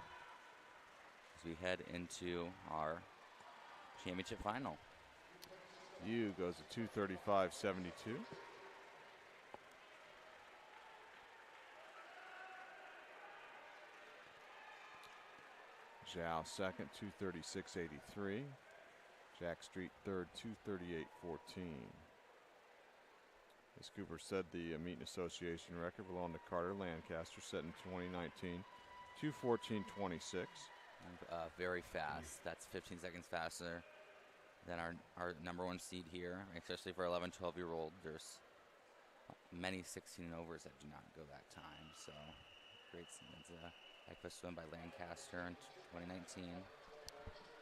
as we head into our championship final. Yu goes to 235.72. Zhao second, 236.83. Jack Street third, 238.14. As Cooper said, the Meeting Association record belonged to Carter Lancaster, set in 2019, 2:14.26. Very fast. That's 15 seconds faster than our number one seed here, especially for 11, 12-year-old. There's many 16 and overs that do not go that time. So great. It's a heck of a swim by Lancaster in 2019.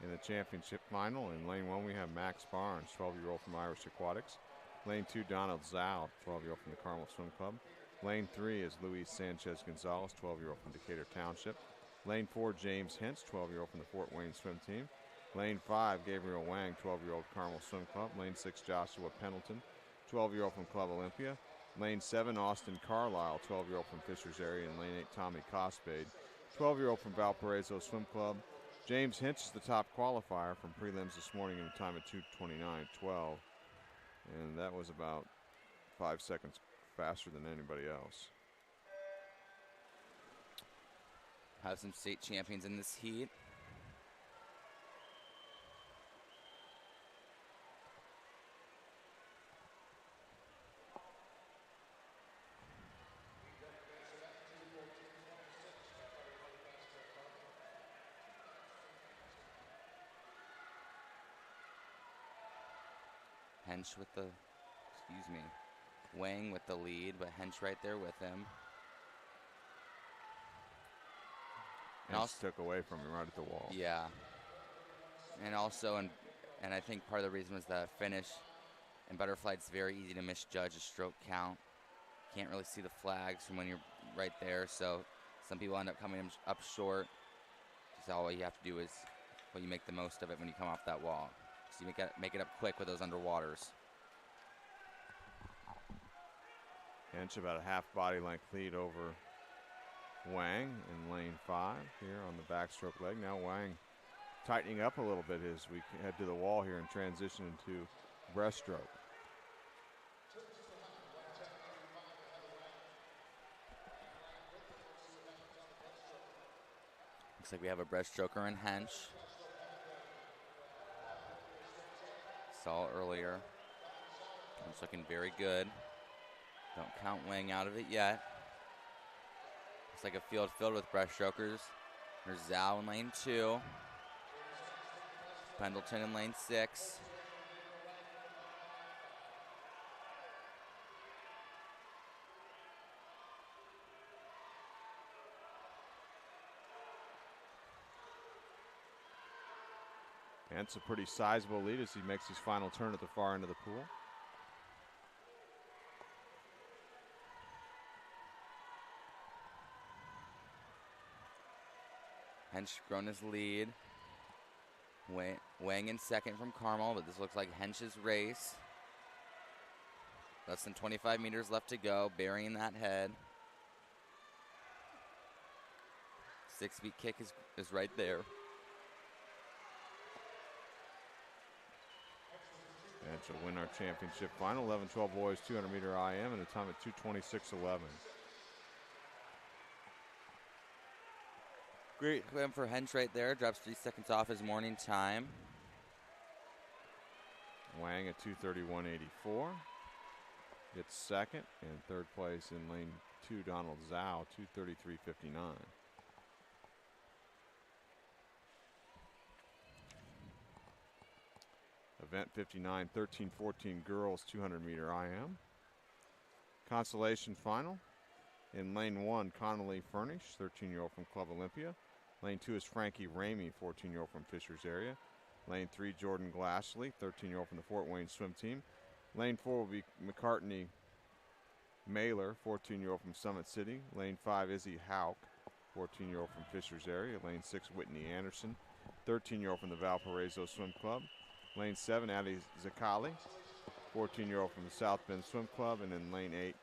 In the championship final, in lane 1, we have Max Barnes, 12-year-old from Irish Aquatics. Lane 2, Donald Zhao, 12-year-old from the Carmel Swim Club. Lane 3 is Luis Sanchez Gonzalez, 12-year-old from Decatur Township. Lane 4, James Hintz, 12-year-old from the Fort Wayne Swim Team. Lane 5, Gabriel Wang, 12-year-old Carmel Swim Club. Lane 6, Joshua Pendleton, 12-year-old from Club Olympia. Lane 7, Austin Carlisle, 12-year-old from Fishers area. And lane 8, Tommy Cospade, 12-year-old from Valparaiso Swim Club. James Hintz is the top qualifier from prelims this morning in a time of 2:29.12. And that was about 5 seconds faster than anybody else. Have some state champions in this heat. Hench with the, Wang with the lead, but Hench right there with him. And also took away from him right at the wall. Yeah. And also, and I think part of the reason was the finish. In butterfly, it's very easy to misjudge a stroke count. Can't really see the flags from when you're right there, so some people end up coming up short. So all you have to do is, you make the most of it when you come off that wall. So you make it up quick with those underwaters. Hench about a half body length lead over Wang in lane 5 here on the backstroke leg. Now Wang tightening up a little bit as we head to the wall here and transition into breaststroke. Looks like we have a breaststroker in Hench. Saw earlier. It's looking very good. Don't count Wang out of it yet. Looks like a field filled with breaststrokers. There's Zhao in lane 2. Pendleton in lane 6. And it's a pretty sizable lead as he makes his final turn at the far end of the pool. Hench grown his lead. Wang in second from Carmel, but this looks like Hench's race. Less than 25 meters left to go, burying that head. 6 feet kick is right there. And she'll win our championship final, 11-12 boys, 200-meter IM, and a time at 2:26.11. Great win for Hench right there. Drops 3 seconds off his morning time. Wang at 2:31.84. Gets second, and third place in lane 2, Donald Zhao, 2:33.59. Event 59, 13-14 girls 200-meter IM. Consolation final. In lane 1, Connolly Furnish, 13-year-old from Club Olympia. Lane 2 is Frankie Ramey, 14-year-old from Fishers area. Lane 3, Jordan Glassley, 13-year-old from the Fort Wayne Swim Team. Lane 4 will be McCartney Mailer, 14-year-old from Summit City. Lane 5, Izzy Hauk, 14-year-old from Fishers area. Lane 6, Whitney Anderson, 13-year-old from the Valparaiso Swim Club. Lane 7, Addie Zakali, 14-year-old from the South Bend Swim Club. And in lane 8,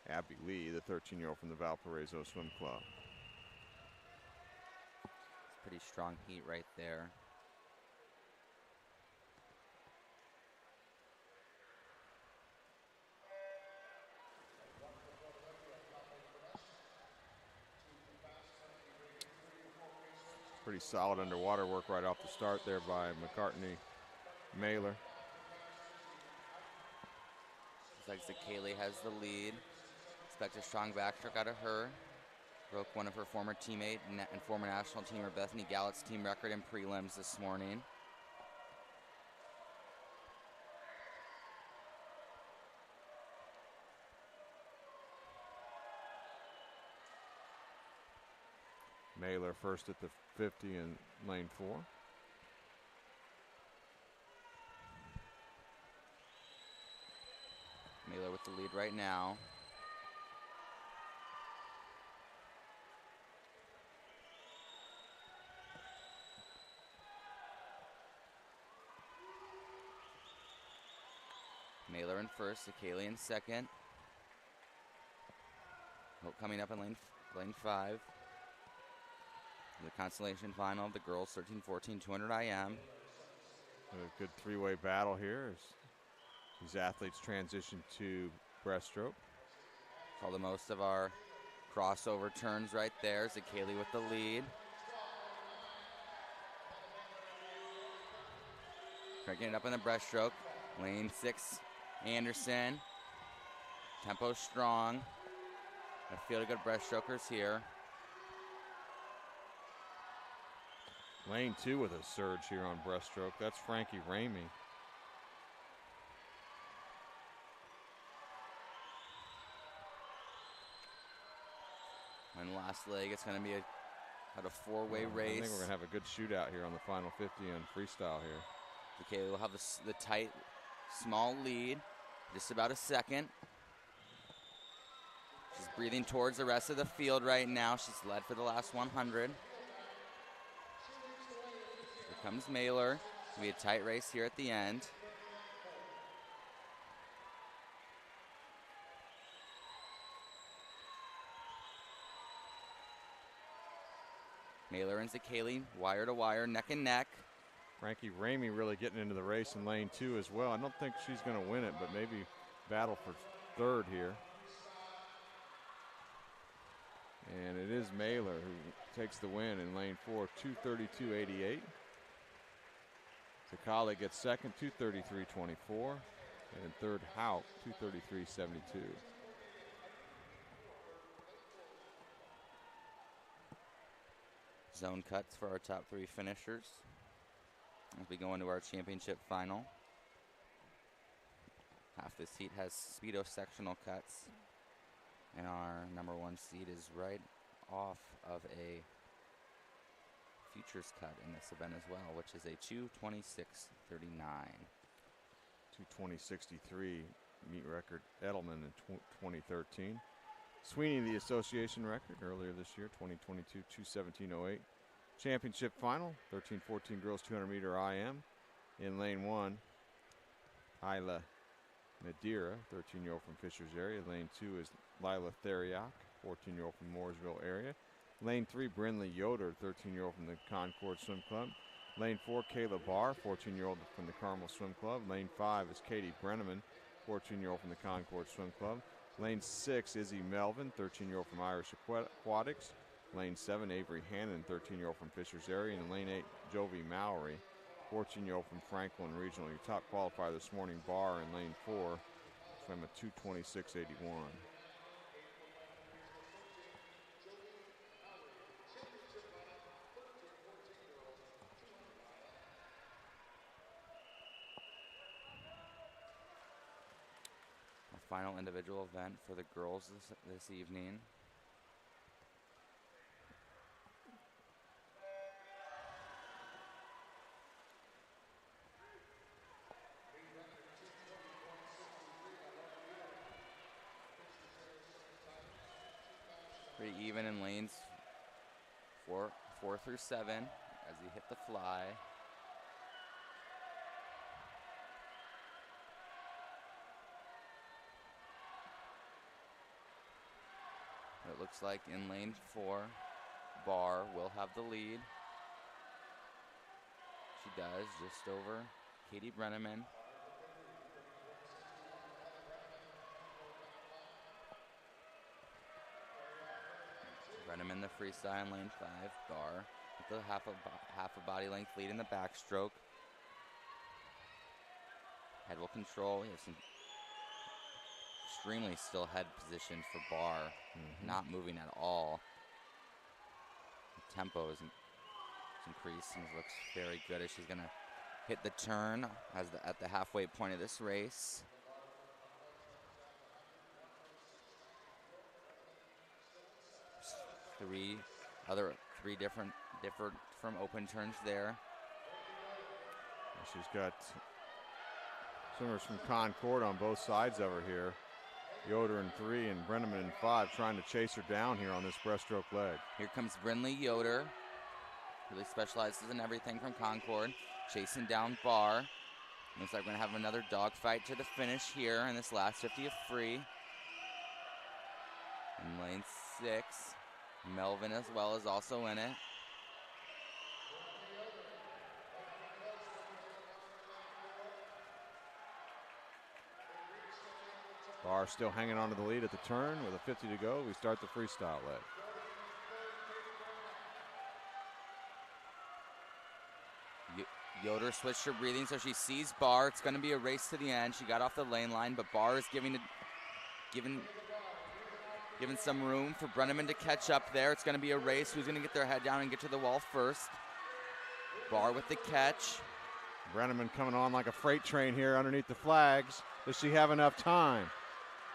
Abby Lee, the 13-year-old from the Valparaiso Swim Club. pretty strong heat right there. Pretty solid underwater work right off the start there by McCartney Mailer. Looks like Kaylee has the lead. Expect a strong backstroke out of her. Broke one of her former teammate and former national teamer Bethany Gallett's team record in prelims this morning. Mailer first at the 50 in lane 4. Mailer with the lead right now. Mailer in first, Kaylee in second. Hope coming up in lane 5. The constellation final of the girls 13-14 200 IM. A good three-way battle here as these athletes transition to breaststroke. Call the most of our crossover turns right there. Kaylee with the lead. Getting it up in the breaststroke. Lane 6, Anderson. Tempo strong. A field of good breaststrokers here. Lane 2 with a surge here on breaststroke. That's Frankie Ramey. And last leg, it's going to be about a 4-way race. I think we're going to have a good shootout here on the final 50 on freestyle here. Okay, we'll have the tight, small lead, just about a second. She's breathing towards the rest of the field right now. She's led for the last 100. Here comes Mailer. It'll be a tight race here at the end. Mailer and Kaylee, wire to wire, neck and neck. Frankie Ramey really getting into the race in lane 2 as well. I don't think she's going to win it, but maybe battle for third here. And it is Mailer who takes the win in lane 4, 2:32.88. Zakali gets second, 2:33.24. And in third, Hauk, 2:33.72. Zone cuts for our top 3 finishers as we go into our championship final. Half this heat has Speedo sectional cuts, and our number 1 seed is right off of a futures cut in this event as well, which is a 2:26.39. 2:20.63 meet record Edelman in 2013. Sweeney, the association record earlier this year, 2022, 2:17.08. Championship final, 13-14 girls 200-meter IM. In lane 1, Isla Madeira, 13-year-old from Fishers area. Lane 2 is Lila Theriak, 14-year-old from Mooresville area. Lane 3, Brindley Yoder, 13-year-old from the Concord Swim Club. Lane 4, Kayla Barr, 14-year-old from the Carmel Swim Club. Lane 5 is Katie Brenneman, 14-year-old from the Concord Swim Club. Lane 6, Izzy Melvin, 13-year-old from Irish Aquatics. Lane 7, Avery Hannon, 13-year-old from Fishers area. And in lane 8, Jovi Mowry, 14-year-old from Franklin Regional. Your top qualifier this morning, Barr in lane 4, swam a 2:26.81. Final individual event for the girls this evening. Pretty even in lanes 4 through 7 as you hit the fly. It looks like in lane 4, Barr will have the lead. does, just over Katie Brenneman. Brenneman the freestyle in lane 5, Bar with the half a body length lead in the backstroke. Head will control. He has some extremely still head position for Bar, not moving at all. The tempo is increased and looks very good as she's going to hit the turn at the halfway point of this race. Three different from open turns there. She's got swimmers from Concord on both sides of her here. Yoder in 3 and Brenneman in 5, trying to chase her down here on this breaststroke leg. Here comes Brinley Yoder. Really specializes in everything from Concord. Chasing down Bar. Looks like we're going to have another dogfight to the finish here in this last 50 of free. In lane 6, Melvin as well is also in it. Bar still hanging on to the lead at the turn with a 50 to go. We start the freestyle leg. Yoder switched her breathing, so she sees Bar. It's going to be a race to the end. She got off the lane line, but Bar is giving some room for Brenneman to catch up there. It's going to be a race. Who's going to get their head down and get to the wall first? Bar with the catch. Brenneman coming on like a freight train here underneath the flags. Does she have enough time?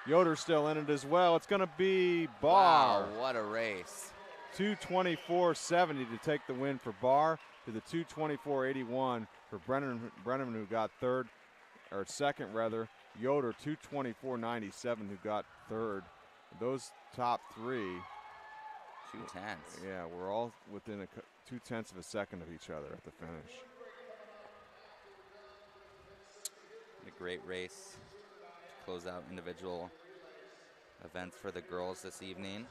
Yoder's still in it as well. It's going to be Bar. Wow, what a race. 2:24.70 to take the win for Bar, to the 2:24.81 for Brenneman, who got second rather. Yoder 2:24.97, who got third. Those top three, 2/10. Yeah, we're all within 0.2 of a second of each other at the finish. A great race to close out individual events for the girls this evening.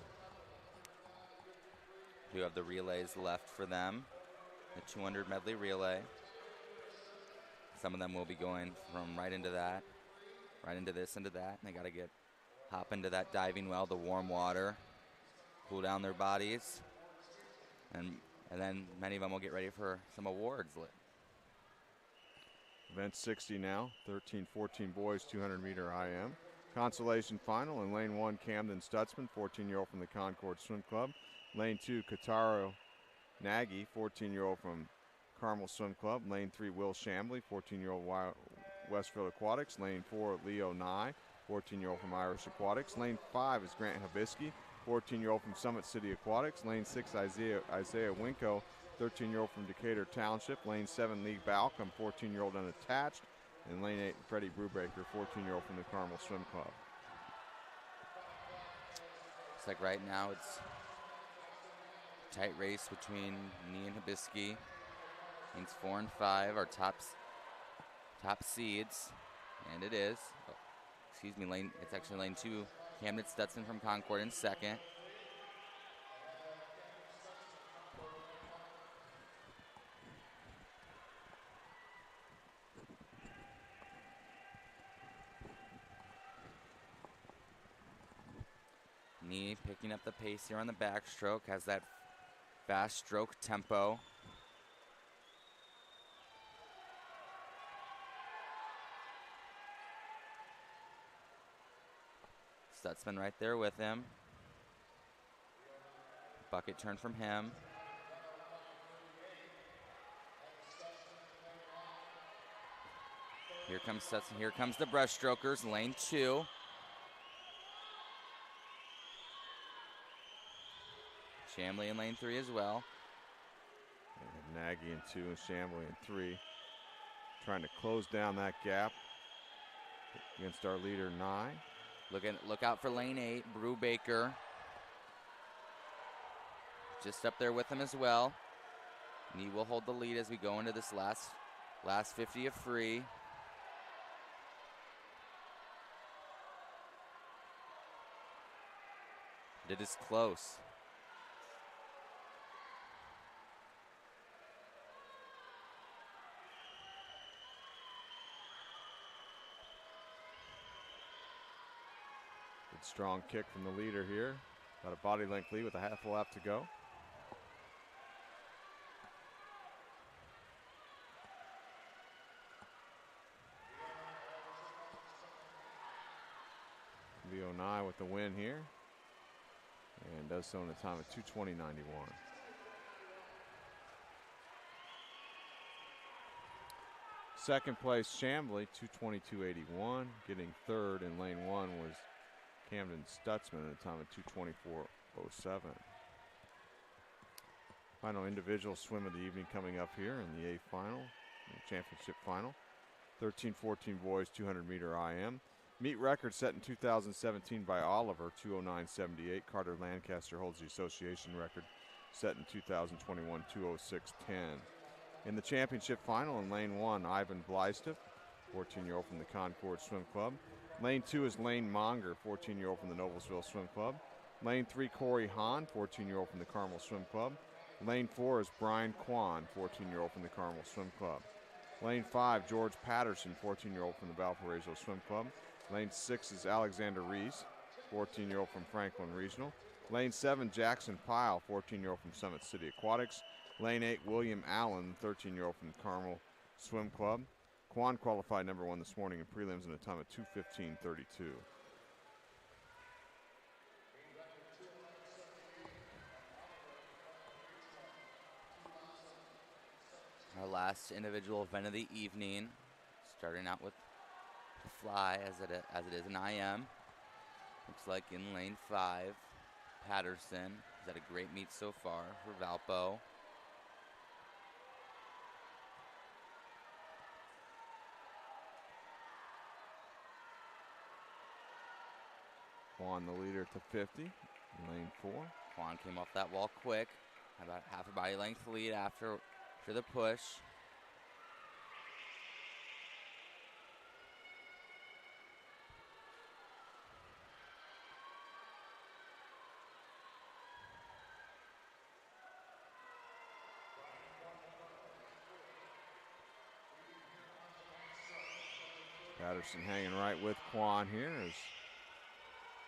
We have the relays left for them. The 200 medley relay. Some of them will be going from right into that, right into this, into that. And they got to hop into that diving well, the warm water, cool down their bodies, and then many of them will get ready for some awards. Event 60 now, 13-14 boys, 200-meter IM. Consolation final in lane 1, Camden Stutzman, 14-year-old from the Concord Swim Club. Lane 2, Kataro Nagy, 14-year-old from Carmel Swim Club. Lane 3, Will Shambly, 14-year-old Westfield Aquatics. Lane 4, Leo Nye, 14-year-old from Irish Aquatics. Lane 5 is Grant Hibisky, 14-year-old from Summit City Aquatics. Lane 6, Isaiah Winko, 13-year-old from Decatur Township. Lane 7, Lee Balcom, 14-year-old unattached. And lane 8, Freddie Brubaker, 14-year-old from the Carmel Swim Club. Looks like right now it's a tight race between Nee and Hibisky. Lanes 4 and 5 are top seeds, and it is. Oh, excuse me, it's actually lane 2, Camden Stetson from Concord in second. Nee picking up the pace here on the backstroke, has that fast stroke tempo. Stutzman right there with him. Bucket turn from him. Here comes Stutzman. Here comes the breaststrokers, lane 2. Shambly in lane 3 as well. And Nagy in 2 and Shambly in 3. Trying to close down that gap against our leader, Nye. Look out for lane 8, Brubaker. Just up there with him as well. Nee will hold the lead as we go into this last 50 of free. It is close. Good strong kick from the leader here. About a body length lead with a half a lap to go. Leonai with the win here. And does so in a time of 2:20.91. Second place, Chambly, 2:22.81. Getting third in lane one was Camden Stutzman at a time of 2:24.07. Final individual swim of the evening coming up here in the A final, the championship final. 13-14 boys, 200-meter IM. Meet record set in 2017 by Oliver, 2:09.78. Carter Lancaster holds the association record set in 2021, 2:06.10. In the championship final in lane one, Ivan Blystup, 14-year-old from the Concord Swim Club. Lane two is Lane Monger, 14-year-old from the Noblesville Swim Club. Lane three, Corey Hahn, 14-year-old from the Carmel Swim Club. Lane four is Brian Kwan, 14-year-old from the Carmel Swim Club. Lane five, George Patterson, 14-year-old from the Valparaiso Swim Club. Lane six is Alexander Reese, 14-year-old from Franklin Regional. Lane seven, Jackson Pyle, 14-year-old from Summit City Aquatics. Lane eight, William Allen, 13-year-old from Carmel Swim Club. Kwan qualified number one this morning in prelims in a time of 2:15.32. Our last individual event of the evening, starting out with the fly as it is an IM. Looks like in lane 5, Patterson has had a great meet so far for Valpo. Kwan the leader to 50, lane 4. Kwan came off that wall quick, about half a body length lead after the push. Patterson hanging right with Kwan here as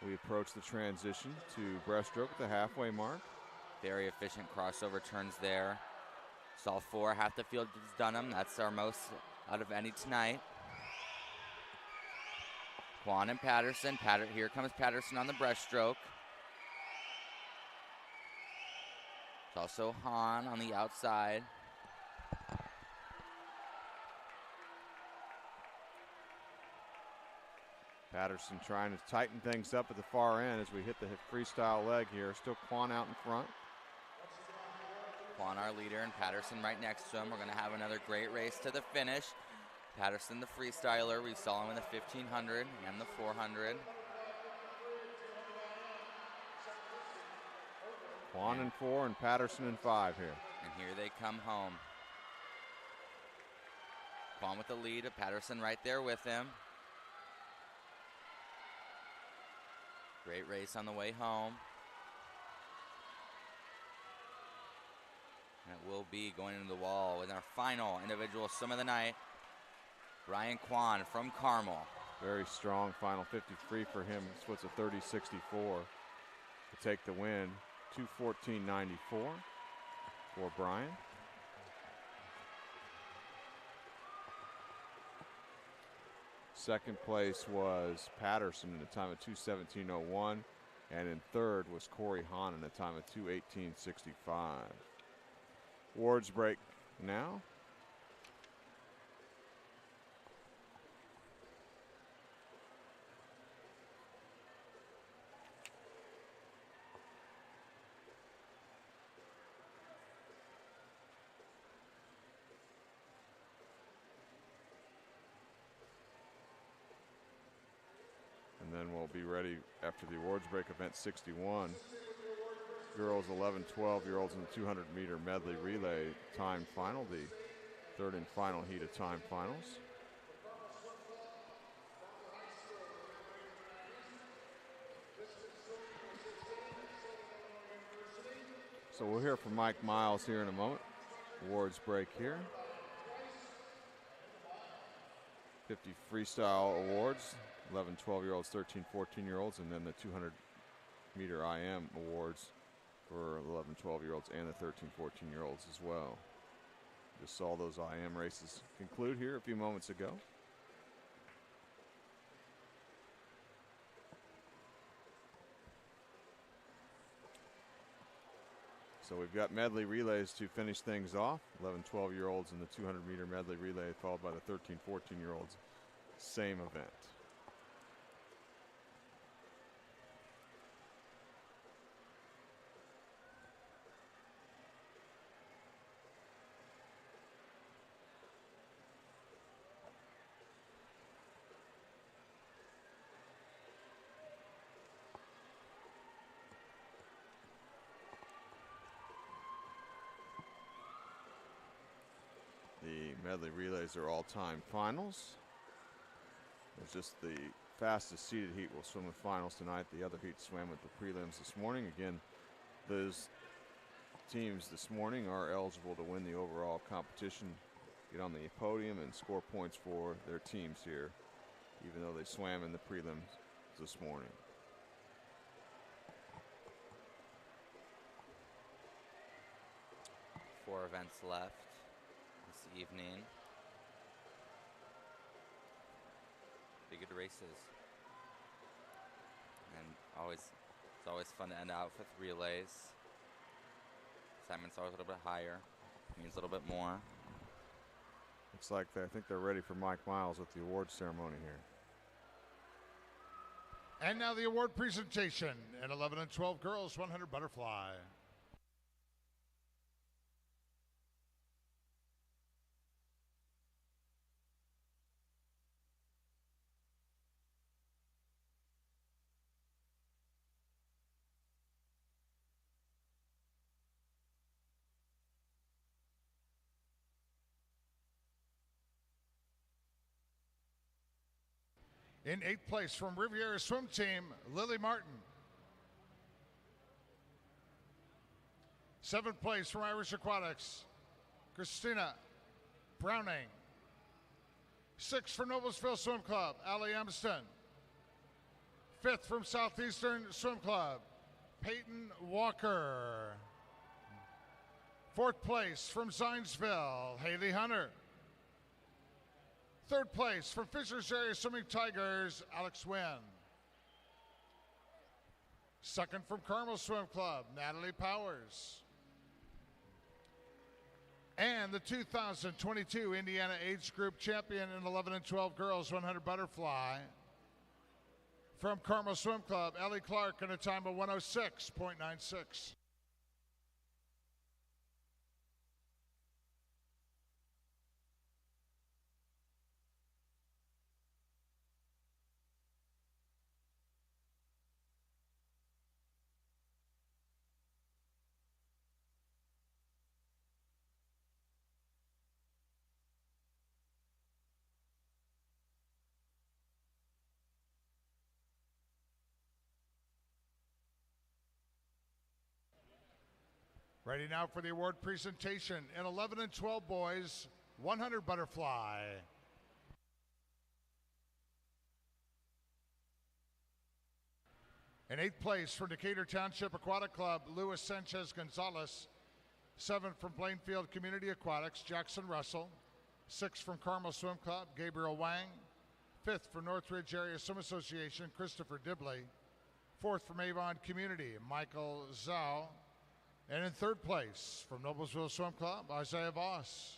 we approach the transition to breaststroke at the halfway mark. Very efficient crossover turns there. Saw 4, half the field has done them. That's our most out of any tonight. Kwan and Patterson. Here comes Patterson on the breaststroke. It's also Hahn on the outside. Patterson trying to tighten things up at the far end as we hit the freestyle leg here. Still Kwan out in front. Kwan our leader and Patterson right next to him. We're going to have another great race to the finish. Patterson the freestyler. We saw him in the 1500 and the 400. Kwan in 4 and Patterson in 5 here. And here they come home. Kwan with the lead, Patterson right there with him. Great race on the way home. And it will be going into the wall with our final individual swim of the night. Brian Kwan from Carmel. Very strong final 53 for him. Splits a 30-64 to take the win. 2:14.94 for Brian. Second place was Patterson in a time of 2:17.01, and in third was Corey Hahn in a time of 2:18.65. Awards break now. And then we'll be ready after the awards break, event 61. Girls 11, 12-year-olds in the 200-meter medley relay time final, the third and final heat of time finals. So we'll hear from Mike Miles here in a moment. Awards break here. 50 freestyle awards, 11, 12-year-olds, 13, 14-year-olds, and then the 200-meter IM awards for 11, 12-year-olds and the 13, 14-year-olds as well. Just saw those IM races conclude here a few moments ago. So we've got medley relays to finish things off. 11, 12-year-olds in the 200-meter medley relay, followed by the 13, 14-year-olds. Same event. The medley relays are all-time finals. It's just the fastest seeded heat will swim with finals tonight. The other heat swam with the prelims this morning. Again, those teams this morning are eligible to win the overall competition, get on the podium and score points for their teams here, even though they swam in the prelims this morning. Four events left this evening. Big good races. And it's always fun to end out with relays. Excitement's always a little bit higher. Means a little bit more. Looks like I think they're ready for Mike Miles with the award ceremony here. And now the award presentation in 11 and 12 girls 100 butterfly. In 8th place from Riviera Swim Team, Lily Martin. 7th place from Irish Aquatics, Christina Browning. 6th from Noblesville Swim Club, Allie Amston. 5th from Southeastern Swim Club, Peyton Walker. 4th place from Zionsville, Haley Hunter. 3rd place from Fishers Area Swimming Tigers, Alex Wynn. 2nd from Carmel Swim Club, Natalie Powers. And the 2022 Indiana Age Group Champion in 11 and 12 girls 100 butterfly from Carmel Swim Club, Ellie Clark, in a time of 106.96. Ready now for the award presentation in 11 and 12 boys, 100 butterfly. In 8th place for Decatur Township Aquatic Club, Luis Sanchez Gonzalez. 7th from Plainfield Community Aquatics, Jackson Russell. 6th from Carmel Swim Club, Gabriel Wang. 5th from Northridge Area Swim Association, Christopher Dibley. 4th from Avon Community, Michael Zhao. And in 3rd place from Noblesville Swim Club, Isaiah Voss.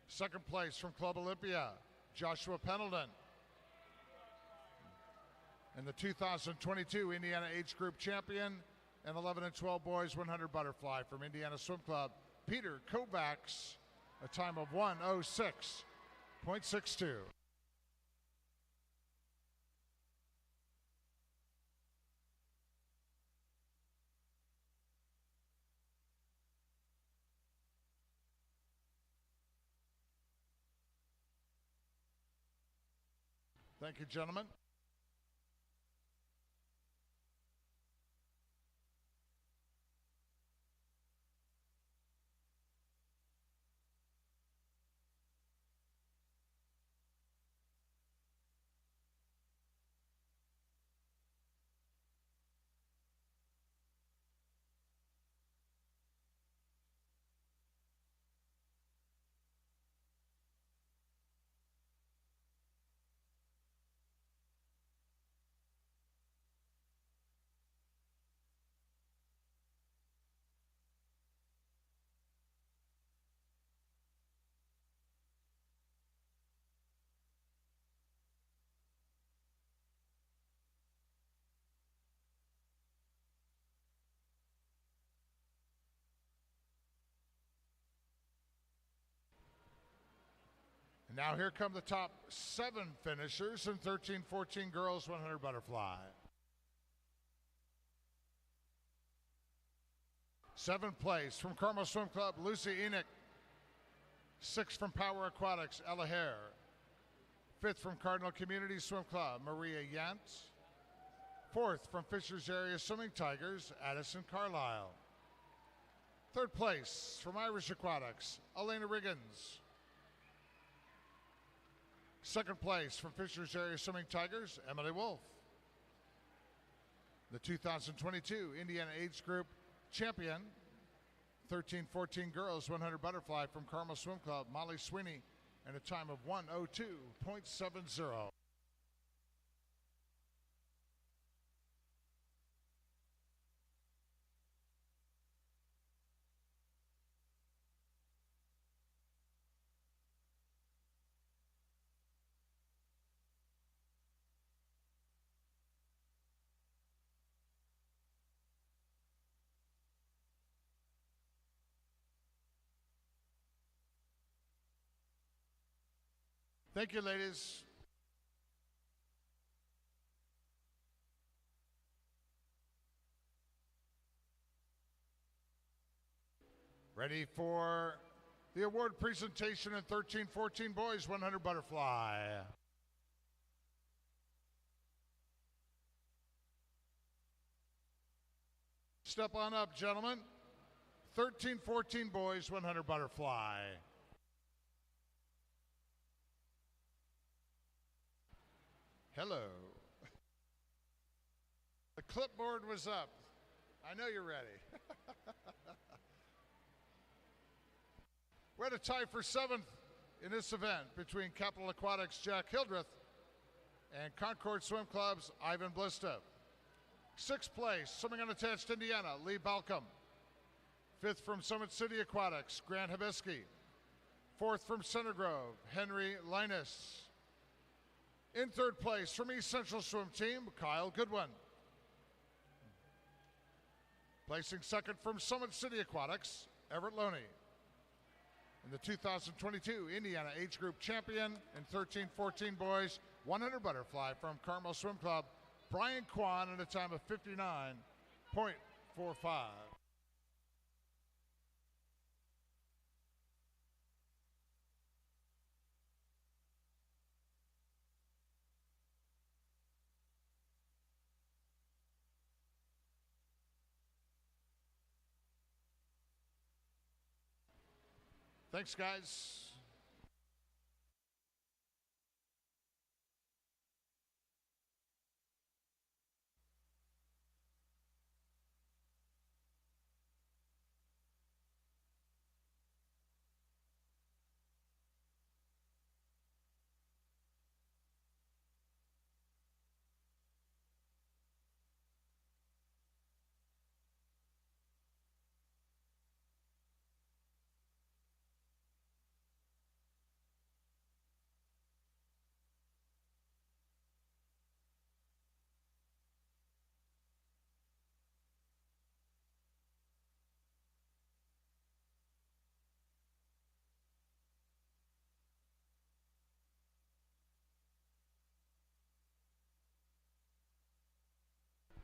2nd place from Club Olympia, Joshua Pendleton. And the 2022 Indiana Age Group Champion and 11 and 12 boys 100 butterfly from Indiana Swim Club, Peter Kovacs, a time of 1:06.62. Thank you, gentlemen. Now here come the top 7 finishers in 13-14 girls 100 butterfly. 7th place from Carmel Swim Club, Lucy Enoch. 6th from Power Aquatics, Ella Hare. 5th from Cardinal Community Swim Club, Maria Yant. 4th from Fishers Area Swimming Tigers, Addison Carlisle. 3rd place from Irish Aquatics, Elena Riggins. 2nd place from Fishers Area Swimming Tigers, Emily Wolf. The 2022 Indiana Age Group Champion, 13-14 girls 100 butterfly from Carmel Swim Club, Molly Sweeney, and a time of 1:02.70. Thank you, ladies. Ready for the award presentation in 13-14 boys 100 butterfly. Step on up, gentlemen. 13-14 boys 100 butterfly. Hello. The clipboard was up. I know you're ready. We're at a tie for 7th in this event between Capital Aquatics' Jack Hildreth and Concord Swim Club's Ivan Blista. 6th place, swimming unattached Indiana, Lee Balcom. 5th from Summit City Aquatics, Grant Hibisky. 4th from Center Grove, Henry Linus. In 3rd place from East Central Swim Team, Kyle Goodwin. Placing 2nd from Summit City Aquatics, Everett Loney. In the 2022 Indiana Age Group Champion in 13-14 boys 100 butterfly from Carmel Swim Club, Brian Kwan, at a time of 59.45. Thanks, guys.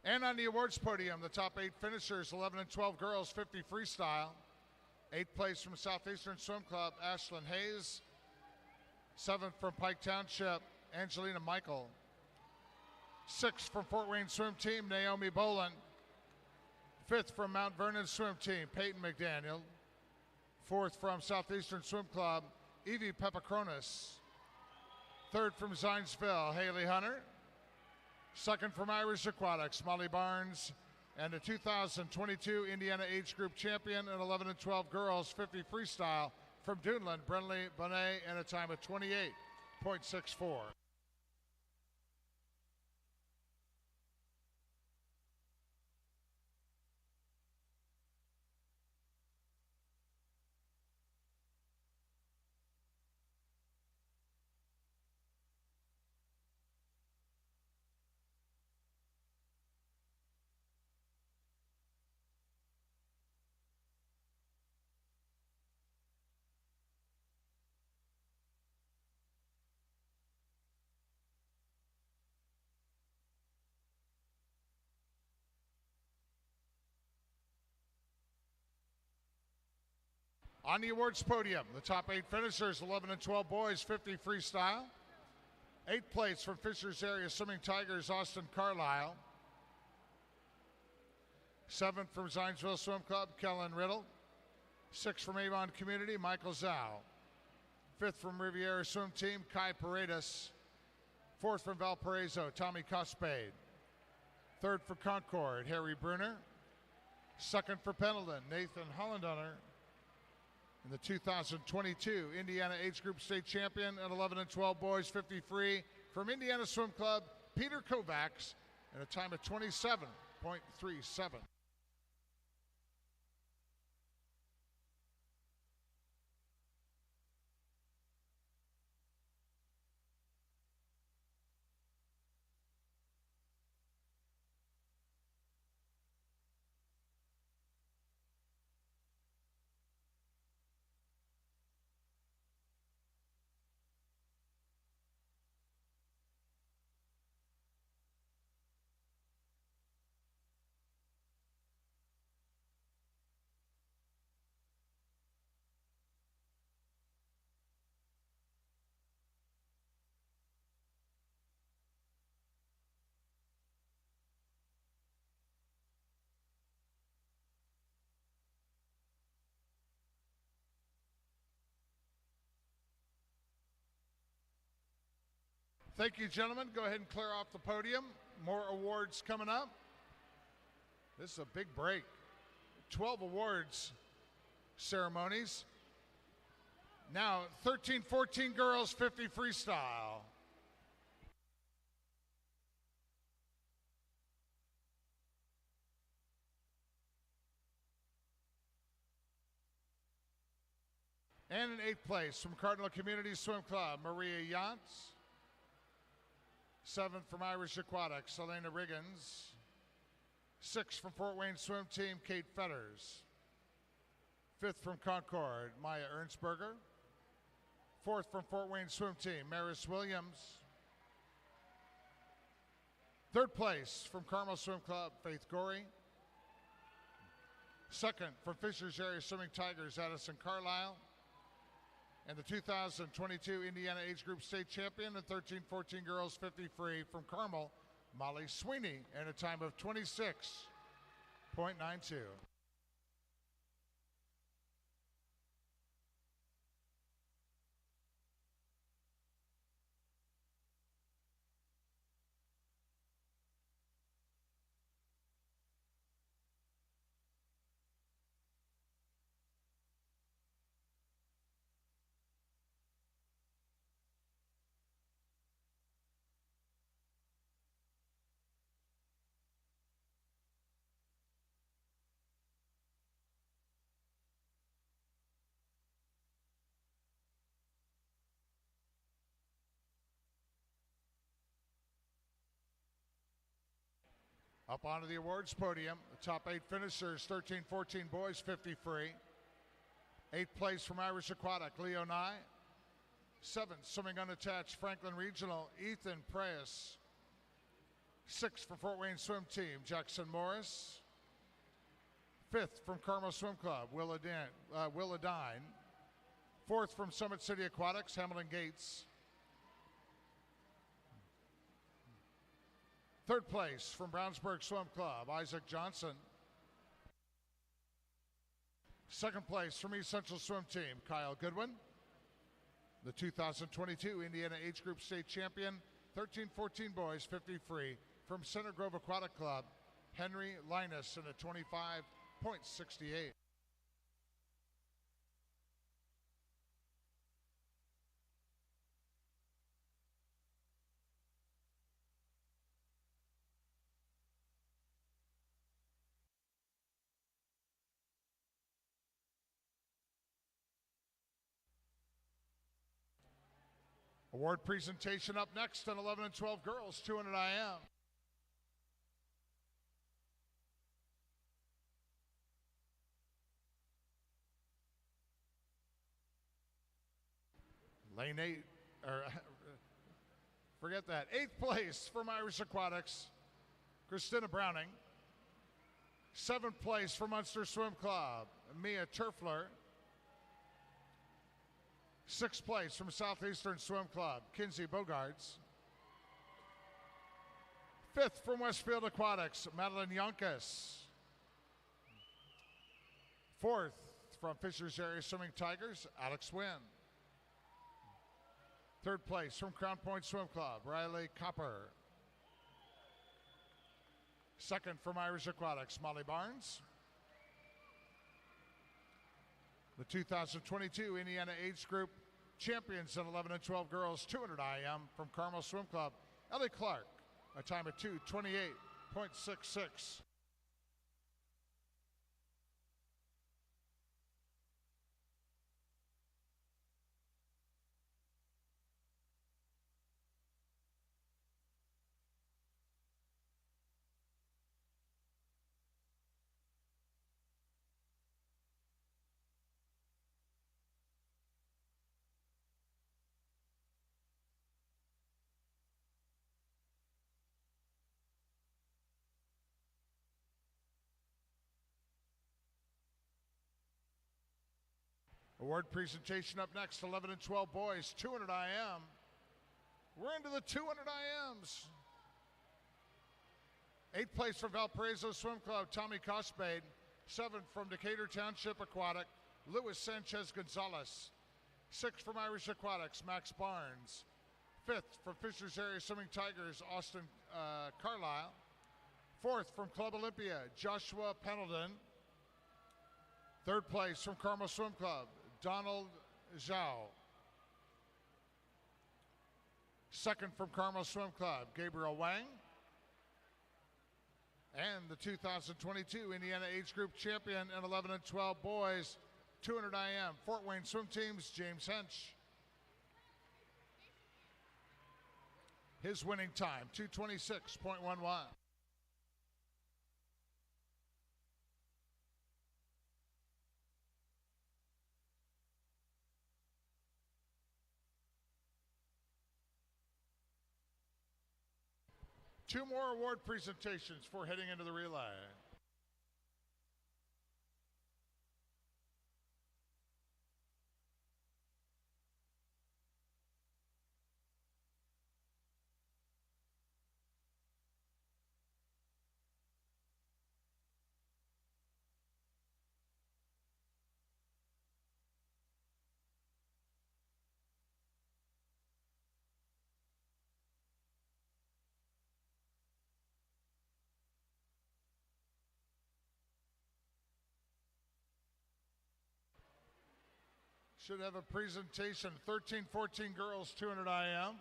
And on the awards podium, the top 8 finishers, 11 and 12 girls, 50 freestyle. 8th place from Southeastern Swim Club, Ashlyn Hayes. 7th from Pike Township, Angelina Michael. 6th from Fort Wayne Swim Team, Naomi Boland. 5th from Mount Vernon Swim Team, Peyton McDaniel. 4th from Southeastern Swim Club, Evie Pepacronis. 3rd from Zionsville, Haley Hunter. 2nd from Irish Aquatics, Molly Barnes. And the 2022 Indiana Age Group Champion in 11 and 12 girls, 50 freestyle from Duneland, Brenly Bonet, and a time of 28.64. On the awards podium, the top 8 finishers, 11 and 12 boys, 50 freestyle. 8th place from Fishers Area Swimming Tigers, Austin Carlisle. 7th from Zionsville Swim Club, Kellen Riddle. 6th from Avon Community, Michael Zhao. 5th from Riviera Swim Team, Kai Paredes. 4th from Valparaiso, Tommy Cospade. 3rd for Concord, Harry Bruner. 2nd for Pendleton, Nathan Hollandunner. And the 2022 Indiana Age Group State Champion at 11 and 12 boys, 50 free from Indiana Swim Club, Peter Kovacs, and a time of 27.37. Thank you, gentlemen. Go ahead and clear off the podium. More awards coming up. This is a big break. 12 awards ceremonies. Now, 13-14 girls, 50 freestyle. And in 8th place from Cardinal Community Swim Club, Maria Yantz. 7th from Irish Aquatics, Elena Riggins. 6th from Fort Wayne Swim Team, Kate Fetters. 5th from Concord, Maya Ernstberger. 4th from Fort Wayne Swim Team, Maris Williams. 3rd place from Carmel Swim Club, Faith Gorey. 2nd from Fishers Area Swimming Tigers, Addison Carlisle. And the 2022 Indiana Age Group State Champion and 13-14 girls 50 free from Carmel, Molly Sweeney, and a time of 26.92. Up onto the awards podium, the top 8 finishers, 13-14 boys, 50 free. 8th place from Irish Aquatic, Leo Nye. 7th, swimming unattached, Franklin Regional, Ethan Preyes. 6th from Fort Wayne Swim Team, Jackson Morris. 5th from Carmel Swim Club, Will Adine. 4th from Summit City Aquatics, Hamilton Gates. 3rd place from Brownsburg Swim Club, Isaac Johnson. 2nd place from East Central Swim Team, Kyle Goodwin. The 2022 Indiana Age Group State Champion, 13-14 boys, 50 free from Center Grove Aquatic Club, Henry Linus in a 25.68. Award presentation up next on 11 and 12 girls, 200 IM. Lane 8, forget that. 8th place from Irish Aquatics, Christina Browning. 7th place from Munster Swim Club, Mia Turfler. Sixth place from Southeastern Swim Club, Kinsey Bogarts. Fifth from Westfield Aquatics, Madeline Yonkes. Fourth from Fishers Area Swimming Tigers, Alex Wynn. Third place from Crown Point Swim Club, Riley Copper. Second from Irish Aquatics, Molly Barnes. The 2022 Indiana Age Group Champions in 11 and 12 girls 200 IM from Carmel Swim Club, Ellie Clark, a time of 2:28.66. Award presentation up next, 11 and 12 boys, 200 IM. We're into the 200 IMs. Eighth place from Valparaiso Swim Club, Tommy Cosbade. Seventh from Decatur Township Aquatic, Luis Sanchez Gonzalez. Sixth from Irish Aquatics, Max Barnes. Fifth from Fishers Area Swimming Tigers, Austin Carlisle. Fourth from Club Olympia, Joshua Pendleton. Third place from Carmel Swim Club, Donald Zhao. Second from Carmel Swim Club, Gabriel Wang. And the 2022 Indiana Age Group Champion in 11 and 12 boys, 200 IM, Fort Wayne Swim Teams, James Hench. His winning time, 2:26.11. Two more award presentations for heading into the relay. Should have a presentation, 13-14 girls, 200 IM.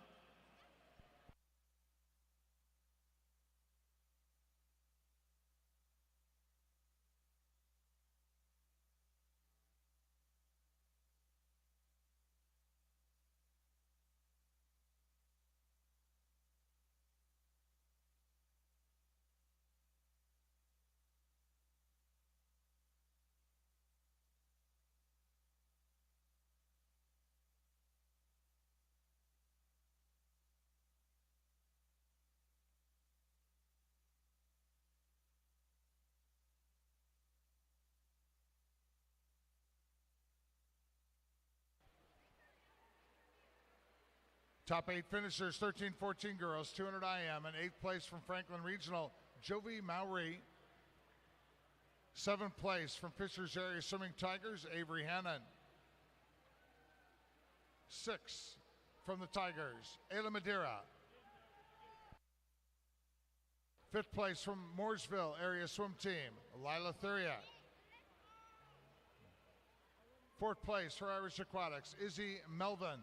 Top 8 finishers, 13-14 girls, 200 IM, and 8th place from Franklin Regional, Jovi Mowry. 7th place from Fishers Area Swimming Tigers, Avery Hannon. 6th from the Tigers, Ayla Madeira. 5th place from Mooresville Area Swim Team, Lila Thuria. 4th place for Irish Aquatics, Izzy Melvin.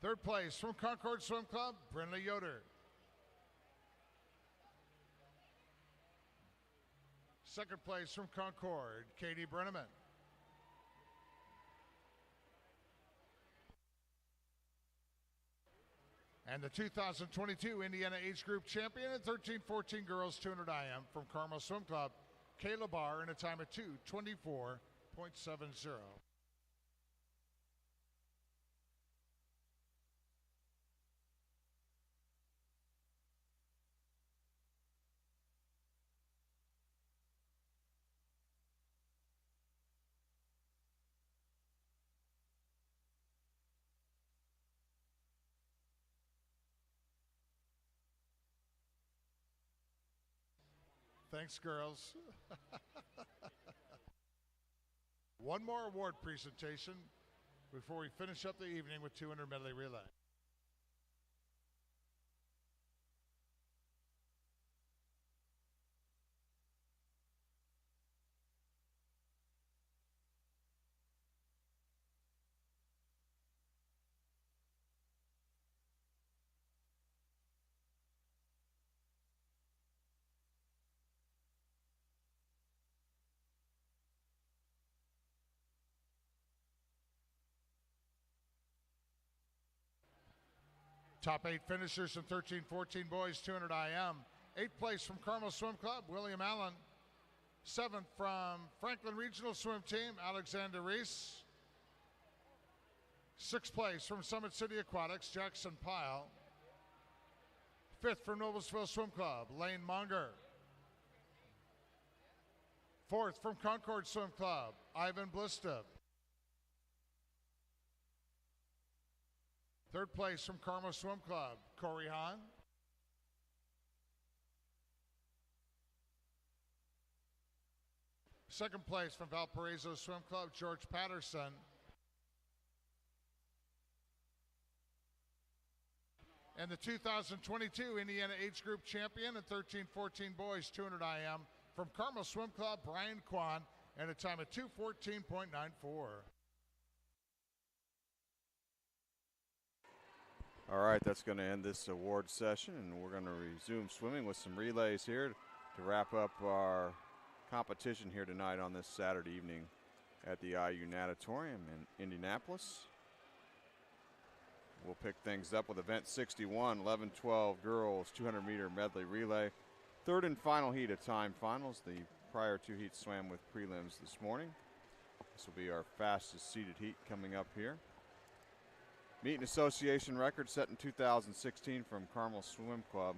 3rd place from Concord Swim Club, Brenda Yoder. 2nd place from Concord, Katie Brenneman. And the 2022 Indiana Age Group Champion in 13-14 girls 200 IM from Carmel Swim Club, Kayla Barr, in a time of 2:24.70. Thanks, girls. One more award presentation before we finish up the evening with 200 medley relay. Top 8 finishers in 13-14 boys 200 IM. 8th place from Carmel Swim Club, William Allen. 7th from Franklin Regional Swim Team, Alexander Reese. 6th place from Summit City Aquatics, Jackson Pyle. 5th from Noblesville Swim Club, Lane Monger. 4th from Concord Swim Club, Ivan Blista. 3rd place from Carmel Swim Club, Corey Hahn. 2nd place from Valparaiso Swim Club, George Patterson. And the 2022 Indiana Age Group Champion in 13-14 boys 200 IM from Carmel Swim Club, Brian Kwan, and a time of 2:14.94. All right, that's going to end this award session, and we're going to resume swimming with some relays here to wrap up our competition here tonight on this Saturday evening at the IU Natatorium in Indianapolis. We'll pick things up with event 61, 11-12 girls 200-meter medley relay. 3rd and final heat of time finals. The prior 2 heats swam with prelims this morning. This will be our fastest seeded heat coming up here. Meet and association record set in 2016 from Carmel Swim Club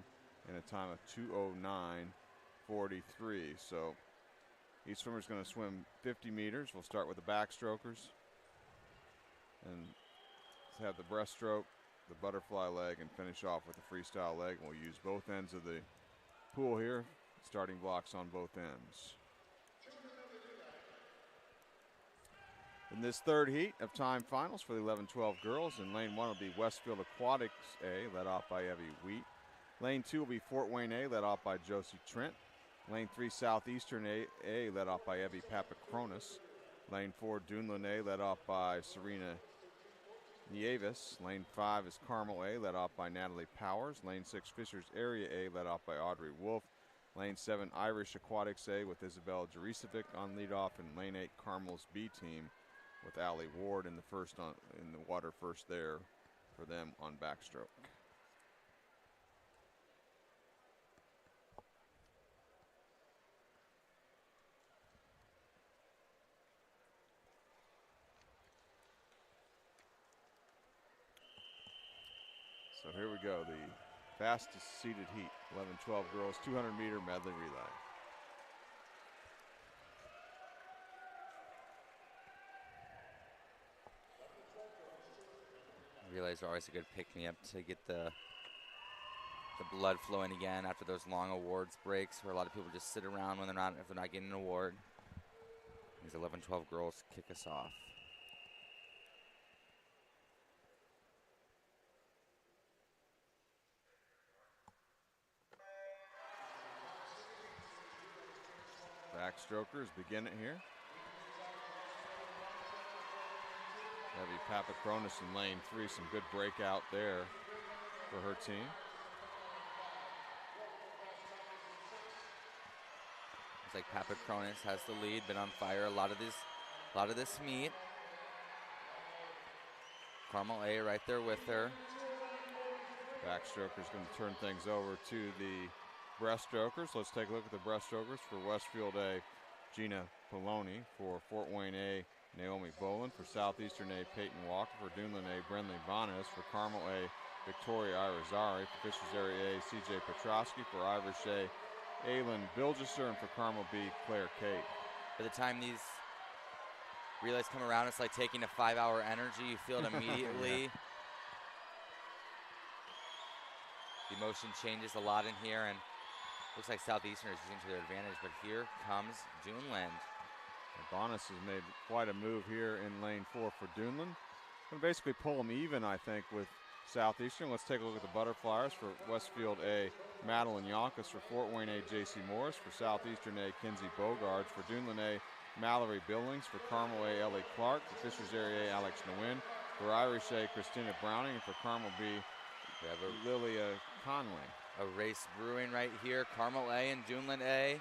in a time of 2:09.43. So each swimmer is going to swim 50 meters. We'll start with the backstrokers and have the breaststroke, the butterfly leg, and finish off with the freestyle leg. We'll use both ends of the pool here, starting blocks on both ends. In this 3rd heat of time finals for the 11-12 girls, in lane 1 will be Westfield Aquatics A, led off by Evie Wheat. Lane 2 will be Fort Wayne A, led off by Josie Trent. Lane 3 Southeastern A, led off by Evie Papakronis. Lane 4 Dunlin A, led off by Serena Nieves. Lane 5 is Carmel A, led off by Natalie Powers. Lane 6 Fishers Area A, led off by Audrey Wolf. Lane 7 Irish Aquatics A with Isabel Juricevic on leadoff, and Lane 8 Carmel's B team with Allie Ward in the water first there for them on backstroke. So here we go, the fastest seeded heat, 11-12 girls 200-meter medley relay. Relays are always a good pick-me-up to get the blood flowing again after those long awards breaks where a lot of people just sit around when if they're not getting an award. These 11-12 girls kick us off. Backstrokers begin it here. Evie Papakronis in lane 3, some good breakout there for her team. Looks like Papakronis has the lead, been on fire a lot of this meet. Carmel A right there with her. Backstroker's going to turn things over to the breaststrokers. Let's take a look at the breaststrokers. For Westfield A, Gina Poloni. For Fort Wayne A, Naomi Boland. For Southeastern A, Peyton Walker. For Dunlin A, Brenly Bonas. For Carmel A, Victoria Irizarry. For Fishers Area A, CJ Petrosky. For Irish A, Aylin Bilgeser. And for Carmel B, Claire Kate. By the time these relays come around, it's like taking a 5-hour energy. You feel it immediately. Yeah. The emotion changes a lot in here, and Looks like Southeastern is using to their advantage, but here comes Duneland. Bonas has made quite a move here in lane 4 for Duneland. Going to basically pull them even, I think, with Southeastern. Let's take a look at the butterflyers. For Westfield A, Madeline Yonkers. For Fort Wayne A, J.C. Morris. For Southeastern A, Kinsey Bogards. For Duneland A, Mallory Billings. For Carmel A, Ellie Clark. For Fishers Area A, Alex Nguyen. For Irish A, Christina Browning. And for Carmel B, Lilia Conway. A race brewing right here. Carmel A and Duneland A,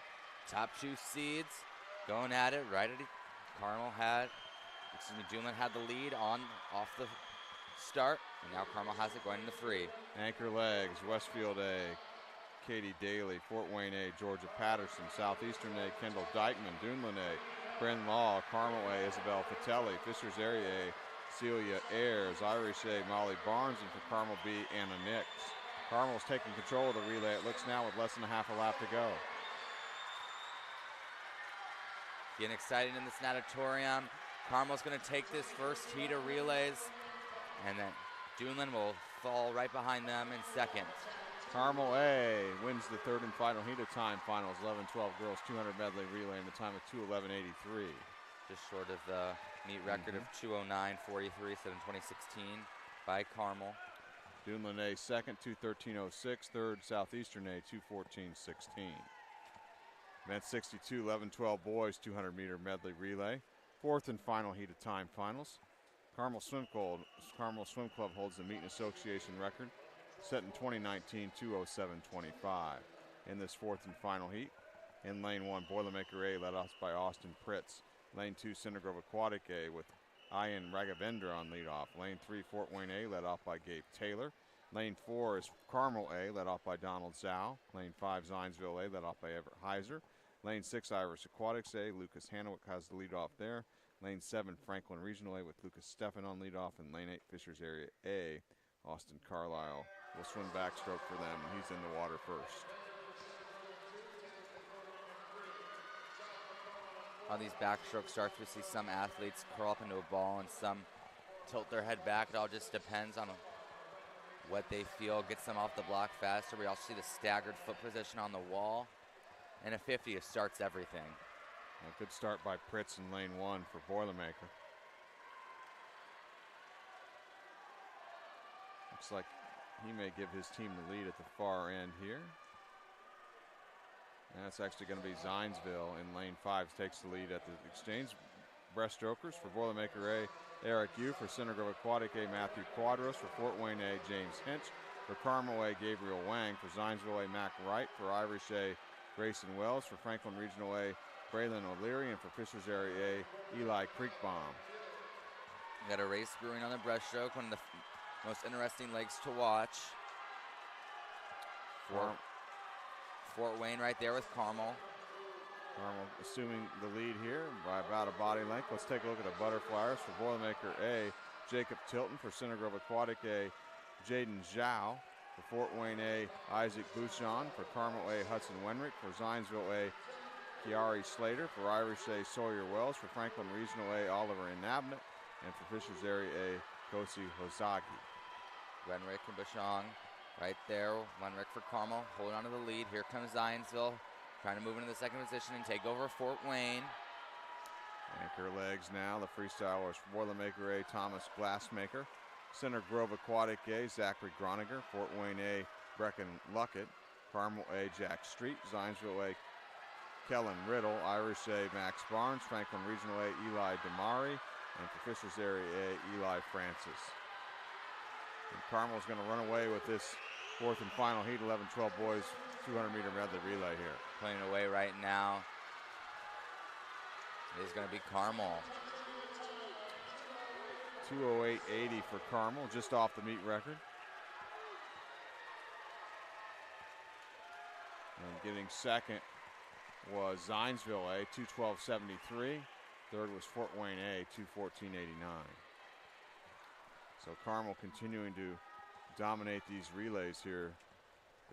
top 2 seeds, going at it right at Duneland had the lead off the start, and now Carmel has it going into free. Anchor legs, Westfield A, Katie Daly. Fort Wayne A, Georgia Patterson. Southeastern A, Kendall Dykeman. Duneland A, Bryn Law. Carmel A, Isabel Patelli. Fishers Area A, Celia Ayers. Irish A, Molly Barnes. And for Carmel B, Anna Nix. Carmel's taking control of the relay. It looks now with less than a half a lap to go. Getting excited in this natatorium. Carmel's going to take this first heat of relays, and then Duneland will fall right behind them in second. Carmel A wins the third and final heat of time finals. 11-12 girls 200 medley relay in the time of 2:11.83. Just short of the meet record of 2:09.43 set in 2016 by Carmel. Duneland A second, 2:13.06. Third, Southeastern A, 2:14.16. Event 62, 11-12 boys 200-meter medley relay. Fourth and final heat of time finals. Carmel Swim Club holds the Meeting Association record, set in 2019, 2:07.25. In this fourth and final heat, in lane 1, Boilermaker A led off by Austin Pritz. Lane 2, Cinder Grove Aquatic A with Ian Raghavendra on leadoff. Lane 3, Fort Wayne A, led off by Gabe Taylor. Lane 4 is Carmel A, led off by Donald Zhao. Lane 5, Zionsville A, led off by Everett Heiser. Lane 6, Irish Aquatics A, Lucas Hanowick has the lead off there. Lane 7, Franklin Regional A with Lucas Steffen on leadoff. And Lane 8, Fishers Area A, Austin Carlisle will swim backstroke for them, and he's in the water first. On these backstroke starts, we see some athletes curl up into a ball and some tilt their head back. It all just depends on what they feel gets them off the block faster. We also see the staggered foot position on the wall. And a 50 starts everything. A good start by Pritz in lane 1 for Boilermaker. Looks like he may give his team the lead at the far end here. And that's actually going to be Zionsville in lane 5 takes the lead at the exchange. Breaststrokers for Boilermaker A, Eric Yu. For Cinder Grove Aquatic A, Matthew Quadros. For Fort Wayne A, James Hinch. For Carmel A, Gabriel Wang. For Zionsville A, Mac Wright. For Irish A, Grayson Wells. For Franklin Regional A, Braylon O'Leary. And for Fishers Area A, Eli Creekbaum. We got a race brewing on the breaststroke, one of the most interesting legs to watch. Fort Wayne right there with Carmel. Carmel assuming the lead here by about a body length. Let's take a look at the butterflyers. For Boilermaker A, Jacob Tilton. For Cinder Grove Aquatic A, Jaden Zhao. For Fort Wayne A, Isaac Bouchon. For Carmel A, Hudson Wenrick. For Zionsville A, Kiari Slater. For Irish A, Sawyer Wells. For Franklin Regional A, Oliver Inabnet. And for Fishers Area A, Kosi Hozagi. Wenrick and Bouchon right there. Wenrick for Carmel holding on to the lead. Here comes Zionsville, trying to move into the second position and take over Fort Wayne. Anchor legs now. The freestylers for Boilermaker A, Thomas Glassmaker. Cinder Grove Aquatic A, Zachary Groniger. Fort Wayne A, Brecken Luckett. Carmel A, Jack Street. Zionsville A, Kellen Riddle. Irish A, Max Barnes. Franklin Regional A, Eli Damari. And for Fishers Area A, Eli Francis. And Carmel's going to run away with this fourth and final heat, 11-12 boys 200-meter medley relay here. Playing away right now is going to be Carmel. 2:08.80 for Carmel, just off the meet record. And getting second was Zionsville A, 2:12.73. Third was Fort Wayne A, 2:14.89. So Carmel continuing to dominate these relays here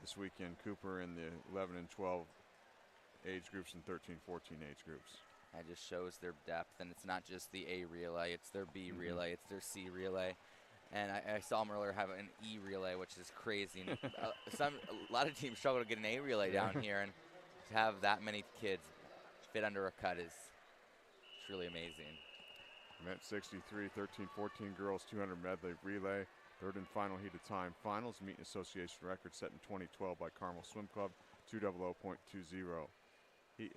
this weekend. Cooper in the 11 and 12 age groups and 13-14 age groups. That just shows their depth, and it's not just the A relay, it's their B relay, it's their C relay. And I saw him earlier have an E relay, which is crazy. And, a lot of teams struggle to get an A relay down here, and to have that many kids fit under a cut is truly amazing. Event 63, 13-14 girls 200 medley relay. Third and final heat of time finals. Meet association record set in 2012 by Carmel Swim Club, 200.20.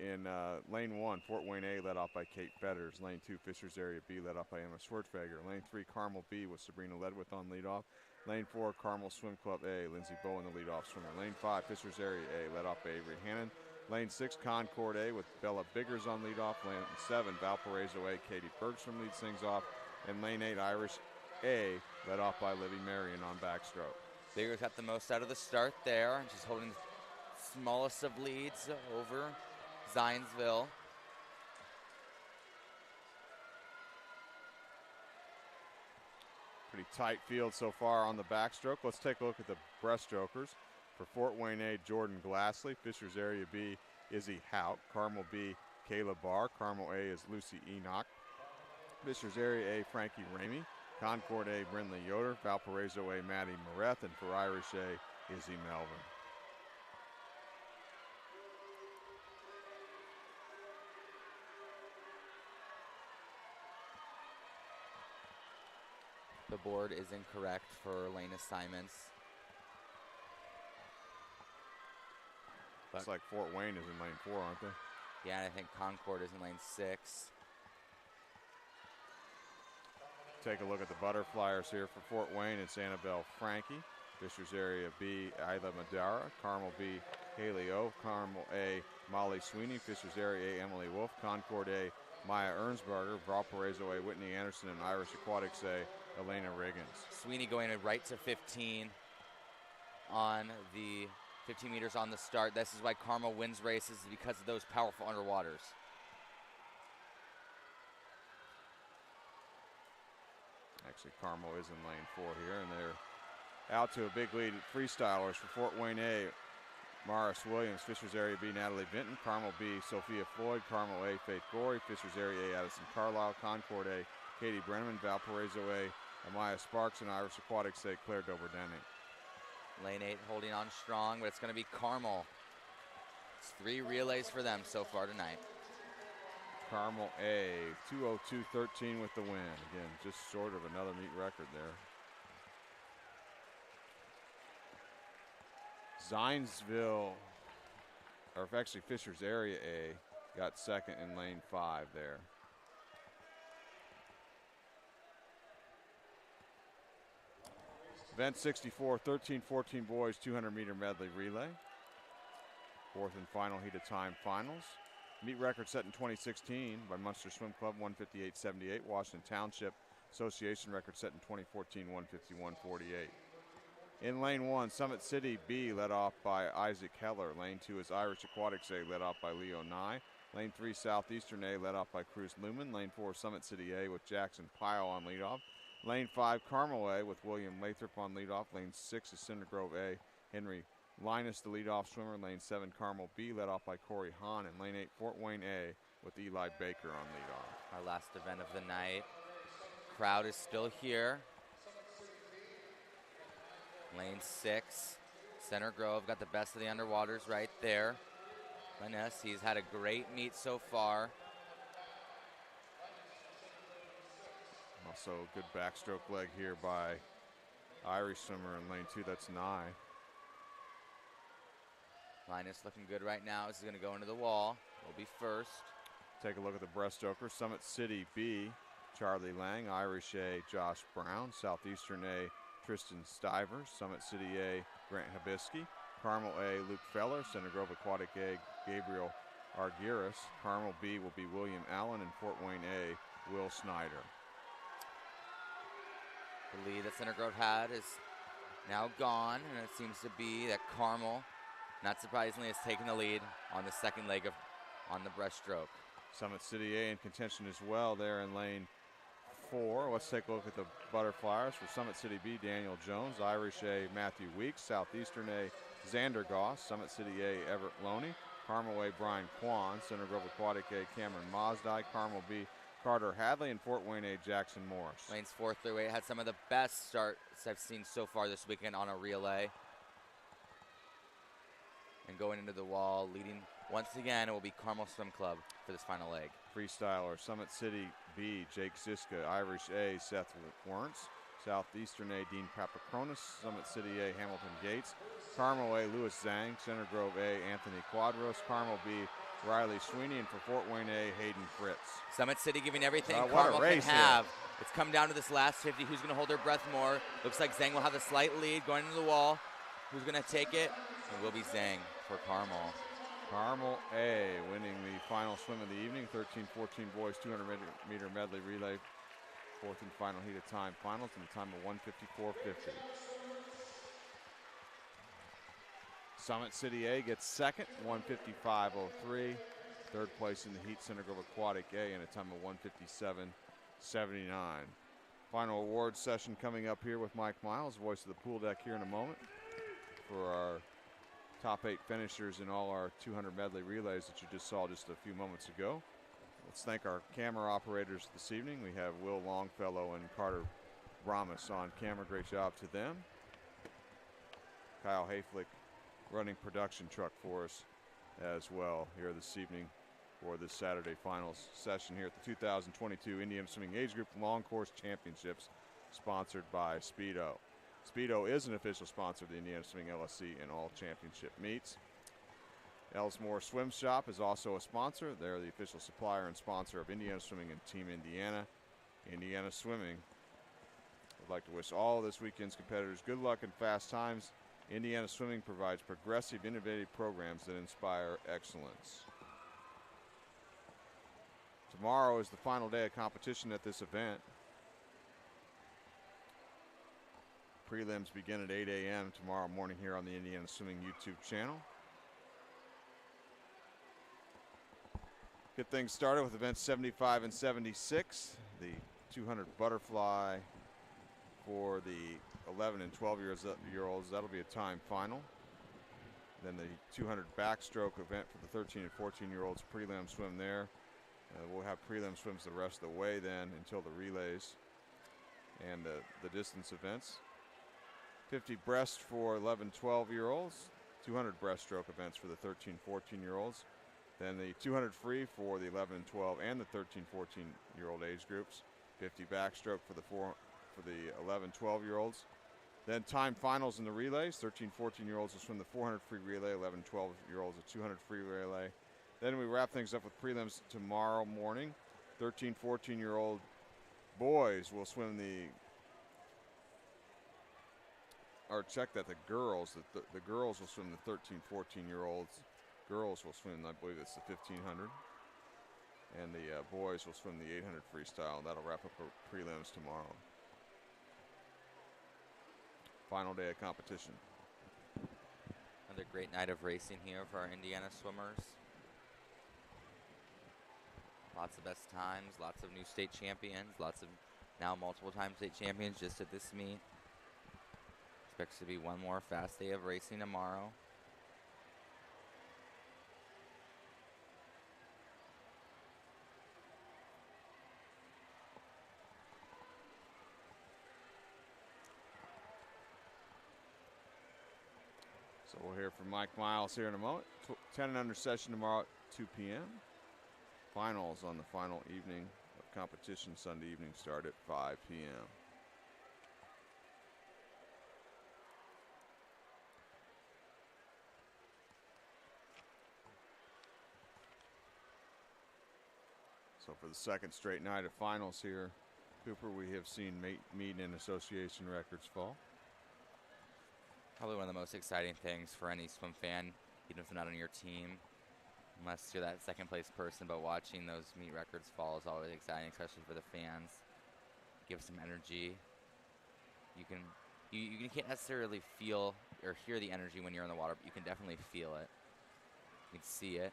In lane 1, Fort Wayne A led off by Kate Fetters. Lane 2, Fishers Area B led off by Emma Schwertfeger. Lane 3, Carmel B with Sabrina Ledwith on leadoff. Lane 4, Carmel Swim Club A, Lindsay Bowen the leadoff swimmer. Lane 5, Fishers Area A led off by Avery Hannon. Lane 6, Concord A with Bella Biggers on leadoff. Lane 7, Valparaiso A, Katie Bergstrom leads things off. And lane 8, Irish A led off by Livy Marion on backstroke. Biggers got the most out of the start there, and she's holding the smallest of leads over Zionsville. Pretty tight field so far on the backstroke. Let's take a look at the breaststrokers. For Fort Wayne A, Jordan Glassley. Fishers Area B, Izzy Hout. Carmel B, Kayla Barr. Carmel A is Lucy Enoch. Fishers Area A, Frankie Ramey. Concord A, Brindley Yoder. Valparaiso A, Maddie Moreth. And for Irish A, Izzy Melvin. The board is incorrect for lane assignments. Looks like Fort Wayne is in lane 4, aren't they? Yeah, and I think Concord is in lane 6. Take a look at the butterflyers here for Fort Wayne. It's Annabelle Frankie. Fishers Area B, Isla Madara. Carmel B, Haley O. Carmel A, Molly Sweeney. Fishers Area A, Emily Wolf. Concord A, Maya Ernsberger. Valparaiso A, Whitney Anderson. And Irish Aquatics A, Elena Riggins. Sweeney going right to 15 on the 15 meters on the start. This is why Carmel wins races, because of those powerful underwaters. Actually, Carmel is in lane 4 here, and they're out to a big lead. Freestylers for Fort Wayne A, Morris Williams. Fishers Area B, Natalie Vinton. Carmel B, Sophia Floyd. Carmel A, Faith Gorey. Fishers Area A, Addison Carlisle. Concord A, Katie Brenneman. Valparaiso A, Amaya Sparks. And Irish Aquatics A, Claire Doberdenning. Lane 8 holding on strong, but it's going to be Carmel. It's 3 relays for them so far tonight. Carmel A, 2:02.13 with the win. Again, just short of another meet record there. Zionsville, or actually Fishers Area A, got second in lane 5 there. Event 64, 13-14 boys 200-meter medley relay. Fourth and final heat of time finals. Meet record set in 2016 by Munster Swim Club, 158.78. Washington Township Association record set in 2014, 151.48. In lane 1, Summit City B led off by Isaac Heller. Lane 2 is Irish Aquatics A led off by Leo Nye. Lane 3, Southeastern A led off by Cruz Lumen. Lane 4, Summit City A with Jackson Pyle on leadoff. Lane 5, Carmel A with William Lathrop on leadoff. Lane 6 is Cinder Grove A, Henry Linus, the leadoff swimmer. Lane 7, Carmel B led off by Corey Hahn. And lane 8, Fort Wayne A with Eli Baker on leadoff. Our last event of the night. Crowd is still here. Lane 6, Center Grove got the best of the underwaters right there. Linus, he's had a great meet so far. Also a good backstroke leg here by Irish swimmer in lane 2, that's Nye. Linus looking good right now. This is going to go into the wall. Will be first. Take a look at the breaststrokers. Summit City B, Charlie Lang. Irish A, Josh Brown. Southeastern A, Tristan Stivers. Summit City A, Grant Habisky. Carmel A, Luke Feller. Center Grove Aquatic A, Gabriel Argyris. Carmel B will be William Allen, and Fort Wayne A, Will Snyder. The lead that Center Grove had is now gone, and it seems to be that Carmel, not surprisingly, has taken the lead on the second leg on the breaststroke. Summit City A in contention as well there in lane 4. Let's take a look at the butterflyers. For Summit City B, Daniel Jones. Irish A, Matthew Weeks. Southeastern A, Xander Goss. Summit City A, Everett Loney. Carmel A, Brian Kwan. Center Grove Aquatic A, Cameron Mazdai. Carmel B, Carter Hadley, and Fort Wayne A. Jackson Morris. Wayne's 438 had some of the best starts I've seen so far this weekend on a relay. And going into the wall, leading once again, it will be Carmel Swim Club for this final leg. Freestyler, Summit City B, Jake Ziska, Irish A, Seth Warrants, Southeastern A, Dean Papaconis, Summit City A, Hamilton Gates, Carmel A, Lewis Zhang, Center Grove A, Anthony Quadros, Carmel B, Riley Sweeney, and for Fort Wayne A, Hayden Fritz. Summit City giving everything what Carmel a race can have. here. It's come down to this last 50. Who's going to hold their breath more? Looks like Zhang will have a slight lead going into the wall. Who's going to take it? It will be Zhang for Carmel. Carmel A winning the final swim of the evening, 13-14 boys 200-meter medley relay, fourth and final heat of time finals in a time of 1:54.50. Summit City A gets second, 1:55.03. Third place in the heat, Center Grove Aquatic A in a time of 1:57.79. Final awards session coming up here with Mike Miles, voice of the pool deck here in a moment for our top 8 finishers in all our 200 medley relays that you just saw just a few moments ago. Let's thank our camera operators this evening. We have Will Longfellow and Carter Bramas on camera. Great job to them. Kyle Hayflick running production truck for us as well here this evening for this Saturday finals session here at the 2022 Indiana Swimming Age Group Long Course Championships, sponsored by Speedo. Speedo is an official sponsor of the Indiana Swimming LSC in all championship meets. Elsmore Swim Shop is also a sponsor. They're the official supplier and sponsor of Indiana Swimming and Team Indiana. Indiana Swimming would like to wish all of this weekend's competitors good luck and fast times. Indiana Swimming provides progressive, innovative programs that inspire excellence. Tomorrow is the final day of competition at this event. Prelims begin at 8 a.m. tomorrow morning here on the Indiana Swimming YouTube channel. Get things started with events 75 and 76. The 200 butterfly for the 11 and 12-year-olds. That'll be a time final. Then the 200 backstroke event for the 13 and 14-year-olds. Prelim swim there. We'll have prelim swims the rest of the way then until the relays and the distance events. 50 breast for 11, 12-year-olds. 200 breaststroke events for the 13, 14-year-olds. Then the 200 free for the 11 and 12 and the 13, 14-year-old age groups. 50 backstroke for the 11, 12-year-olds. Then time finals in the relays. 13, 14-year-olds will swim the 400 free relay. 11, 12-year-olds a 200 free relay. Then we wrap things up with prelims tomorrow morning. 13, 14-year-old boys will swim the, or check that the girls will swim the 13, 14-year-olds. Girls will swim, I believe it's the 1500. And the boys will swim the 800 freestyle. That'll wrap up our prelims tomorrow. Final day of competition. Another great night of racing here for our Indiana swimmers. Lots of best times, lots of new state champions, lots of now multiple-time state champions just at this meet. Expects to be one more fast day of racing tomorrow. So we'll hear from Mike Miles here in a moment. 10 and under session tomorrow at 2 p.m. Finals on the final evening of competition Sunday evening start at 5 p.m. So for the second straight night of finals here, Cooper, we have seen meet and association records fall. Probably one of the most exciting things for any swim fan, even if they're not on your team, unless you're that second place person, but watching those meet records fall is always exciting, especially for the fans. Give some energy. You can't necessarily feel or hear the energy when you're in the water, but you can definitely feel it. You can see it.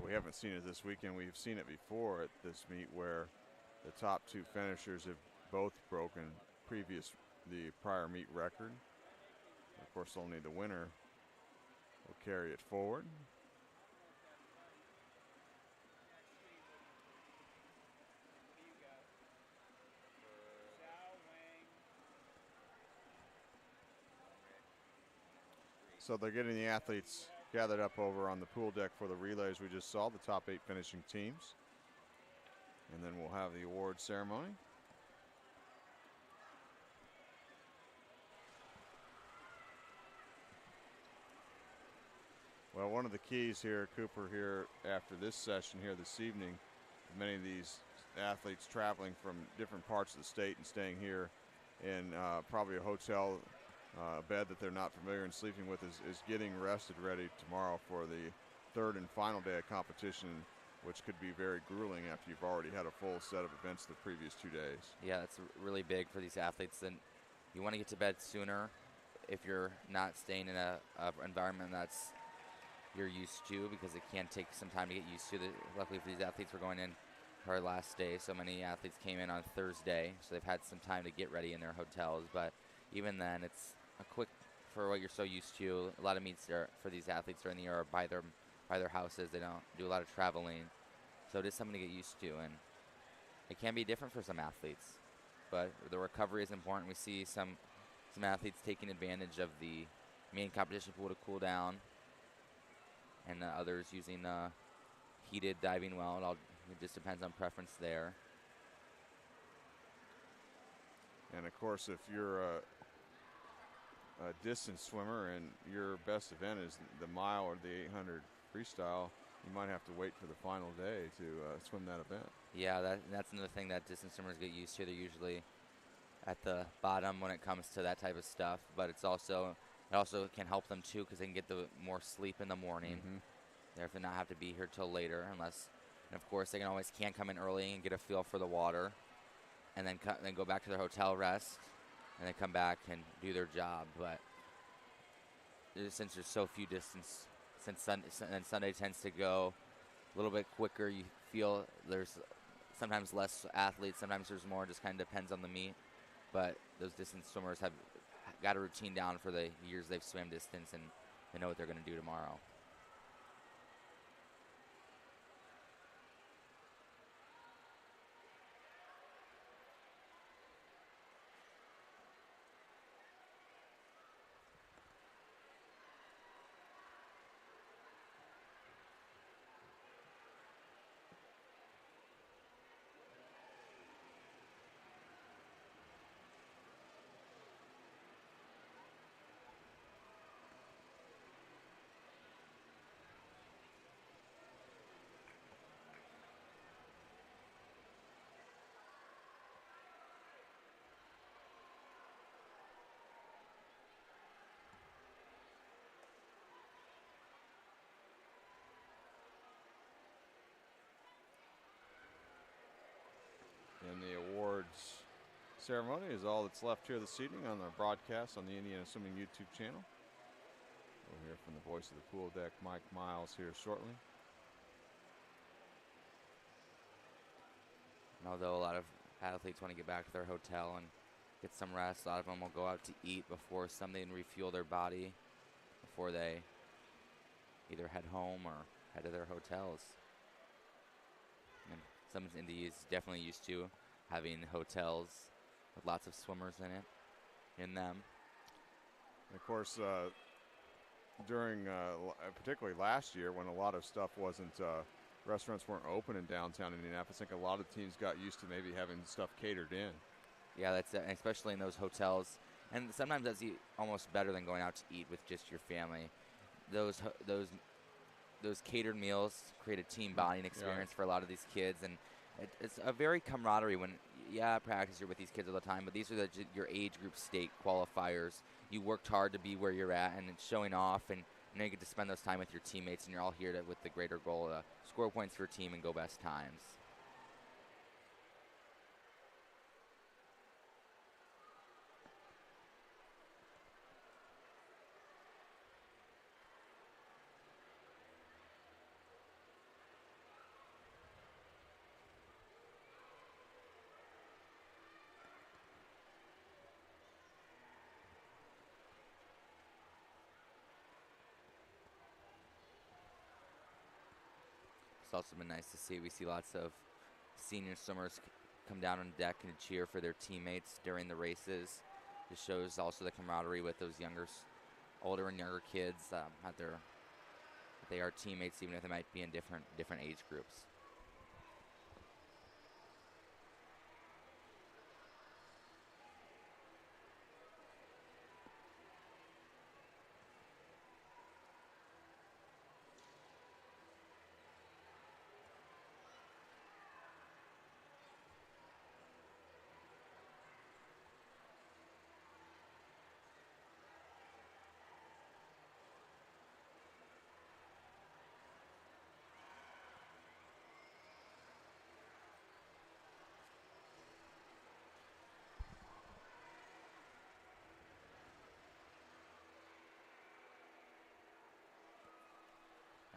We haven't seen it this weekend. We've seen it before at this meet where the top two finishers have both broken the prior meet record. Of course, only the winner will carry it forward. So they're getting the athletes gathered up over on the pool deck for the relays we just saw, the top 8 finishing teams. And then we'll have the award ceremony. Well, one of the keys here, Cooper, here after this session here this evening, many of these athletes traveling from different parts of the state and staying here in probably a hotel bed that they're not familiar and sleeping with is getting rested ready tomorrow for the third and final day of competition, which could be very grueling after you've already had a full set of events the previous 2 days. Yeah, that's really big for these athletes. Then you want to get to bed sooner if you're not staying in a environment that's you're used to, because it can take some time to get used to. Luckily for these athletes, we're going in for our last day. So many athletes came in on Thursday, so they've had some time to get ready in their hotels. But even then, it's a quick for what you're so used to. A lot of meets there for these athletes during the year are by their houses. They don't do a lot of traveling, so it is something to get used to, and it can be different for some athletes. But the recovery is important. We see some athletes taking advantage of the main competition pool to cool down, and others using heated diving well. It just depends on preference there. And of course, if you're a distance swimmer and your best event is the mile or the 800 freestyle, you might have to wait for the final day to swim that event. Yeah, that's another thing that distance swimmers get used to. They're usually at the bottom when it comes to that type of stuff, but it also can help them too, because they can get the more sleep in the morning. Therefore, not have to be here till later, and of course they can come in early and get a feel for the water, and then go back to their hotel, rest, and then come back and do their job. But since there's so few distance, and Sunday tends to go a little bit quicker, you feel there's sometimes less athletes, sometimes there's more. Just kind of depends on the meet. But those distance swimmers have got a routine down for the years they've swam distance, and they know what they're going to do tomorrow. And the awards ceremony is all that's left here this evening on our broadcast on the Indiana Swimming YouTube channel. We'll hear from the voice of the pool deck, Mike Miles, here shortly. And although a lot of athletes want to get back to their hotel and get some rest, a lot of them will go out to eat before something and refuel their body before they either head home or head to their hotels. And some Indies definitely used to having hotels with lots of swimmers in them. And of course, during particularly last year, when a lot of stuff wasn't, restaurants weren't open in downtown Indianapolis, I think a lot of teams got used to maybe having stuff catered in. Yeah, that's especially in those hotels, and sometimes that's almost better than going out to eat with just your family. Those catered meals create a team bonding experience for a lot of these kids, and it's a very camaraderie when, practice you're with these kids all the time, but these are your age group state qualifiers. You worked hard to be where you're at, and it's showing off, and now you get to spend those time with your teammates, and you're all here with the greater goal to score points for your team and go best times. It's also been nice to see. We see lots of senior swimmers come down on deck and cheer for their teammates during the races. It shows also the camaraderie with those older and younger kids they are teammates, even if they might be in different age groups.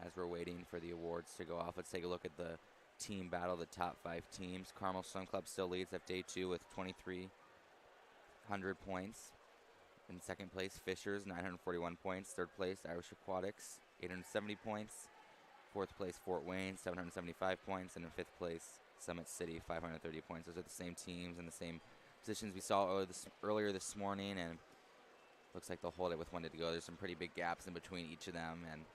As we're waiting for the awards to go off, let's take a look at the team battle, the top 5 teams. Carmel Swim Club still leads after day 2 with 2,300 points. In second place, Fishers, 941 points. Third place, Irish Aquatics, 870 points. Fourth place, Fort Wayne, 775 points. And in fifth place, Summit City, 530 points. Those are the same teams and the same positions we saw earlier this morning, and looks like they'll hold it with 1 day to go. There's some pretty big gaps in between each of them, and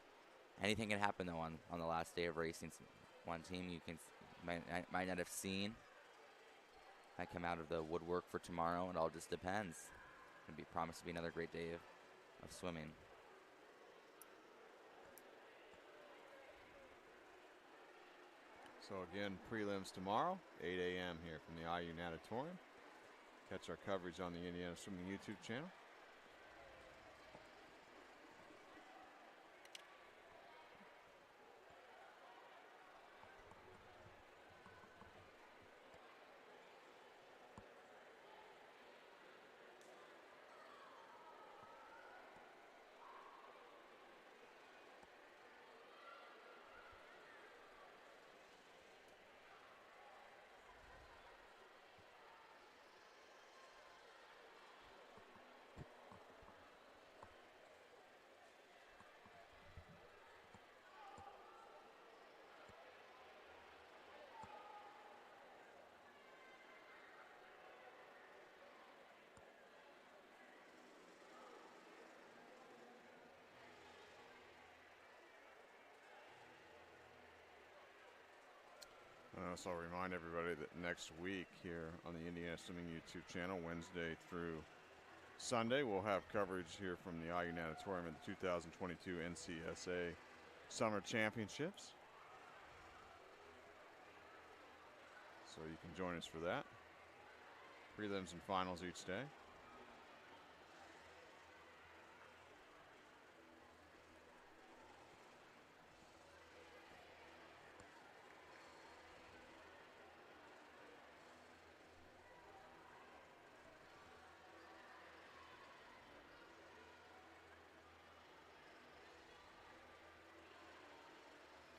anything can happen, though, on the last day of racing. One team you might not have seen might come out of the woodwork for tomorrow. It all just depends. It'll be promised to be another great day of swimming. So again, prelims tomorrow, 8 a.m. here from the IU Natatorium. Catch our coverage on the Indiana Swimming YouTube channel. So I'll remind everybody that next week here on the Indiana Swimming YouTube channel, Wednesday through Sunday, we'll have coverage here from the IU Natatorium at the 2022 NCSA Summer Championships. So you can join us for that. Prelims and finals each day.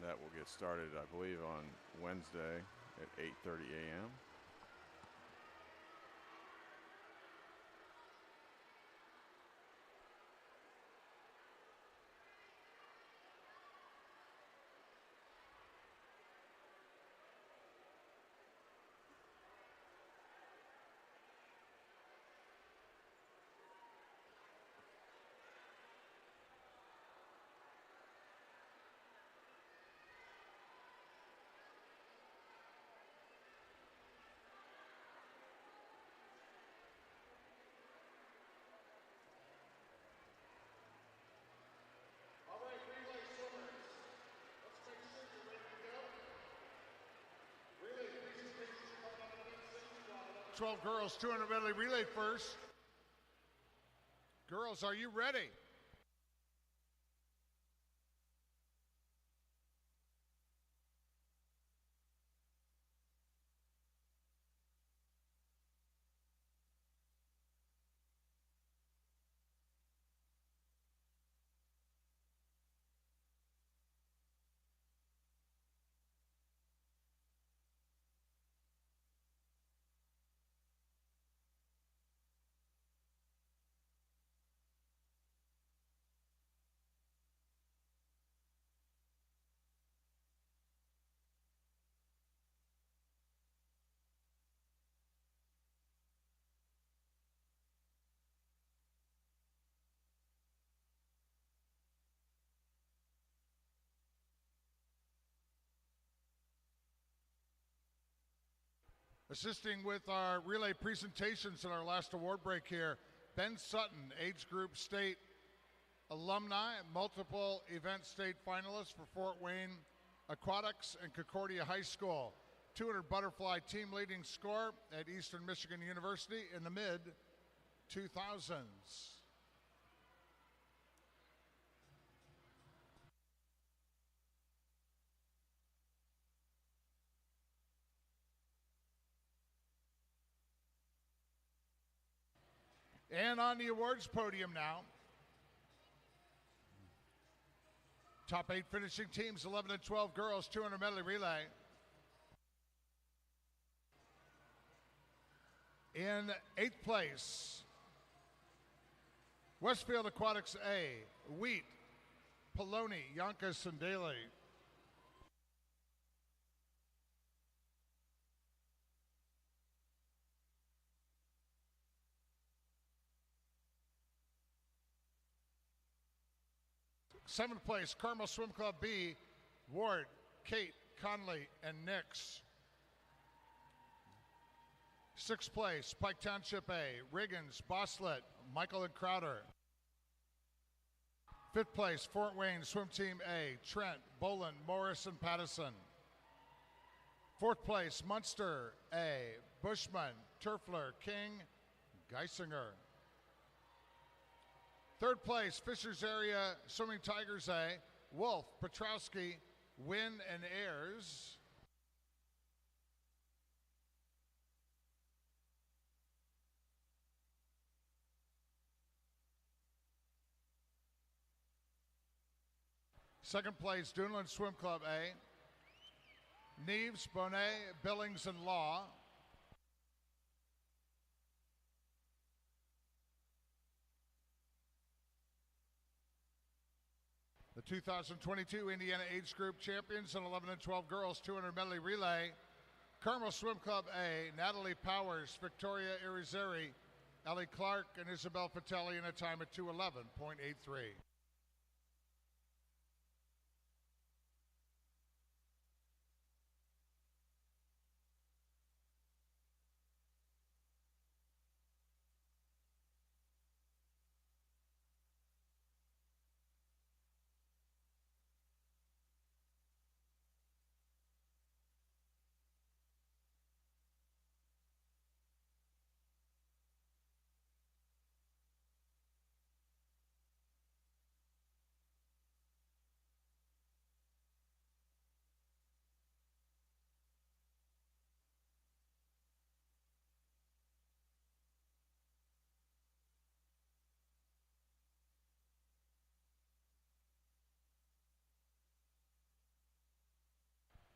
That will get started, I believe, on Wednesday at 8:30 a.m. All right, relay swimmers. Let's make sure you're ready to go. Relay presentation part of the 12 girls, 200 medley relay first. Girls, are you ready? Assisting with our relay presentations in our last award break here, Ben Sutton, age group state alumni, multiple event state finalists for Fort Wayne Aquatics and Concordia High School. 200 butterfly team leading score at Eastern Michigan University in the mid-2000s. And on the awards podium now, top 8 finishing teams, 11 and 12 girls, 200 medley relay. In 8th place, Westfield Aquatics A, Wheat, Poloni, Yankas, and Daly. Seventh place, Carmel Swim Club B, Ward, Kate, Conley, and Nix. 6th place, Pike Township A, Riggins, Bosslet, Michael and Crowder. 5th place, Fort Wayne Swim Team A, Trent, Boland, Morris, and Pattison. 4th place, Munster A, Bushman, Turfler, King, Geisinger. 3rd place, Fishers Area Swimming Tigers A, Wolf, Petrowski, Wynn, and Ayers. 2nd place, Duneland Swim Club A, Neves, Bonet, Billings, and Law. 2022 Indiana Age Group Champions in 11 and 12 girls 200 medley relay. Carmel Swim Club A, Natalie Powers, Victoria Irizarry, Ellie Clark, and Isabel Patelli in a time of 2:11.83.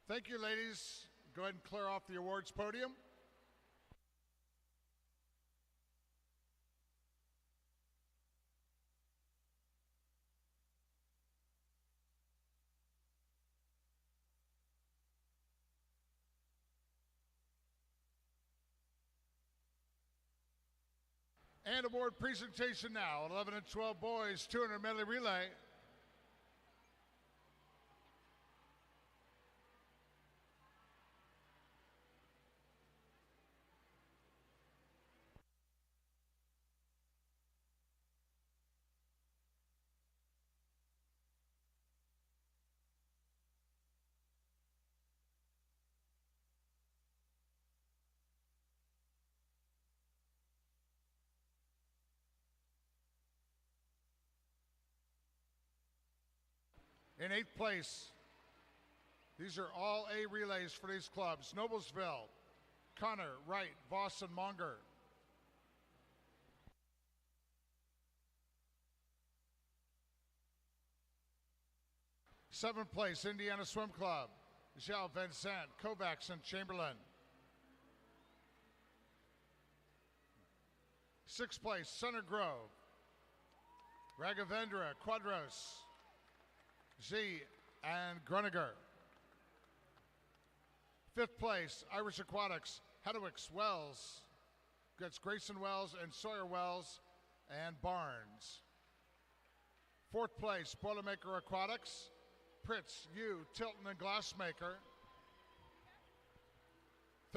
Thank you, ladies. Go ahead and clear off the awards podium. And award presentation now, 11 and 12 boys, 200 medley relay. In 8th place, these are all A relays for these clubs. Noblesville, Connor, Wright, Voss, and Monger. 7th place, Indiana Swim Club, Zhao Vincent, Kovacs, and Chamberlain. 6th place, Center Grove, Raghavendra, Quadros, Z, and Gruniger. 5th place, Irish Aquatics, Hedowicks, Wells. That's Grayson Wells and Sawyer Wells and Barnes. 4th place, Boilermaker Aquatics, Pritz, Yu, Tilton, and Glassmaker.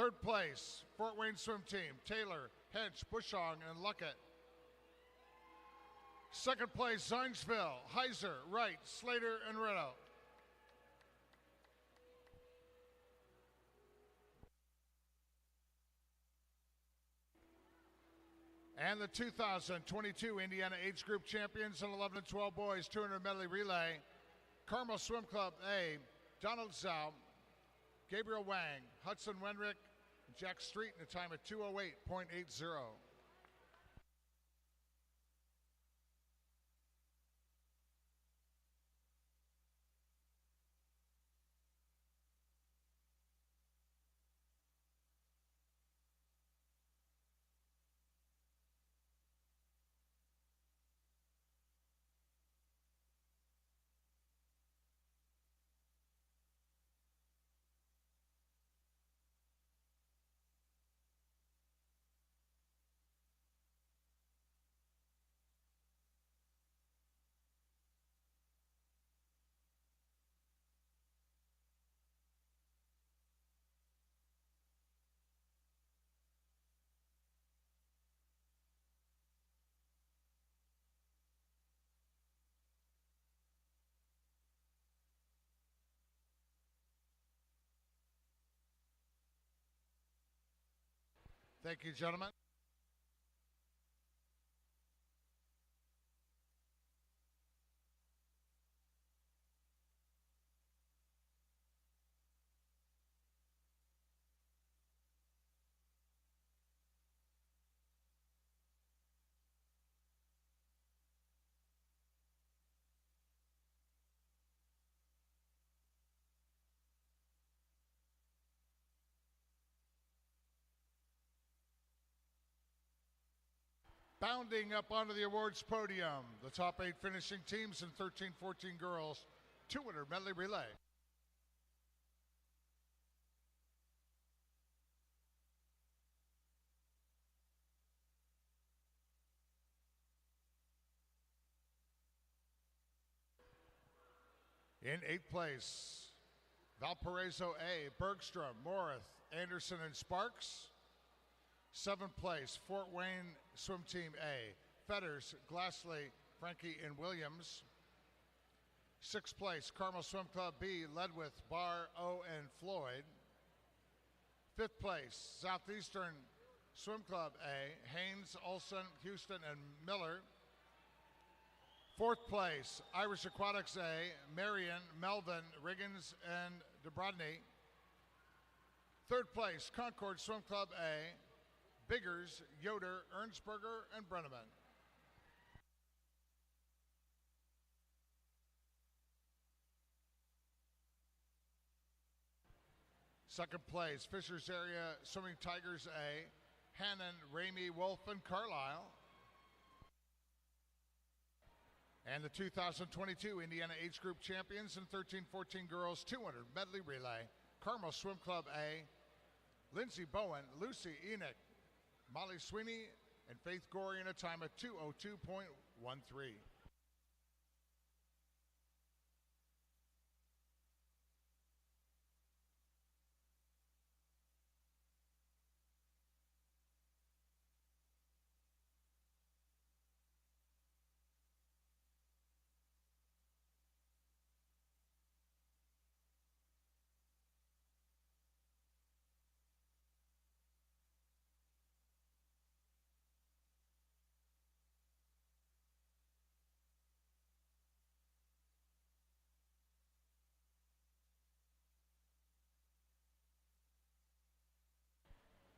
Third place, Fort Wayne Swim Team, Taylor, Hench, Bushong, and Luckett. Second place, Zionsville, Heiser, Wright, Slater, and Riddle. And the 2022 Indiana Age Group Champions in 11 and 12 boys 200 medley relay, Carmel Swim Club A, Donald Zhao, Gabriel Wang, Hudson Wenrick, and Jack Street in a time of 2:08.80. Thank you, gentlemen. Bounding up onto the awards podium, the top 8 finishing teams in 13-14 girls 200 medley relay. In 8th place, Valparaiso A, Bergstrom, Morith, Anderson, and Sparks. 7th place, Fort Wayne Swim Team A, Fetters, Glassley, Frankie, and Williams. 6th place, Carmel Swim Club B, Ledwith, Barr, O, and Floyd. 5th place, Southeastern Swim Club A, Haynes, Olson, Houston, and Miller. 4th place, Irish Aquatics A, Marion, Melvin, Riggins, and DeBrodny. 3rd place, Concord Swim Club A, Biggers, Yoder, Ernsberger, and Brenneman. Second place, Fishers Area Swimming Tigers A, Hannon, Ramey, Wolf, and Carlisle. And the 2022 Indiana Age Group Champions in 13-14 girls 200 medley relay, Carmel Swim Club A, Lindsey Bowen, Lucy Enoch, Molly Sweeney, and Faith Gorey in a time of 2:02.13.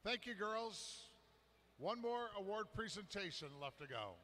Thank you, girls. One more award presentation left to go.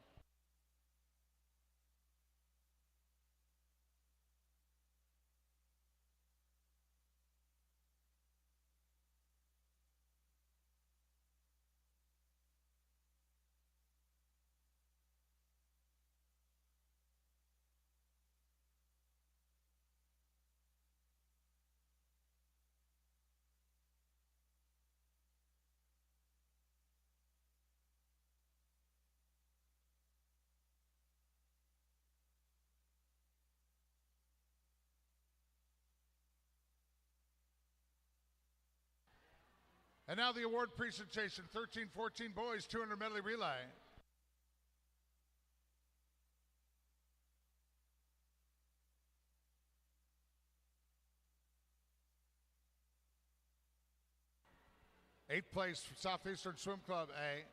And now the award presentation, 13-14 boys, 200 medley relay. Eighth place, Southeastern Swim Club A.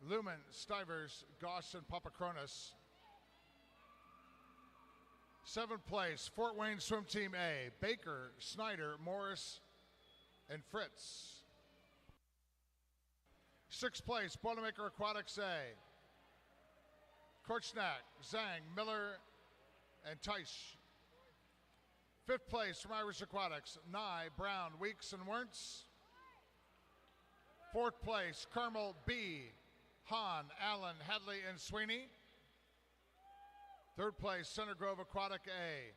Lumen, Stivers, Goss, and Papakronis. Seventh place, Fort Wayne Swim Team A. Baker, Snyder, Morris, and Fritz. Sixth place, Boilermaker Aquatics A. Korchnak, Zhang, Miller, and Teisch. Fifth place from Irish Aquatics, Nye, Brown, Weeks, and Wernz. Fourth place, Carmel B, Hahn, Allen, Hadley, and Sweeney. Third place, Center Grove Aquatic A,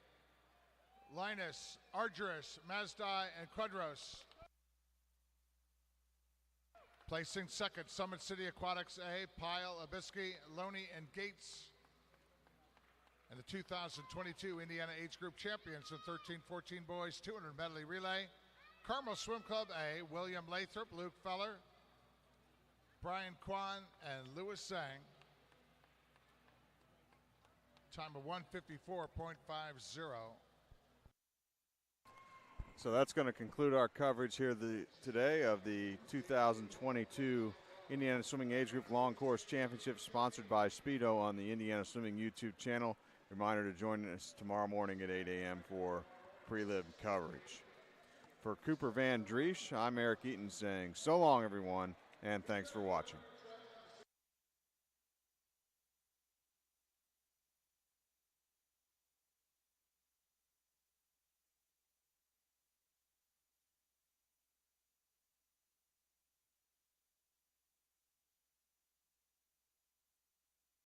Linus, Argyris, Mazdai, and Quadros. Placing second, Summit City Aquatics A, Pyle, Abiski, Loney, and Gates. And the 2022 Indiana Age Group Champions of 13-14 boys 200 medley relay, Carmel Swim Club A, William Lathrop, Luke Feller, Brian Kwan, and Lewis Sang. Time of 1:54.50. So that's going to conclude our coverage here today of the 2022 Indiana Swimming Age Group Long Course Championship, sponsored by Speedo on the Indiana Swimming YouTube channel. Reminder to join us tomorrow morning at 8 a.m. for prelim coverage. For Cooper Van Driesch, I'm Eric Eaton saying so long, everyone, and thanks for watching.